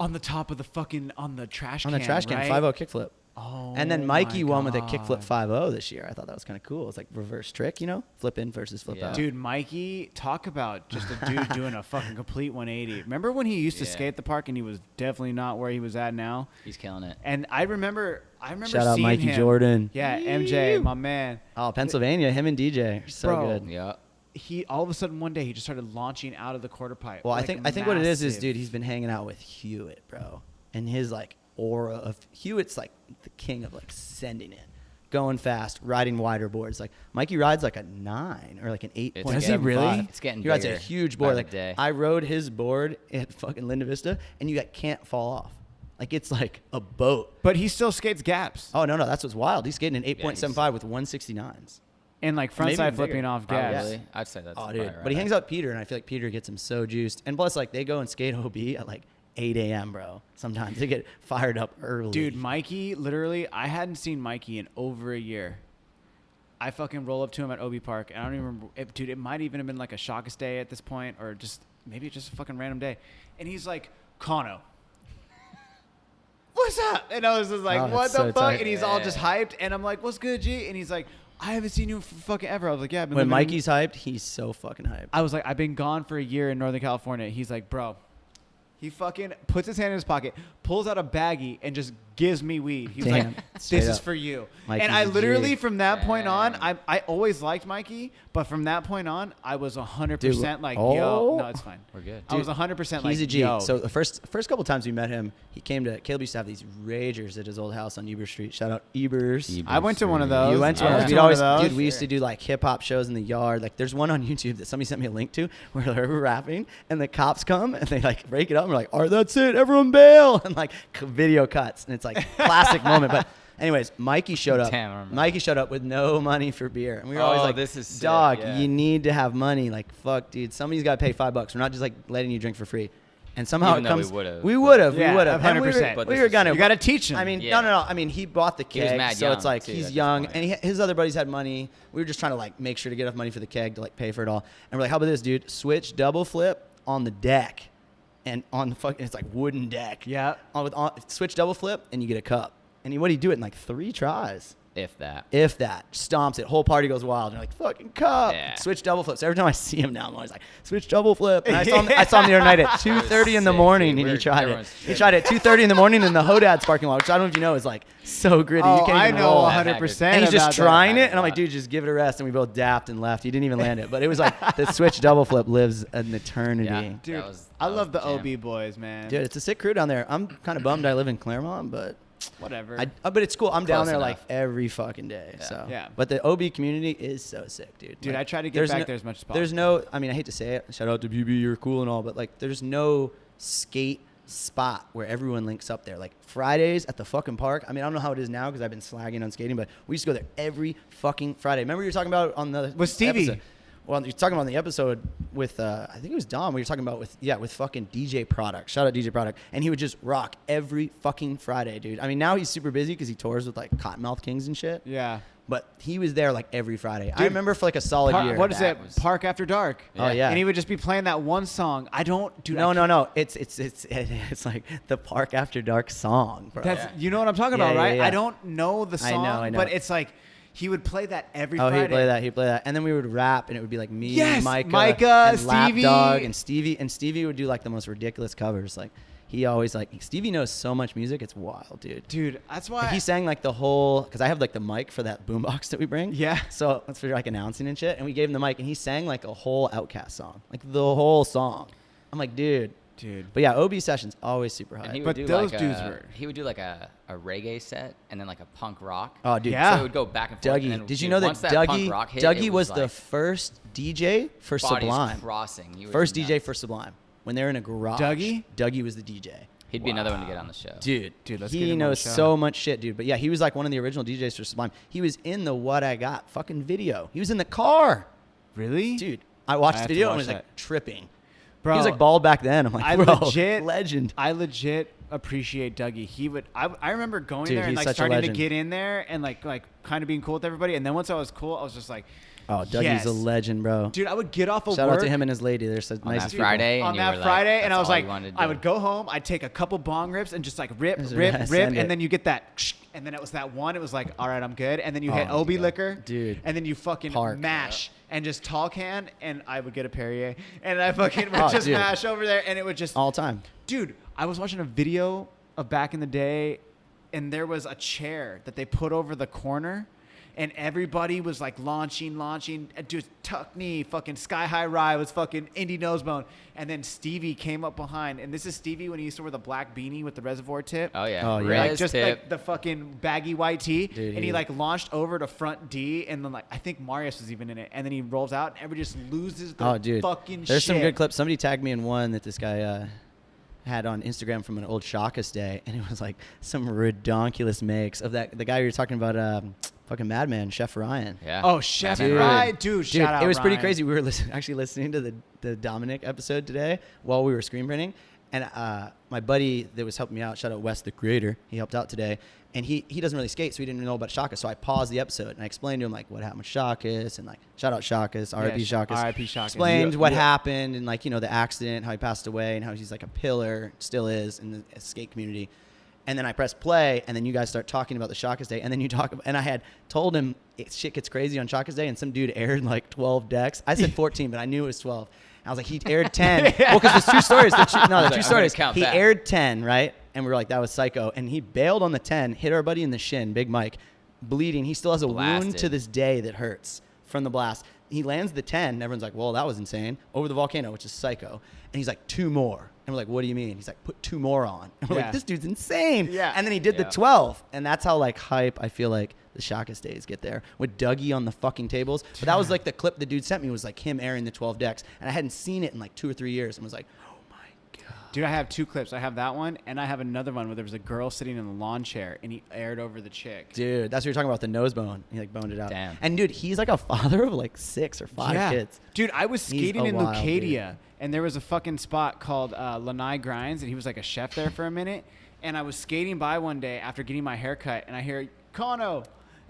On the top of the fucking on the trash on can. the trash can, right? 5-0 kickflip. Oh, And then Mikey my won with a God. kickflip 5-0 this year. I thought that was kind of cool. It's like reverse trick, you know, flip in versus flip Yeah. out. Dude, Mikey, talk about just a dude doing a fucking complete 180. Remember when he used to Yeah. skate at the park and he was definitely not where he was at now? He's killing it. And I remember Shout out seeing Mikey him. Jordan. Yeah, MJ, my man. Oh, Pennsylvania, him and DJ are so Bro. good. Yeah. He all of a sudden one day he just started launching out of the quarter pipe. Well, like I think what it is, massive. dude, he's been hanging out with Hewitt, bro, and his like aura of Hewitt's like the king of like sending it. going fast, riding wider boards. Like Mikey rides like a 9 or like an 8. Does he really? It's getting He rides a bigger huge by board. the Like day. I rode his board at fucking Linda Vista, and you can't fall off. Like it's like a boat. But he still skates gaps Oh no, that's what's wild. He's skating an he's- 8.75 with 169s. and like front maybe side even flipping bigger. off gas. Probably. I'd say that's Oh, probably dude. right. But he hangs out with Peter, and I feel like Peter gets him so juiced. And plus, like, they go and skate OB at like 8 a.m., bro. Sometimes they get fired up early. Dude, Mikey, literally, I hadn't seen Mikey in over a year. I fucking roll up to him at OB Park, and I don't even remember. Dude, it might even have been like a Shawkus day at this point, or just maybe just a fucking random day. And he's like, Kano, what's up? And I was just like, Oh, what that's the so fuck? tight. And he's all just hyped, and I'm like, what's good, G? And he's like, I haven't seen you for fucking ever. I was like, yeah, I've been when living in- Mikey's hyped, he's so fucking hyped. I was like, I've been gone for a year in Northern California. He's like, bro. He fucking puts his hand in his pocket, pulls out a baggie, and just gives me weed. He was Damn. like, Straight this is up. for you. Mikey's and I a literally, G. from that point on, Damn. I always liked Mikey, but from that point on, I was 100% Dude, like, oh. yo. No, it's fine. We're good. I was 100% like, He's a G. yo. So the first couple times we met him, he came to Caleb used to have these ragers at his old house on Eber Street. Shout out Ebers. I went to one of those. You went to I one. went We'd to one always, of those. dude. We used to do like hip hop shows in the yard. Like, there's one on YouTube that somebody sent me a link to where they were rapping, and the cops come and they like break it up. And we're like, "All right, that's it, everyone bail!" And like video cuts, and it's like classic moment. But anyways, Mikey showed up. Damn, I remember. Mikey showed up with no money for beer, and we were always Oh, like, this is sick, "Dog, yeah. you need to have money. Like, fuck, dude, somebody's got to pay $5. We're not just like letting you drink for free." And somehow Even it though comes. we would've, We but- would have. Yeah, we would have. 100%. But We this were is gonna. You got to teach him. I mean, Yeah. no. I mean, he bought the He was keg, mad so it's young, like too, he's at this young, point. and his other buddies had money. We were just trying to like make sure to get enough money for the keg to like pay for it all. And we're like, how about this, dude? Switch double flip on the deck, and on the fucking it's like wooden deck. Yeah. Switch double flip, and you get a cup. And what do you do it in like 3 tries? If that. If that, stomps it, whole party goes wild. And you're like, fucking cup. Yeah. Switch double flips. Every time I see him now, I'm always like, switch double flip. And I saw him the other night at 2:30 in the sick, morning, dude. and he tried it. Everyone's He tried it at 2:30 in the morning in the Hodad's parking lot, which I don't know if you know is like so gritty. Oh, you can't I even know roll. 100%. And he's just about that. trying it, That and I'm like, dude, just give it a rest. And we both dapped and left. He didn't even land it, but it was like the switch double flip lives an eternity. Yeah. Dude, That was- I that love the was the jam. OB boys, man. Dude, it's a sick crew down there. I'm kind of bummed I live in Claremont, but Whatever. but it's cool. I'm down Close there like enough. every fucking day. Yeah. So Yeah. But the OB community is so sick, dude. Dude, Like, I try to get there's back there as much as possible. There's no, I mean, I hate to say it. Shout out to BB, you're cool and all, but like, there's no skate spot where everyone links up there. Like Fridays at the fucking park. I mean, I don't know how it is now because I've been slagging on skating, but we used to go there every fucking Friday. Remember you were talking about on the With Stevie. episode? Well, you're talking about on the episode with I think it was Dom. We were talking about with fucking DJ Product. Shout out DJ Product, and he would just rock every fucking Friday, dude. I mean, now he's super busy because he tours with like Cottonmouth Kings and shit. yeah. But he was there like every Friday. I Dude, remember for like a solid year. What is That it? was- Park After Dark. Oh, yeah. And he would just be playing that one song. I don't do No. It's like the Park After Dark song, bro. That's Yeah. you know what I'm talking Yeah, about, yeah, right? yeah. I don't know the I song, know. but it's like he would play that every Oh, Friday. he'd play that. And then we would rap, and it would be like me, Yes, Micah, Micah, and Stevie. Lapdog, and Stevie. And Stevie would do like the most ridiculous covers. Like he always Stevie knows so much music. It's wild, dude. Dude, that's why Like, he sang like the whole, because I have like the mic for that boombox that we bring. Yeah. So that's for like announcing and shit. And we gave him the mic, and he sang like a whole Outkast song, like the whole song. I'm like, dude. But yeah, OB sessions always super high. And he But would do those like dudes a, were- he would do like a reggae set and then like a punk rock. Oh, dude. Yeah. So it would go back and forth. and Dougie, then, did you dude, know that once punk Dougie rock hit, it was the like first DJ for bodies Sublime? crossing. He was First DJ nuts. for Sublime when they were in a garage. Dougie was the DJ. He'd be another one to get on the show. Dude, let's get he him on the knows show. so much shit, dude. But yeah, he was like one of the original DJs for Sublime. He was in the What I Got fucking video. He was in the car, really, dude. I watched I the have to video and watch was like that. tripping. bro. He was like bald back then. I'm like, I bro, legit legend. I legit appreciate Dougie. He would. I remember going Dude, there and he's like such a starting to legend. get in there and like kind of being cool with everybody. And then once I was cool, I was just like, Oh, Dougie's yes. a legend, bro. Dude, I would get off of Shout work out to him and his lady. They're so nice. that as people. Friday, and on you that were like, Friday, and that's I was all you like, wanted to I do. would go home, I'd take a couple bong rips and just like rip, Just rip, send rip, it. and then you get that, and then it was that one. It was like, all right, I'm good, and then you hit Oh, OB yeah. liquor, Dude. and then you fucking Park. mash and just tall can, and I would get a Perrier, and I fucking would Oh, just dude. mash over there, and it would just All time. Dude, I was watching a video of back in the day, and there was a chair that they put over the corner, and everybody was like launching, just tuck knee, fucking sky high rye was fucking Indy nose bone, and then Stevie came up behind, and this is Stevie when he used to wear the black beanie with the reservoir tip. Oh yeah. Oh, yeah. Like Res just tip. like the fucking baggy white tee, Dude, and he like launched over to front D, and then like I think Marius was even in it, and then he rolls out, and everybody just loses their fucking There's shit. some good clips. Somebody tagged me in one that this guy had on Instagram from an old Shaka's day, and it was like some redonkulous makes of the guy you were talking about, fucking Madman, Chef Ryan. Yeah. Oh, Chef Madman Ryan, dude, shout out it was pretty Ryan. crazy. We were actually listening to the Dominic episode today while we were screen printing, and my buddy that was helping me out, shout out Wes the creator, he helped out today, and he doesn't really skate, so he didn't know about Shaka. So I paused the episode and I explained to him like what happened with Shakas, and like shout out Shakas, R.I.P. Shakas. R.I.P. Shakas. Explained what happened, and like the accident, how he passed away, and how he's like a pillar, still is in the skate community. And then I press play, and then you guys start talking about the Shaka's Day, and then you talk about, and I had told him shit gets crazy on Shaka's Day, and some dude aired like 12 decks. I said 14, but I knew it was 12. I was like, he aired 10. Well, because there's two stories. The two I'm stories. gonna count He that. aired 10, right? And we were like, that was psycho. And he bailed on the 10, hit our buddy in the shin, Big Mike, bleeding. He still has a wound Blasted. to this day that hurts from the blast. He lands the 10. And everyone's like, well, that was insane. Over the volcano, which is psycho. And he's like, 2 more. And we're like, what do you mean? He's like, put 2 more on. And we're Yeah. like, this dude's insane. Yeah. And then he did the Yeah. 12. And that's how like hype I feel like the Shaka's days get there with Dougie on the fucking tables. But that was like the clip the dude sent me was like him airing the 12 decks. And I hadn't seen it in like 2 or 3 years and was like, oh my God. Dude, I have 2 clips. I have that one, and I have another one where there was a girl sitting in the lawn chair, and he aired over the chick. Dude, that's what you're talking about, the nose bone. He like boned it out. Damn. And dude, he's like a father of like 6 or 5 kids. Dude, I was He's skating a in wild Lucadia, dude. and there was a fucking spot called Lanai Grinds, and he was like a chef there for a minute. And I was skating by one day after getting my hair cut, and I hear, Kano.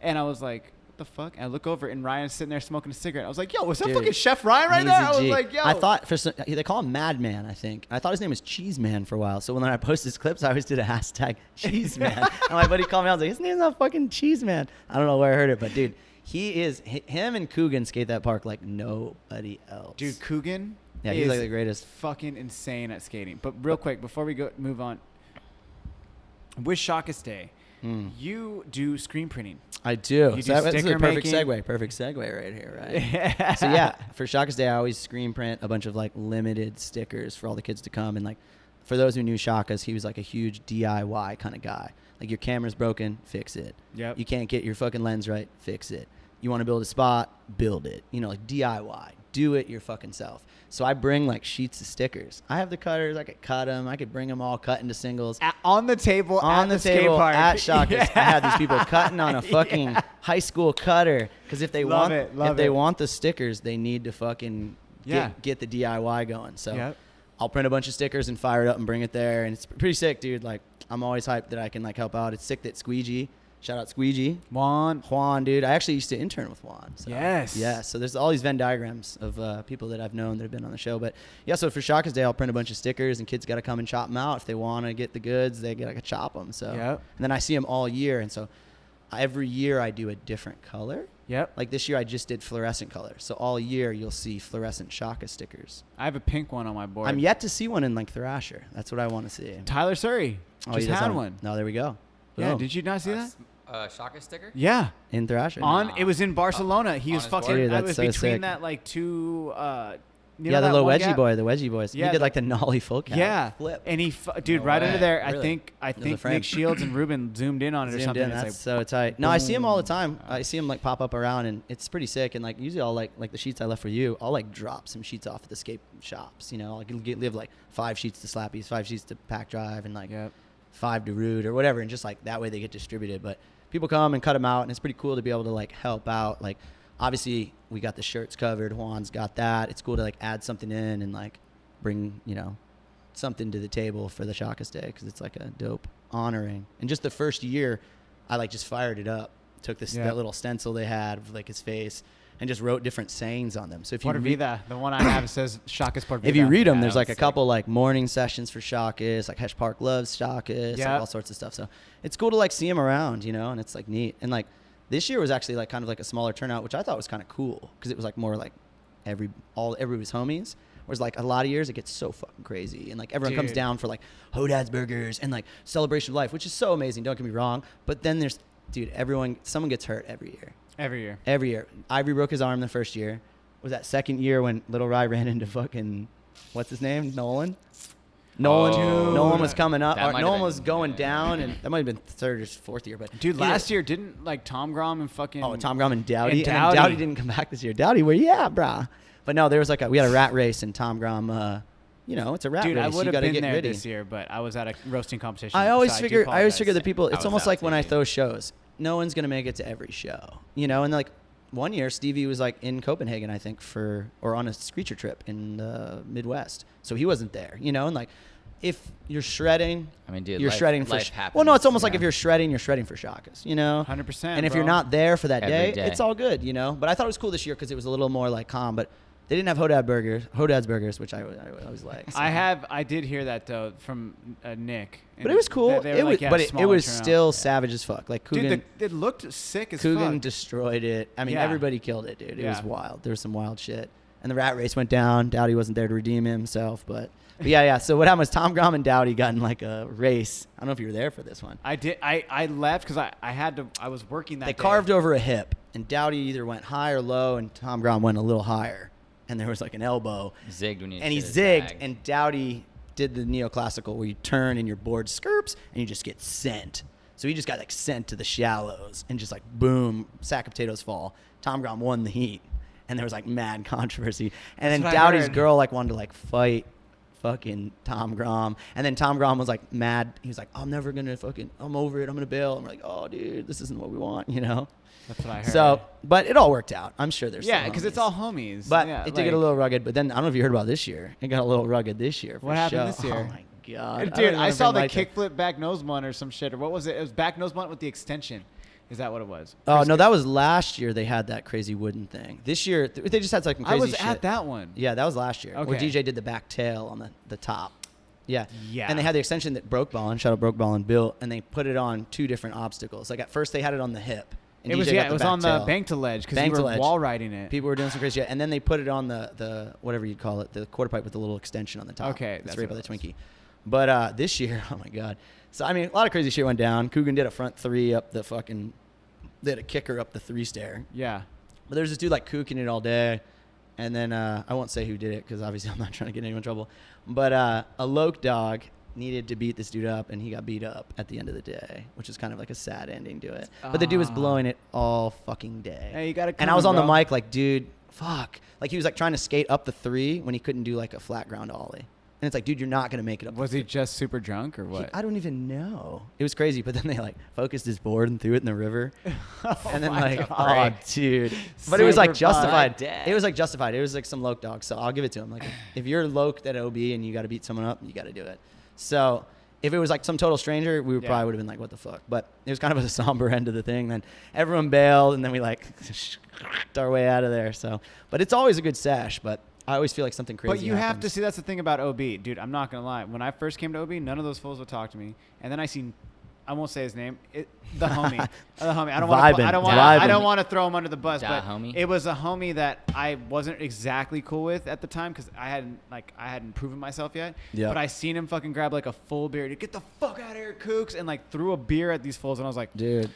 And I was like, what the fuck? And I look over, and Ryan's sitting there smoking a cigarette. I was like, yo, was that Dude, fucking Chef Ryan right He's there? a I was G. like, yo. I thought they call him Madman, I think. I thought his name was Cheese Man for a while. So when I post his clips, I always did a hashtag Cheese Man. And my buddy called me. I was like, his name's not fucking Cheese Man. I don't know where I heard it, but dude, him and Coogan skate that park like nobody else. Dude, Coogan Yeah, he's is like the greatest. fucking insane at skating. But real quick, before we move on, with Shaka's Day, you do screen printing. I do. You So do that's a sticker perfect making? segue. Perfect segue right here, right? So yeah, for Shaka's Day, I always screen print a bunch of like limited stickers for all the kids to come. And like, for those who knew Shaka's, he was like a huge DIY kind of guy. Like, your camera's broken, fix it. Yep. You can't get your fucking lens right, fix it. You want to build a spot, build it. Like DIY. Do it your fucking self. So I bring like sheets of stickers. I have the cutters. I could cut them. I could bring them all cut into singles. On the table On at the skate table park. at Shaka's, Yeah. I had these people cutting on a fucking high school cutter, because if they Love want it, love if they it. want the stickers, they need to fucking Yeah. get the DIY going. So Yep. I'll print a bunch of stickers and fire it up and bring it there, and it's pretty sick, dude. Like, I'm always hyped that I can like help out. It's sick that Squeegee, shout out Squeegee, Juan, dude. I actually used to intern with Juan. So, Yes. Yeah. So there's all these Venn diagrams of people that I've known that have been on the show. But yeah, so for Shaka's Day, I'll print a bunch of stickers, and kids got to come and chop them out. If they want to get the goods, they got to chop them. So, Yep. and then I see them all year, and so every year I do a different color. Yep. Like this year, I just did fluorescent color. So all year you'll see fluorescent Shaka stickers. I have a pink one on my board. I'm yet to see one in like Thrasher. That's what I want to see. Tyler Surrey Oh, just he does had have one. No, there we go. Yeah. Boom. Did you not see that? Shaka sticker? Yeah. In Thrasher. It was in Barcelona. He on was his fucking. board? Dude, I that's was so between sick. that like two. You Yeah, know the that little one wedgie gap? boy, the wedgie boys. Yeah, he did like the nollie full cap. Yeah. Flip. And dude, No right way. under there. I Really? think was a Nick frame. Shields and Ruben zoomed in on it or Zoomed something. in, It's that's like, so tight. No, I see him all the boom. time. I see him like pop up around, and it's pretty sick. And like usually I'll like the sheets I left for you, I'll like drop some sheets off at the skate shops. Like leave like 5 sheets to Slappies, 5 sheets to Pack Drive, and like Yep. 5 to Rude or whatever, and just like that way they get distributed. But people come and cut them out, and it's pretty cool to be able to like help out. Like, obviously we got the shirts covered, Juan's got that. It's cool to like add something in and like bring something to the table for the Shaka's Day, because it's like a dope honoring. And just the first year, I like just fired it up, took that little stencil they had of like his face, and just wrote different sayings on them. So if you Por read, Vida, the one I have says Shaka's Por Vida. if you read them, Yeah, there's that like a was sick. couple like morning sessions for Shaka's, like Hesh Park loves Shaka's, Yeah. like all sorts of stuff. So it's cool to like see him around, and it's like neat. And like this year was actually like kind of like a smaller turnout, which I thought was kind of cool, because it was like more like everybody's homies. Whereas like a lot of years it gets so fucking crazy, and like everyone comes Dude. down for like Hodad's Burgers and like Celebration of Life, which is so amazing. Don't get me wrong, but then there's someone gets hurt every year. Every year. Every year. Ivory broke his arm the first year. Was that second year when Little Rye ran into fucking, what's his name? Nolan Oh, was coming up. that Or might have Nolan been- was going yeah. down, and that might have been third or fourth year. But Dude, either- last year didn't like Tom Grom and fucking. Oh, Tom Grom and Dowdy. And And Dowdy. then Dowdy didn't come back this year. Dowdy, where you at, brah? But no, there was we had a rat race, and Tom Grom, it's a rat Dude, race. I would You have gotta been get there gritty. this year, but I was at a roasting competition. I always so figure do the people. It's was almost out like when I too. throw shows. No one's gonna make it to every show, and like one year Stevie was like in Copenhagen, I think, or on a Screecher trip in the Midwest, so he wasn't there, and like if you're shredding, I mean, dude, you're life- shredding for. life happens, Well, no, it's almost like yeah. if you're shredding for shakas, 100%. And if bro. you're not there for that Every day, day. it's all good, But I thought it was cool this year because it was a little more like calm, but. They didn't have Hodad's burgers, which I always like. so. I did hear that though from Nick. But it was cool. They were like, yeah, But it smaller was turnout. still savage as fuck. Like Coogan, Dude, it looked sick as Coogan fuck. destroyed it. I mean, Yeah. everybody killed it, dude. It was Yeah. wild. There was some wild shit. And the rat race went down. Dowdy wasn't there to redeem himself, but yeah. So what happened was Tom Grom and Dowdy got in like a race. I don't know if you were there for this one. I did. I left because I was working that They day. carved over a hip, and Dowdy either went high or low, and Tom Grom went a little higher. And there was like an elbow. Zigged when you And he shit his zigged, bag. and Dowdy did the neoclassical where you turn and your board skirps and you just get sent. So he just got like sent to the shallows and just like boom, sack of potatoes fall. Tom Grom won the heat, and there was like mad controversy. And That's then what I Dowdy's heard. girl like wanted to like fight fucking Tom Grom, and then Tom Grom was like mad. He was like, I'm over it. I'm gonna bail. I'm like, oh dude, this isn't what we want, That's what I heard. So, but it all worked out. I'm sure there's yeah, some because it's homies. all homies. But yeah, it did get a little rugged. But then I don't know if you heard about this year. It got a little rugged this year. For What happened sure. this year? Oh my god, Dude, I saw the kick. kickflip back nose blunt or some shit, or what was it? It was back nose blunt with the extension. Is that what it was? Oh no, that was last year. They had that crazy wooden thing. This year they just had like some I crazy was shit. at that one. Yeah, that was last year. Where Okay. DJ did the back tail on the top. Yeah. Yeah. And they had the extension that Broke Ballin, shout out Broke Ballin, built, and they put it on two different obstacles. Like at first they had it on the hip. And It was DJ got it was back on the tail. bank to ledge because Bank you to were ledge. wall riding it. People were doing some crazy shit. And then they put it on the whatever you'd call it, the quarter pipe with the little extension on the top. Okay, It's that's right by what the it was. Twinkie. But this year, oh my God. So, I mean, a lot of crazy shit went down. Coogan did a front three up the fucking, they had a kicker up the 3-stair. Yeah. But there's this dude like cooking it all day. And then I won't say who did it because obviously I'm not trying to get anyone in trouble. But a Loke dog needed to beat this dude up, and he got beat up at the end of the day, which is kind of like a sad ending to it. But the dude was blowing it all fucking day. Hey, you got to. And I was on the mic like, dude, fuck. Like he was like trying to skate up the 3 when he couldn't do like a flat ground ollie. And it's like, dude, you're not going to make it up. Was the he just super drunk or what? I don't even know. It was crazy. But then they like focused his board and threw it in the river. And then my like, God. oh, dude. But it was like Super justified. fun. It was like justified. It was like some Loke dog. So I'll give it to him. Like if you're Loke at OB and you got to beat someone up, you got to do it. So if it was like some total stranger, we would Yeah. probably would have been like, what the fuck? But it was kind of a somber end of the thing. Then everyone bailed, and then we like our way out of there. So, but it's always a good sash. But I always feel like something crazy. But you have to happens. see, that's the thing about OB. Dude, I'm not going to lie. When I first came to OB, none of those fools would talk to me. And then I seen, I won't say his name, the homie. The homie. I don't want Vibing, to vibing. I don't want to throw him under the bus, Da but homie. it was a homie that I wasn't exactly cool with at the time because I hadn't proven myself yet. Yeah. But I seen him fucking grab like a full beer. Dude, get the fuck out of here, kooks, and like threw a beer at these fools, and I was like, Dude,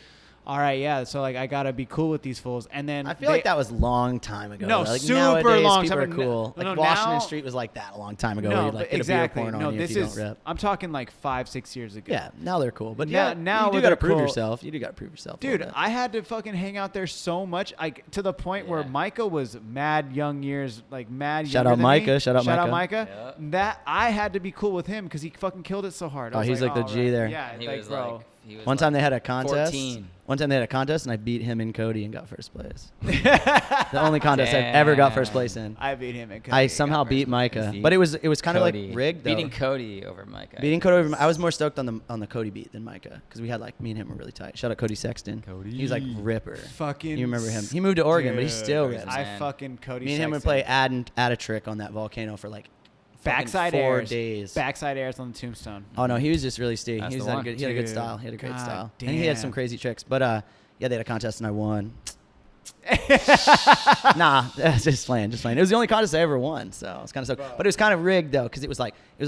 all right, yeah. So like I gotta be cool with these fools, and then I feel like that was a long time ago. No, like super nowadays, long people time are ago. cool. No, Like no, Washington now- Street was like that a long time ago. where no, you'd like but exactly. get a beer porn on you this if you is. don't rip. I'm talking like 5-6 years ago. Yeah, now they're cool. But Now- yeah, now you do they're got to prove cool. yourself. You do got to prove yourself. a Dude, little bit. I had to fucking hang out there so much, to the point where Yeah. Micah was mad young years, like mad. Shout younger out than Micah, me. shout out Micah. Micah. Yeah. That I had to be cool with him because he fucking killed it so hard. I Oh, was he's like the all G there. Yeah, He like was bro. like, he was One time they had a contest. 14. One time they had a contest, and I beat him and Cody and got first place. The only contest I've ever got first place in. I beat him. I somehow beat Micah, but it was kind of like Cody. rigged though. Beating Cody over Micah. Beating Cody over, I was more stoked on the Cody beat than Micah because we had like me and him were really tight. Shout out Cody Sexton. Cody. He's like ripper. Fucking. You remember him? He moved to Oregon, but he's still Dude, ripped. I Man. fucking Cody. Me and him would Sexton. play add a trick on that volcano for like fucking backside 4 airs. days. Backside airs on the tombstone. Oh no, he was just really steady. That's He the had a one. good, he had a good Dude, style. He had a great God style, and he had some damn. crazy tricks. But yeah, they had a contest and I won. Nah, just playing. It was the only contest I ever won, so I was kind of stoked. But it was kind of rigged though, because it was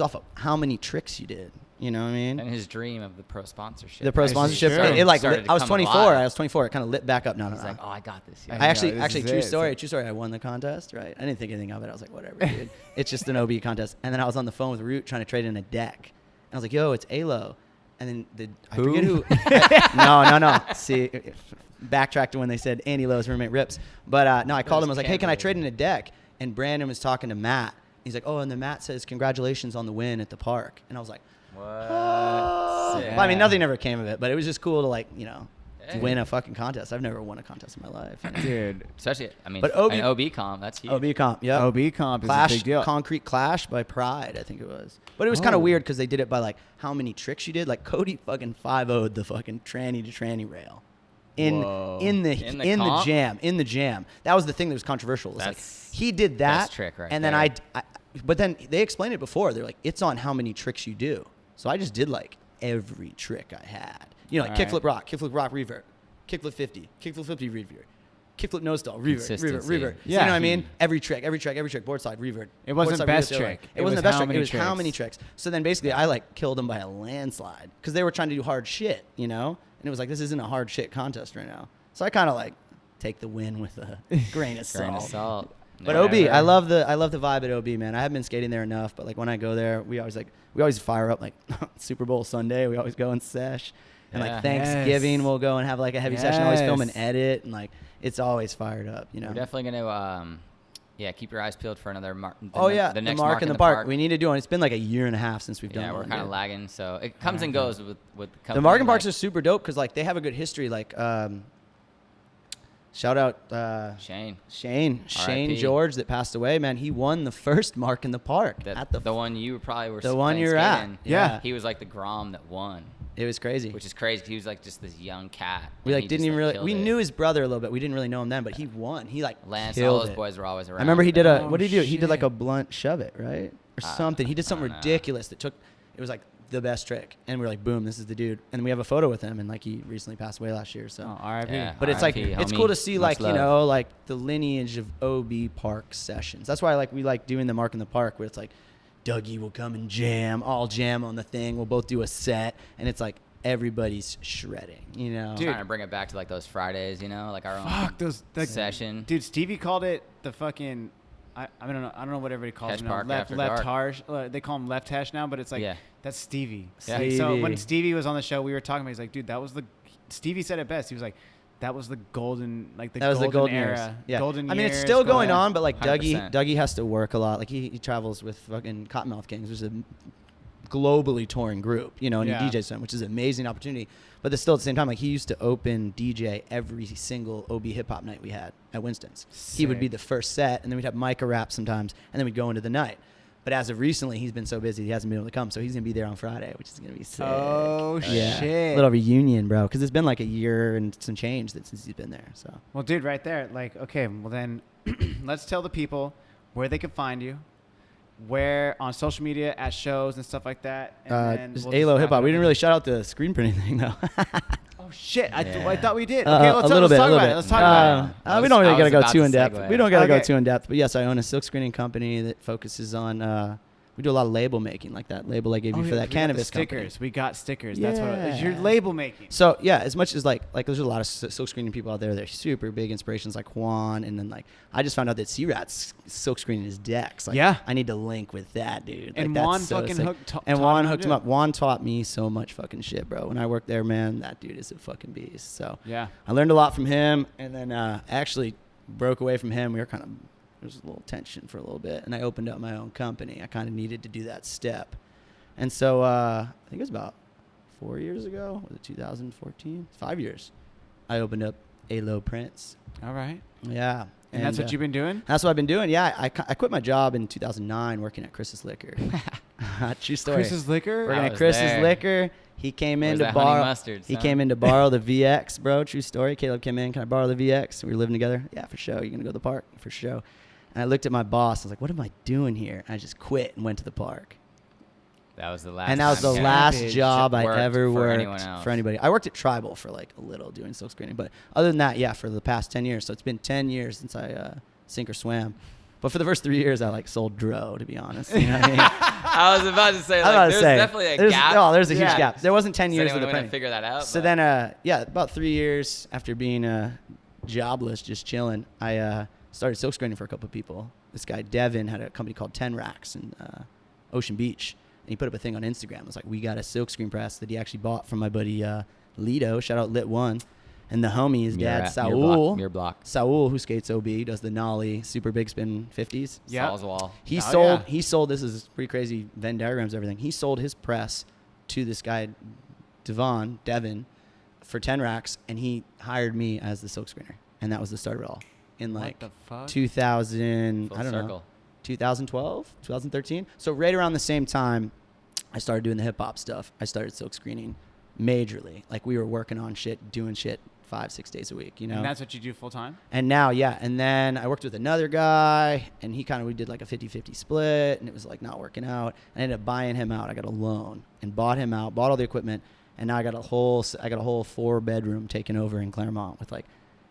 off of how many tricks you did. You know what I mean? And his dream of the pro sponsorship. The pro This is sponsorship. true. It like Started to I was come 24. alive. I was 24. It kind of lit back up. No, He's like, oh, I got this. I Yeah. know, actually, this is true it. story. True story. I won the contest, right? I didn't think anything of it. I was like, whatever, dude. It's just an OB contest. And then I was on the phone with Root trying to trade in a deck. And I was like, yo, it's Lowe. And then I forget who. No. See, backtrack to when they said Andy Lowe's roommate Rips. But no, I called him. I was like, hey, can I trade in a deck? And Brandon was talking to Matt. He's like, oh, and then Matt says, congratulations on the win at the park. And I was like, What? oh. Sick. Well, I mean, nothing ever came of it, but it was just cool to like, Hey. win a fucking contest. I've never won a contest in my life. Dude, Especially, I mean, But an OB comp, that's huge. OB comp, yeah. OB comp is Clash, a big deal. Concrete Clash by Pride, I think it was. But it was kind Oh. of weird because they did it by like how many tricks you did. Like Cody fucking 5-0'd the fucking tranny to tranny rail. Whoa. In the comp? jam. That was the thing that was controversial. It was like That's he did that best trick right and then there. but then they explained it before. They're like, it's on how many tricks you do. So I just did like every trick I had. Like All kickflip rock, revert, kickflip 50, kickflip 50 revert, kickflip nose stall, revert. Consistency. You know Yeah. what I mean? Every trick, board slide, revert. It wasn't board slide, best revert, trick. It wasn't the best how trick. It many was how tricks. many tricks. So then basically I like killed them by a landslide because they were trying to do hard shit, And it was like, this isn't a hard shit contest right now. So I kind of like take the win with a grain of salt. Grain of salt. But Never. OB, I love the vibe at OB, man. I haven't been skating there enough, but like when I go there, we always fire up like Super Bowl Sunday. We always go and sesh, and Yeah. like Thanksgiving, Yes. we'll go and have like a heavy session. Always film and Yes. edit, and like it's always fired up, We're definitely going to, keep your eyes peeled for another mark. The next mark in the park. We need to do it. It's been like a year and a half since we've done Yeah, one. we're kind of dude. lagging, so it comes and goes with The company, mark and parks like are super dope because like they have a good history. Like shout out Shane. Shane R.I.P. George that passed away, man. He won the first mark in the park at The one you probably were the one playing you're at. skating. Yeah. He was like the Grom that won, It was crazy. which is crazy. He was like just this young cat. We and like he didn't just, even really. killed We it. knew his brother a little bit. We didn't really know him then, but he won. He like Lance and killed all those it. boys were always around. I remember he did a. Oh, What did he do? He did like shit. a blunt shove it, right, or something. He did something I don't know. ridiculous that took. It was like the best trick, and we were like, boom, this is the dude. And we have a photo with him, and like he recently passed away last year. So, Oh, RIP. Yeah. but it's like R.I.P., it's homie. cool to see Much like love. like the lineage of OB park sessions. That's why we like doing the mark in the park where it's like Dougie will come and all jam on the thing. We'll both do a set, and it's like everybody's shredding, Dude. trying to bring it back to like those Fridays, like our own Fuck those. session. Dude, Stevie called it the fucking. I don't know. I don't know what everybody calls Catch him now. Park Left after dark. harsh. They call him left hash now, but it's like Yeah. that's Stevie. Yeah. Like, so when Stevie. Stevie was on the show, we were talking about. He's like, dude, that was the. Stevie said it best. He was like, that was the golden, like the That was golden the golden era. years. Yeah. Golden I mean, it's years, still going golden- on, but like 100%. Dougie has to work a lot. Like he travels with fucking Cottonmouth Kings, which is a globally touring group, and Yeah. he DJs them, which is an amazing opportunity. But still at the same time, like he used to open DJ every single OB hip hop night we had at Winston's. He would be Sick. the first set, and then we'd have Micah rap sometimes, and then we'd go into the night. But as of recently, he's been so busy he hasn't been able to come, so he's gonna be there on Friday, which is gonna be sick. Oh Yeah, shit! little reunion, bro, because it's been like a year and some change since he's been there. So Well, dude, right there. Like, okay, well then, let's tell the people where they can find you, where on social media, at shows and stuff like that. And then just we'll just ALO wrap hip it hop. up We didn't with- really shout out the screen printing thing though. Oh shit! I Yeah. thought we did. Okay, a let's little bit, talk a little about bit. it. Let's talk about it. I we was- don't really I gotta was go about too to in depth. segue. We don't gotta go Okay. too in depth. But yes, I own a silk screening company that focuses on. We do a lot of label making, like that label I gave you Oh, for yeah, that we got the cannabis company. stickers. We got stickers. That's what it is. Your Yeah. label making. So yeah, as much as like there's a lot of silk screening people out there. They're super big inspirations like Juan, and then like I just found out that C-Rat's silk screening his decks. Like, Yeah. I need to link with that dude. And like, Juan that's so fucking sick. hooked- And taught Juan him hooked to him do up. Juan taught me so much fucking shit, bro. When I worked there, man, that dude is a fucking beast. So Yeah. I learned a lot from him, and then actually broke away from him. We were kind of there was a little tension for a little bit, and I opened up my own company. I kind of needed to do that step, and so I think it was about 4 years ago. Was it 2014? 5 years. I opened up ALO Prints. All right. Yeah, And that's what you've been doing. That's what I've been doing. Yeah, I quit my job in 2009 working at Chris's Liquor. True story. Chris's Liquor. Working I at was Chris's there. Liquor. He came in Where's to that honey borrow. mustard, He son? came in to borrow the VX, bro. True story. Caleb came in. Can I borrow the VX? We were living together. Yeah, for sure. You're gonna go to the park for sure. And I looked at my boss. I was like, "What am I doing here?" And I just quit and went to the park. That was the last. And that was the time last Savage. job I Worked ever for worked anyone else. for anybody. I worked at Tribal for like a little doing silk screening, but other than that, yeah, for the past 10 years. So it's been 10 years since I sink or swam. But for the first 3 years, I like sold dro, to be honest. You know what I mean? I was about to say, I was like, about to there's say, definitely a gap. Oh, there's a huge Yeah. gap. There wasn't 10 Does years of anyone the want to printing. figure that out? So But- then, yeah, about 3 years after being jobless, just chilling, I started silk screening for a couple of people. This guy, Devin, had a company called 10 Racks in Ocean Beach. And he put up a thing on Instagram. It was like, we got a silk screen press that he actually bought from my buddy Lido. Shout out Lit One. And the homie, his dad, Saul. Mirror block. Saul, who skates OB, does the nollie, super big spin 50s. Yep. Saul's wall. He Oh, sold. yeah. He sold. This is pretty crazy. Venn diagrams, everything. He sold his press to this guy, Devin, for 10 racks, and he hired me as the silk screener, and that was the start of it all. In like the fuck? 2000, Full I don't know, circle. 2012, 2013. So right around the same time, I started doing the hip hop stuff. I started silk screening majorly. Like we were working on shit, doing shit 5-6 days a week. You know. And that's what you do full time? And now, yeah. And then I worked with another guy, and we did like a 50-50 split, and it was like not working out. I ended up buying him out. I got a loan and bought him out, bought all the equipment, and now I got a whole 4-bedroom taken over in Claremont with like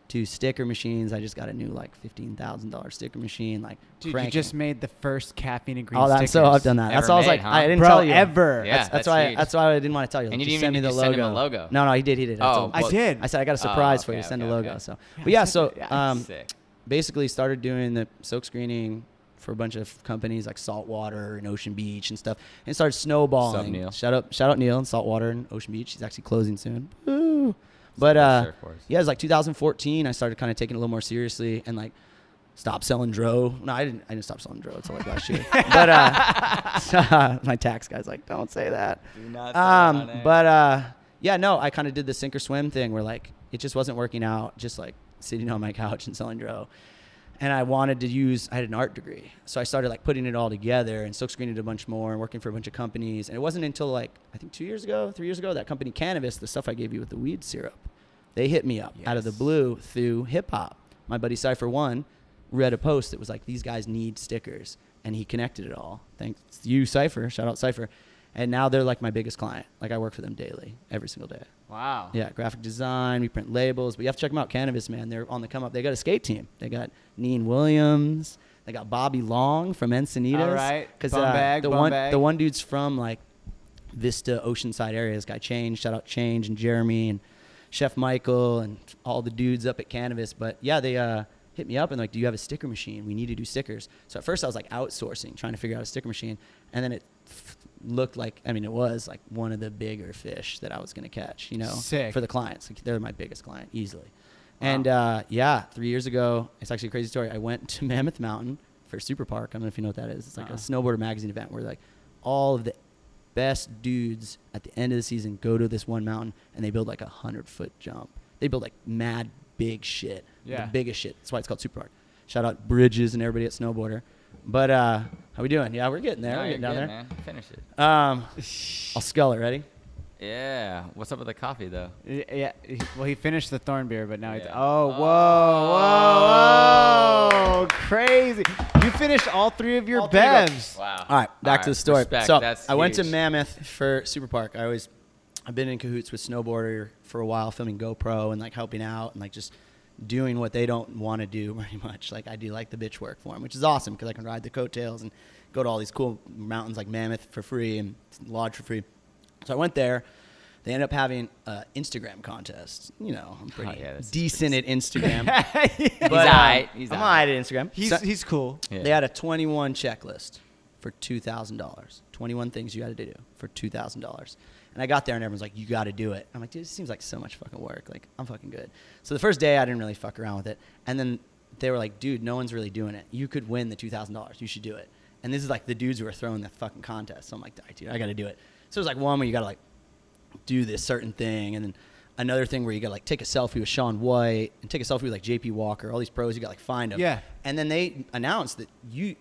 2 sticker machines. I just got a new like $15,000 sticker machine. Like, Dude, cranking. you just made the first Caffeine and Green Oh, stickers. so I've done that. That's Ever why I was made, like, huh? I didn't Bro, tell you. ever. Yeah. That's why. huge. That's why I didn't want to tell you. And you Just didn't send me even the send him logo. a logo. No, he did. I told him. I did. I said I got a surprise for you. okay, Send a okay, logo. okay. So, Yeah, but yeah, send so it. Yeah, Sick. basically started doing the silk screening for a bunch of companies like Saltwater and Ocean Beach and stuff, and started snowballing. Neil? Shout out Neil and Saltwater and Ocean Beach. He's actually closing soon. Woo. But Surfboards. yeah, it was like 2014. I started kind of taking it a little more seriously and like stopped selling dro. No, I didn't stop selling dro until like last year. But my tax guy's like, don't say that. Do not say that on air. But yeah, no, I kind of did the sink or swim thing where like it just wasn't working out, just like sitting on my couch and selling dro. And I wanted to I had an art degree. So I started like putting it all together and silk screening a bunch more and working for a bunch of companies. And it wasn't until like, I think 3 years ago, that company Cannabis, the stuff I gave you with the weed syrup, they hit me up out of the blue through hip hop. My buddy Cypher One read a post that was like, these guys need stickers. And he connected it all. Thanks to you, Cypher. Shout out Cypher. And now they're like my biggest client. Like I work for them daily, every single day. Wow. Yeah, graphic design. We print labels. But you have to check them out. Cannabis, man. They're on the come up. They got a skate team. They got Neen Williams. They got Bobby Long from Encinitas. All right. Because Bag. the one dude's from like Vista, Oceanside area. This guy Change. Shout out Change and Jeremy and Chef Michael and all the dudes up at Cannabis. But yeah, they hit me up and like, do you have a sticker machine? We need to do stickers. So at first I was like outsourcing, trying to figure out a sticker machine. And then it looked like, it was like one of the bigger fish that I was going to catch, you know, Sick. for the clients. Like, they're my biggest client easily. Wow. And yeah, 3 years ago, it's actually a crazy story. I went to Mammoth Mountain for Super Park. I don't know if you know what that is. It's like a snowboarder magazine event where like all of the best dudes at the end of the season go to this one mountain and they build like 100-foot jump. They build like mad big shit. Yeah. The biggest shit. That's why it's called Super Park. Shout out Bridges and everybody at Snowboarder. But how we doing? Yeah, we're getting there. No, We're you're getting down good, there. man. Finish it. I'll scull it. Ready? Yeah. What's up with the coffee though? Yeah. Well, he finished the thorn beer, but now he's. Yeah. Oh, whoa. Crazy. You finished all 3 of your All 3 of them. bevs. Wow. All right, back to the story. Respect. So That's I went to huge. Mammoth for Super Park. I've been in cahoots with Snowboarder for a while, filming GoPro and like helping out and like just doing what they don't want to do very much. Like I do like the bitch work for them, which is awesome because I can ride the coattails and go to all these cool mountains like Mammoth for free and lodge for free. So I went there. They ended up having an Instagram contest. You know, I'm pretty that's decent at Instagram. He's But, alright. He's I'm alright. alright at Instagram. He's cool. Yeah. They had a 21 checklist for $2,000. 21 things you got to do for $2,000. And I got there and everyone's like, you got to do it. I'm like, dude, this seems like so much fucking work. Like, I'm fucking good. So the first day I didn't really fuck around with it. And then they were like, dude, no one's really doing it. You could win the $2,000. You should do it. And this is like the dudes who are throwing the fucking contest. So I'm like, dude, I got to do it. So it was like one where you got to like do this certain thing. And then another thing where you got to like take a selfie with Shaun White and take a selfie with like JP Walker, all these pros, you got to like find them. Yeah. And then they announced that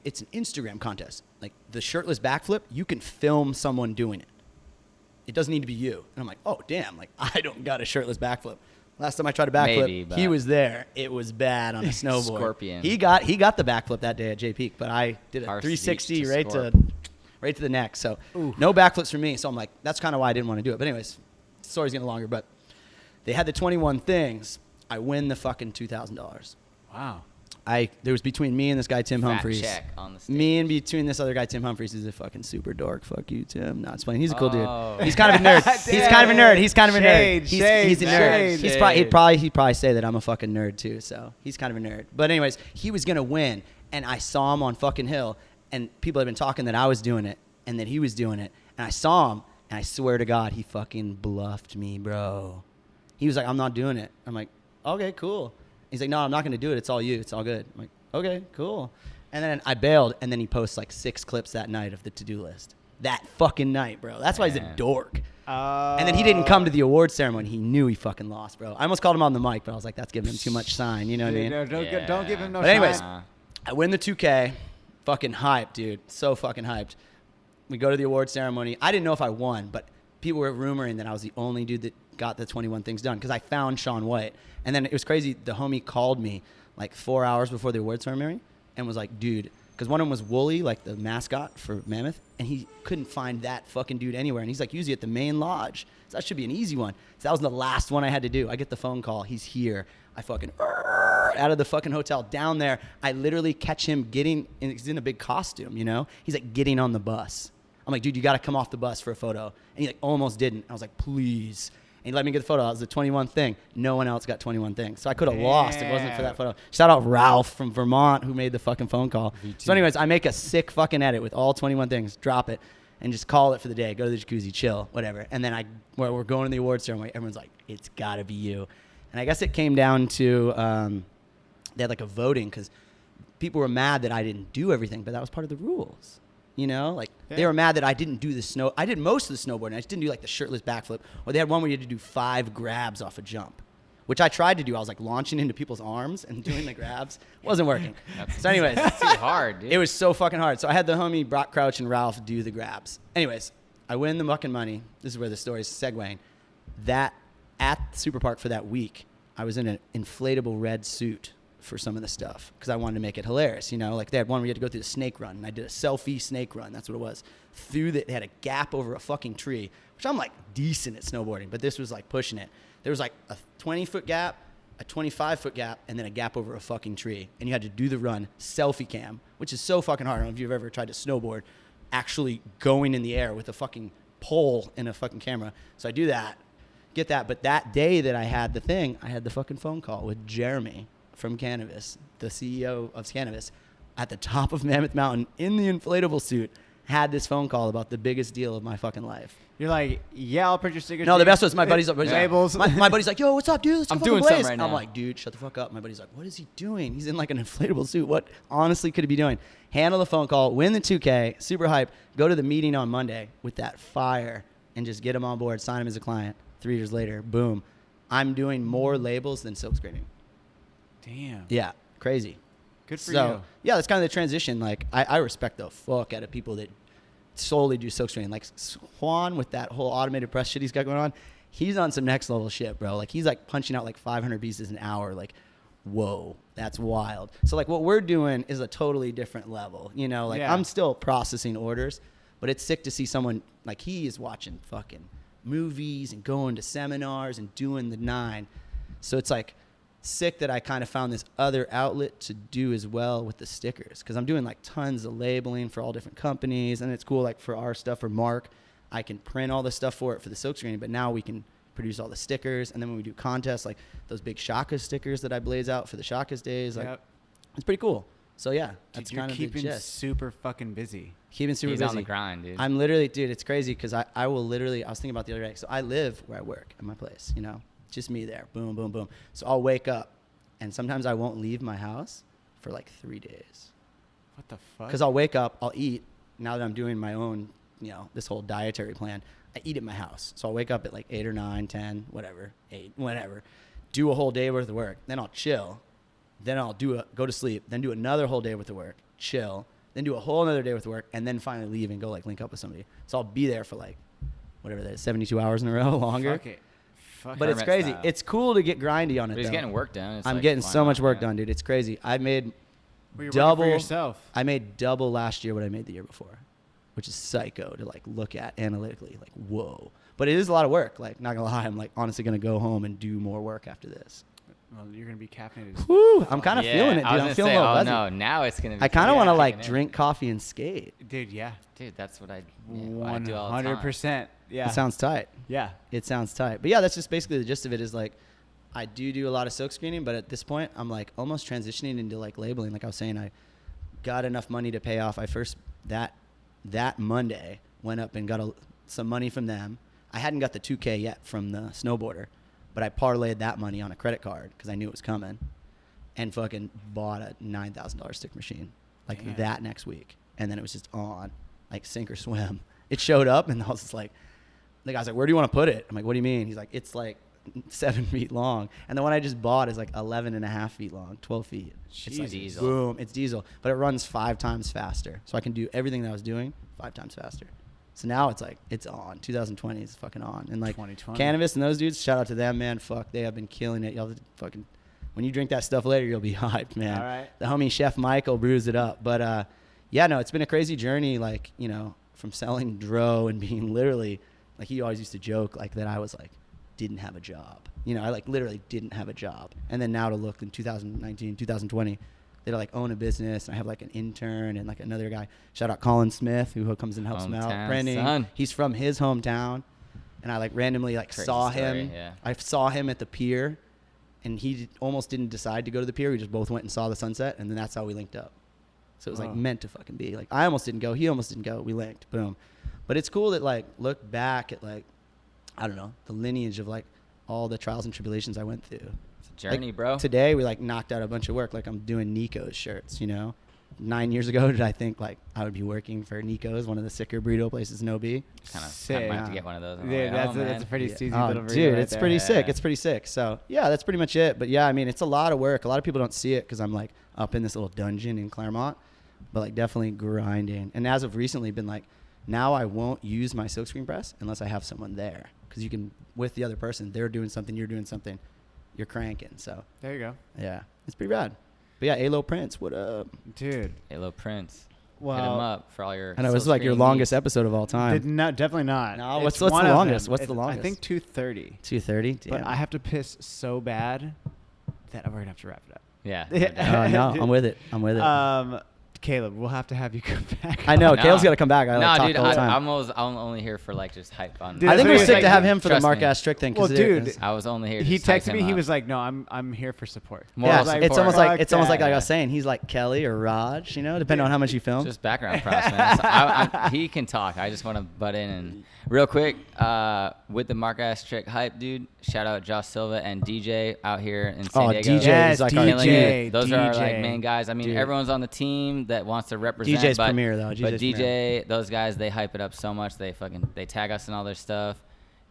it's an Instagram contest. Like the shirtless backflip, you can film someone doing it. It doesn't need to be you. And I'm like, oh, damn. Like, I don't got a shirtless backflip. Last time I tried a backflip, Maybe, but- he was there. It was bad on a snowboard. Scorpion. He got the backflip that day at J Peak, but I did a Harsh 360 beach to right to the neck. So no backflips for me. So I'm like, that's kind of why I didn't want to do it. But anyways, the story's getting longer. But they had the 21 things. I win the fucking $2,000. Wow. there was between me and this guy Tim Fat Humphreys. check on the stage. Me and between this other guy Tim Humphreys is a fucking super dork. Fuck you, Tim. Not explaining. He's a cool Oh. dude. He's kind of a nerd. He's kind of a nerd. He's kind of a Shade, nerd. shade, He's a nerd. shade. He'd probably say that I'm a fucking nerd too. So he's kind of a nerd. But anyways, he was gonna win, and I saw him on fucking Hill, and people had been talking that I was doing it and that he was doing it, and I saw him, and I swear to God, he fucking bluffed me, bro. He was like, I'm not doing it. I'm like, okay, cool. He's like, no, I'm not going to do it. It's all you. It's all good. I'm like, okay, cool. And then I bailed, and then he posts like 6 clips that night of the to-do list. That fucking night, bro. That's why he's a Man. dork. And then he didn't come to the award ceremony. He knew he fucking lost, bro. I almost called him on the mic, but I was like, that's giving him too much sign. You know what I mean? No, don't give him no But anyways, shine. I win the 2K. Fucking hyped, dude. So fucking hyped. We go to the award ceremony. I didn't know if I won, but people were rumoring that I was the only dude that got the 21 things done because I found Shaun White. And then it was crazy. The homie called me like 4 hours before the award ceremony and was like, dude, because one of them was Wooly, like the mascot for Mammoth, and he couldn't find that fucking dude anywhere. And he's like, usually at the main lodge. So that should be an easy one. So that was the last one I had to do. I get the phone call. He's here. I fucking out of the fucking hotel down there. I literally catch him getting, and he's in a big costume, you know? He's like getting on the bus. I'm like, dude, you got to come off the bus for a photo. And he like almost didn't. I was like, please. And he let me get the photo. It was the 21 thing. No one else got 21 things. So I could have lost if it wasn't for that photo. Shout out Ralph from Vermont who made the fucking phone call. So anyways, I make a sick fucking edit with all 21 things, drop it, and just call it for the day. Go to the jacuzzi, chill, whatever. And then we're going to the awards ceremony. Everyone's like, it's got to be you. And I guess it came down to they had like a voting because people were mad that I didn't do everything, but that was part of the rules. You know, like they were mad that I didn't do the snow. I did most of the snowboarding. I just didn't do like the shirtless backflip. Or they had one where you had to do 5 grabs off a jump, which I tried to do. I was like launching into people's arms and doing the grabs. Wasn't working. So anyways, That's too hard, dude. it was so fucking hard. So I had the homie Brock Crouch and Ralph do the grabs. Anyways, I win the fucking money. This is where the story's segueing. That at Super Park for that week, I was in an inflatable red suit for some of the stuff because I wanted to make it hilarious. You know, like they had one where you had to go through the snake run, and I did a selfie snake run. That's what it was. They had a gap over a fucking tree, which I'm like decent at snowboarding, but this was like pushing it. There was like a 20-foot gap, a 25-foot gap, and then a gap over a fucking tree. And you had to do the run selfie cam, which is so fucking hard. I don't know if you've ever tried to snowboard, actually going in the air with a fucking pole and a fucking camera. So I do that, get that. But that day that I had the thing, I had the fucking phone call with Jeremy from Cannabis, the CEO of Cannabis, at the top of Mammoth Mountain in the inflatable suit, had this phone call about the biggest deal of my fucking life. You're like, yeah, I'll print your stickers. No, the best was my buddy's labels. My buddy's like, yo, what's up, dude? Let's go I'm fucking doing blaze. something right I'm now. like, dude, shut the fuck up. My buddy's like, what is he doing? He's in like an inflatable suit. What honestly could he be doing? Handle the phone call, win the 2K, super hype, go to the meeting on Monday with that fire and just get him on board, sign him as a client. 3 years later, boom. I'm doing more labels than silk screening. Damn. Yeah, crazy. Good for So, you. yeah, that's kind of the transition. Like, I respect the fuck out of people that solely do silk screening. Like Juan with that whole automated press shit he's got going on, he's on some next level shit, bro. Like, he's like punching out like 500 pieces an hour. Like, whoa, that's wild. So like what we're doing is a totally different level. You know, like I'm still processing orders, but it's sick to see someone like he is watching fucking movies and going to seminars and doing the 9. So it's like sick that I kind of found this other outlet to do as well with the stickers, because I'm doing like tons of labeling for all different companies, and it's cool. Like for our stuff for Mark, I can print all the stuff for it for the silk screen, but now we can produce all the stickers. And then when we do contests, like those big Shaka stickers that I blaze out for the Shaka's days, like it's pretty cool. So yeah, that's Dude, kind of you're the keeping gist. super fucking busy. Keeping super He's busy. on the grind, dude. I'm literally, dude, it's crazy because I will literally, I was thinking about the other day. So I live where I work at my place, you know, just me there. Boom, boom, boom. So I'll wake up and sometimes I won't leave my house for like 3 days. What the fuck? Because I'll wake up, I'll eat. Now that I'm doing my own, you know, this whole dietary plan, I eat at my house. So I'll wake up at like 8 or 9, 10, whatever, 8, whatever. Do a whole day worth of work. Then I'll chill. Then I'll go to sleep. Then do another whole day worth of work. Chill. Then do a whole another day worth of work. And then finally leave and go like link up with somebody. So I'll be there for like, whatever that is, 72 hours in a row, longer. Fuck it. Fuck But it. it's crazy. style. It's cool to get grindy on it, But he's though. getting work done. It's I'm like, getting why so much not, work man? done, dude. It's crazy. I made Well, you're working double for yourself. I made double last year what I made the year before, which is psycho to like look at analytically. Like, whoa. But it is a lot of work. Like, not gonna lie, I'm like honestly gonna go home and do more work after this. Well, you're gonna be caffeinated. Woo! I'm kind of Yeah, feeling it, I dude. was I'm gonna feeling say, a little oh buzzy. no, now it's gonna be. I kind of want to like kicking in. drink coffee and skate. Dude, yeah. Dude, that's what I do all the time. 100%. Yeah. It sounds tight. Yeah. It sounds tight. But yeah, that's just basically the gist of it. Is like, I do a lot of silk screening, but at this point, I'm like almost transitioning into like labeling. Like I was saying, I got enough money to pay off. I first that Monday went up and got some money from them. I hadn't got the 2K yet from the snowboarder, but I parlayed that money on a credit card because I knew it was coming, and fucking bought a $9,000 stick machine like Damn. that next week, and then it was just on like sink or swim. It showed up, and I was just like, the guy's like, "Where do you want to put it?" I'm like, "What do you mean?" He's like, "It's like 7 feet long," and the one I just bought is like 11 and a half feet long, 12 feet. It's like Jesus. boom, it's diesel, but it runs 5 times faster, so I can do everything that I was doing 5 times faster. So now it's like, it's on. 2020 is fucking on. And like 2020. Cannabis and those dudes, shout out to them, man. Fuck, they have been killing it. Y'all fucking, when you drink that stuff later, you'll be hyped, man. All right. The homie Chef Michael brews it up. But yeah, no, it's been a crazy journey. Like, you know, from selling dro and being literally, like he always used to joke like that I was like, didn't have a job. You know, I like literally didn't have a job. And then now to look in 2019, 2020, they like own a business. And I have like an intern and like another guy. Shout out Colin Smith, who comes and helps him out. Hometown Branding. son. He's from his hometown. And I like randomly like Crazy saw story, him. yeah. I saw him at the pier, and he almost didn't decide to go to the pier. We just both went and saw the sunset, and then that's how we linked up. So it was like Oh. meant to fucking be. Like I almost didn't go. He almost didn't go. We linked. Boom. But it's cool that like look back at like, I don't know, the lineage of like all the trials and tribulations I went through. It's a journey, Like, bro. Today we like knocked out a bunch of work. Like I'm doing Nico's shirts, you know. 9 years ago, did I think like I would be working for Nico's, one of the sicker burrito places in OB? Kind of Sick. might have to get one of those. on the Yeah, way that's home, a man. pretty Yeah. steezy Oh, little burrito dude, right it's there. pretty sick. Yeah. It's pretty sick. So yeah, that's pretty much it. But yeah, I mean, it's a lot of work. A lot of people don't see it because I'm like up in this little dungeon in Claremont, but like definitely grinding. And as of recently, been like, now I won't use my silkscreen press unless I have someone there, because you can with the other person. They're doing something, you're doing something, you're cranking. So There you go. yeah, it's pretty rad. But yeah, Alo Prince, what up? Dude. Halo Prince. Well, Hit him up for all your. I know this is like your silkscreen longest needs. episode of all time. definitely not. No, It's what's the one of longest? them. What's the I longest? think 2:30. 2:30. But I have to piss so bad that we're gonna have to wrap it up. Yeah. No, I'm with it. I'm with it. Caleb, we'll have to have you come back. I know. No. Caleb's got to come back. I like, No, talk dude, the whole time. I'm only here for like just hype on. Dude, I think so we're he's sick like, to have him for the trust Mark me. ass trick thing. Well, 'cause dude, I was only here. To He just hype texted me. him He up. was like, "No, I'm here for support." Moral I was like, it's almost like "Fuck it's almost like that." I was saying. He's like Kelly or Raj, you know, depending on how much you film. Just background props, man. So he can talk. I just want to butt in and real quick with the Mark ass trick hype, dude. Shout out Josh Silva and DJ out here in San Diego. DJ Yes, is like our Killing DJ. it. Those are DJ. like main guys. I mean, Dude. everyone's on the team that wants to represent. DJ's but, premier, though. But DJ's DJ, those guys, they hype it up so much. They tag us in all their stuff,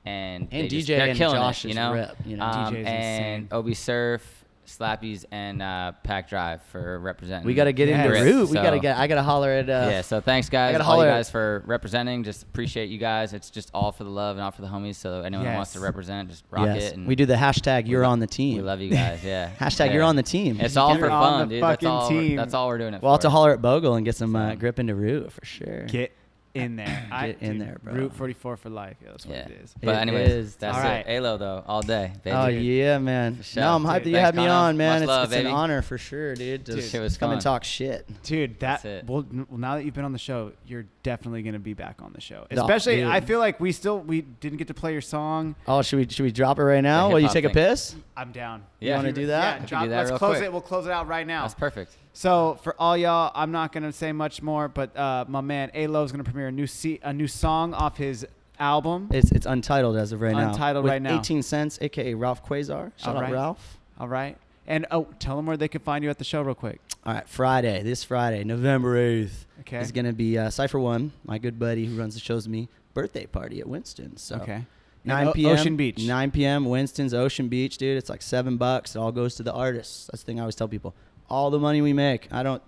and they DJ they're and killing Josh it, you is know. rip, you know. DJ is and insane. Obi Surf, Slappies, and Pack Drive for representing. We got to get into Yes. root. We So- got to get. I got to holler at. Yeah, so thanks guys, gotta all you holler at- guys for representing. Just appreciate you guys. It's just all for the love and all for the homies. So anyone that wants to Yes. represent, just rock Yes. it. And We do the hashtag. You're on the team. We love you guys. Yeah. Hashtag Yeah. you're on the team. It's all You're for on fun, the dude. That's fucking all. team. That's all we're doing it We'll have for. to holler at Bogle and get some Fun. grip into root for sure. Get in there. Get in there, bro. Route 44 for life. Yeah, that's what Yeah. it is. But It anyways, is. that's All right. it. Halo though, all day, baby. Oh Dude. yeah, man. For sure. No, I'm hyped Dude, that you thanks, had me Connor. on, man. Much It's, love, it's an baby. honor for sure, dude. Dude, Just it was come and fun. talk shit. Dude, That's it. well, now that you've been on the show, you're definitely gonna be back on the show. No, Especially, dude. I feel like we didn't get to play your song. Oh, should we drop it right now? The Will you hip-hop take a thing. piss? I'm down. Yeah. You wanna do that? Yeah, I can do that let's real close quick. it. We'll close it out right now. That's perfect. So for all y'all, I'm not gonna say much more, but my man Alo's gonna premiere a new song off his album. It's untitled as of right now. Untitled With right now. 18 Cents, aka Ralph Quasar. Shout All out right. Ralph. All right. And tell them where they can find you at the show real quick. All right, this Friday, November 8th, Okay. is going to be Cypher One, my good buddy who runs the shows with me, birthday party at Winston's. So Okay. 9 In p.m. Ocean Beach. 9 p.m. Winston's Ocean Beach, dude. It's like $7. It all goes to the artists. That's the thing I always tell people. All the money we make, I don't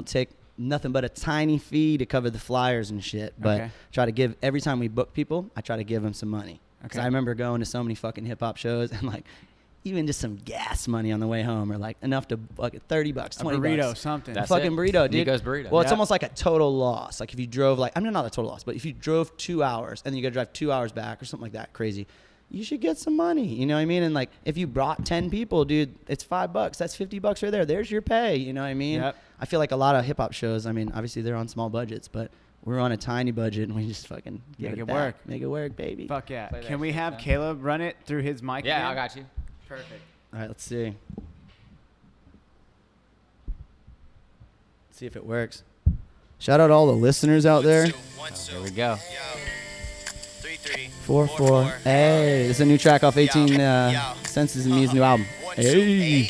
take nothing but a tiny fee to cover the flyers and shit. But Okay. try to give every time we book people, I try to give them some money. Because Okay. I remember going to so many fucking hip hop shows and like even just some gas money on the way home or like enough to like $30, A $20. burrito, something. That's Fucking it. burrito, dude. Nico's burrito. Well, it's Yeah. almost like a total loss. Like if you drove like, I mean, not a total loss, but if you drove 2 hours and then you got to drive 2 hours back or something like that, crazy, you should get some money. You know what I mean? And like, if you brought 10 people, dude, it's $5. That's $50 right there. There's your pay. You know what I mean? Yep. I feel like a lot of hip hop shows, I mean, obviously they're on small budgets, but we're on a tiny budget and we just fucking Make it back. work. Make it work, baby. Fuck yeah. Play that Can we shit, have man. Caleb run it through his mic? Yeah, again? I got you. Perfect. All right, let's see. See if it works. Shout out to all the listeners out there. There we go. 4-4. Hey, this is a new track off 18 Senses and Me's new album. Hey.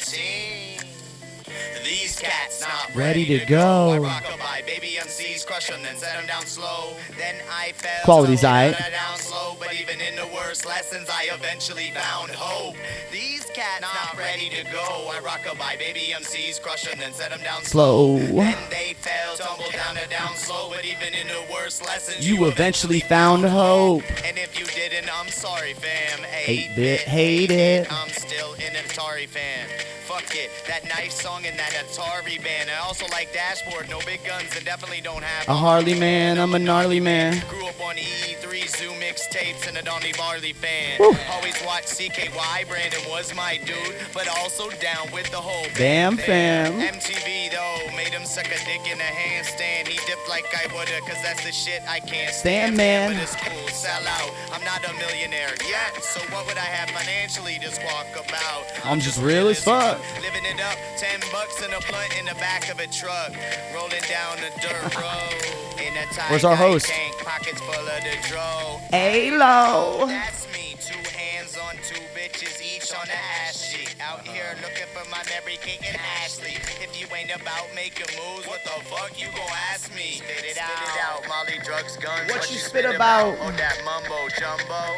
These cats not Ready to go. I rock a bye, baby MCs crush 'em, then set 'em down slow. Then I fell. Quality's aight. Down slow, but even in the worst lessons, I eventually found hope. These cats not ready to go. I rock a bye, baby MCs crush 'em, then set 'em down Slow. Then they fell, tumble down slow, but even in the worst lessons, You eventually found hope. And if you didn't, I'm sorry, fam. 8-bit, hate it. I'm still an Atari fan. Fuck it, that nice song in that Atari band. I also like Dashboard, no big guns, and definitely don't have A Harley man, I'm a gnarly man. Grew up on E3, Zoo mixtapes, and a Donnie Marley fan. Always watched CKY, Brandon was my dude, but also down with the whole Bam fam. fam. MTV though, made him suck a dick in a handstand. He dipped like I woulda, cause that's the shit I can't Stand, stand. man. But it's cool, sell out. I'm not a millionaire yet, so what would I have financially to squawk about? I'm just real as fuck. Living it up, $10 and a blunt in the back of a truck, rolling down the dirt road. In a Where's our tie-dye host? tank, pockets full of the dro. Halo. That's me, 2 hands on 2 bitches, each on the ass cheek. Out here looking for my Mary Kate and Ashley. If you ain't about making moves, what the fuck you gon' ask me? Spit it out, Molly, drugs, guns. What you spit about? Oh, that mumbo jumbo.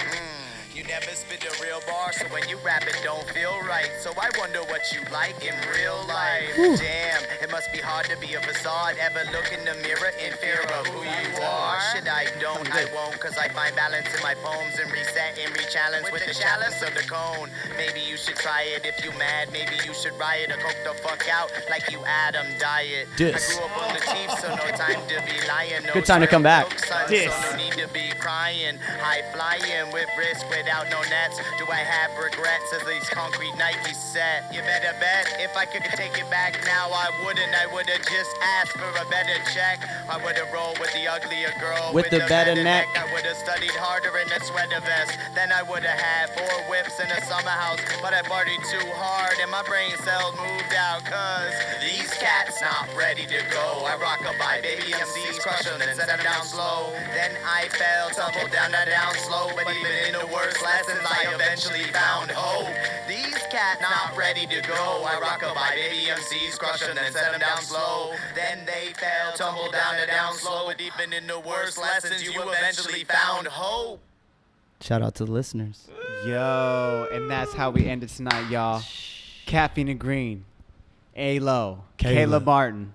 You never spit a real bar, so when you rap it don't feel right. So I wonder what you like in real life. Damn, it must be hard to be a facade. Ever look in the mirror in fear of who you are? Shit, I don't, I won't, cause I find balance in my poems and reset and re-challenge with the chalice of the cone. Maybe you should try it if you mad. Maybe you should riot or coke the fuck out like you Adam Diet. Dis. I grew up on the Chiefs, so no time to be lying. No Good time to come back. son, Dis. so no need to be crying. High flying with risk without no nets. Do I have regrets as these concrete Nike set? You better bet if I could take it back now, I wouldn't. I would've just asked for a better check. I would've rolled with the uglier girl With the better neck. I would've studied harder in a sweater vest. Then I would've had 4 whips in a summer house. But I partied too hard and my brain cells moved out. Cause these cats not ready to go. I rock a bye, baby MCs crush 'em and set 'em down slow. Then I fell, tumbled down slow. But even in the worst lessons, I eventually found hope. These cats not ready to go. I rock a bye, baby MCs crush 'em and set 'em down slow. Then they fell, tumbled down slow. But even in the worst lessons, you eventually found hope. Shout out to the listeners. Yo, and that's how we ended tonight, y'all. Caffeine and Green, A. Lowe, Caleb Martin,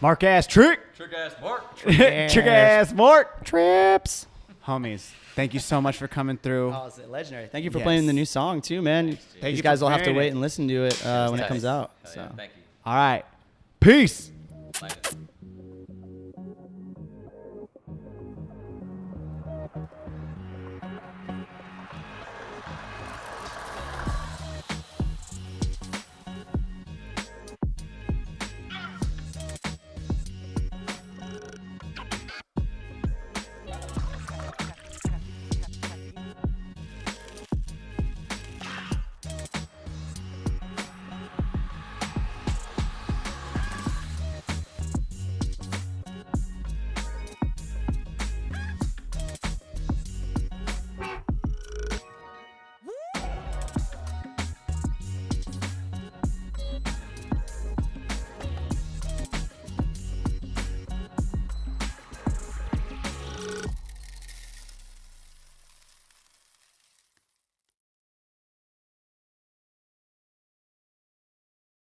Mark Ass Trick, Trick ass Mark. Trick Ass Mark. Trips. Homies, thank you so much for coming through. Oh, it's legendary. Thank you for Yes. playing the new song too, man. Thank These you guys for will have to playing wait it. and listen to it when it comes out. Oh, So. yeah, thank you. All right, peace.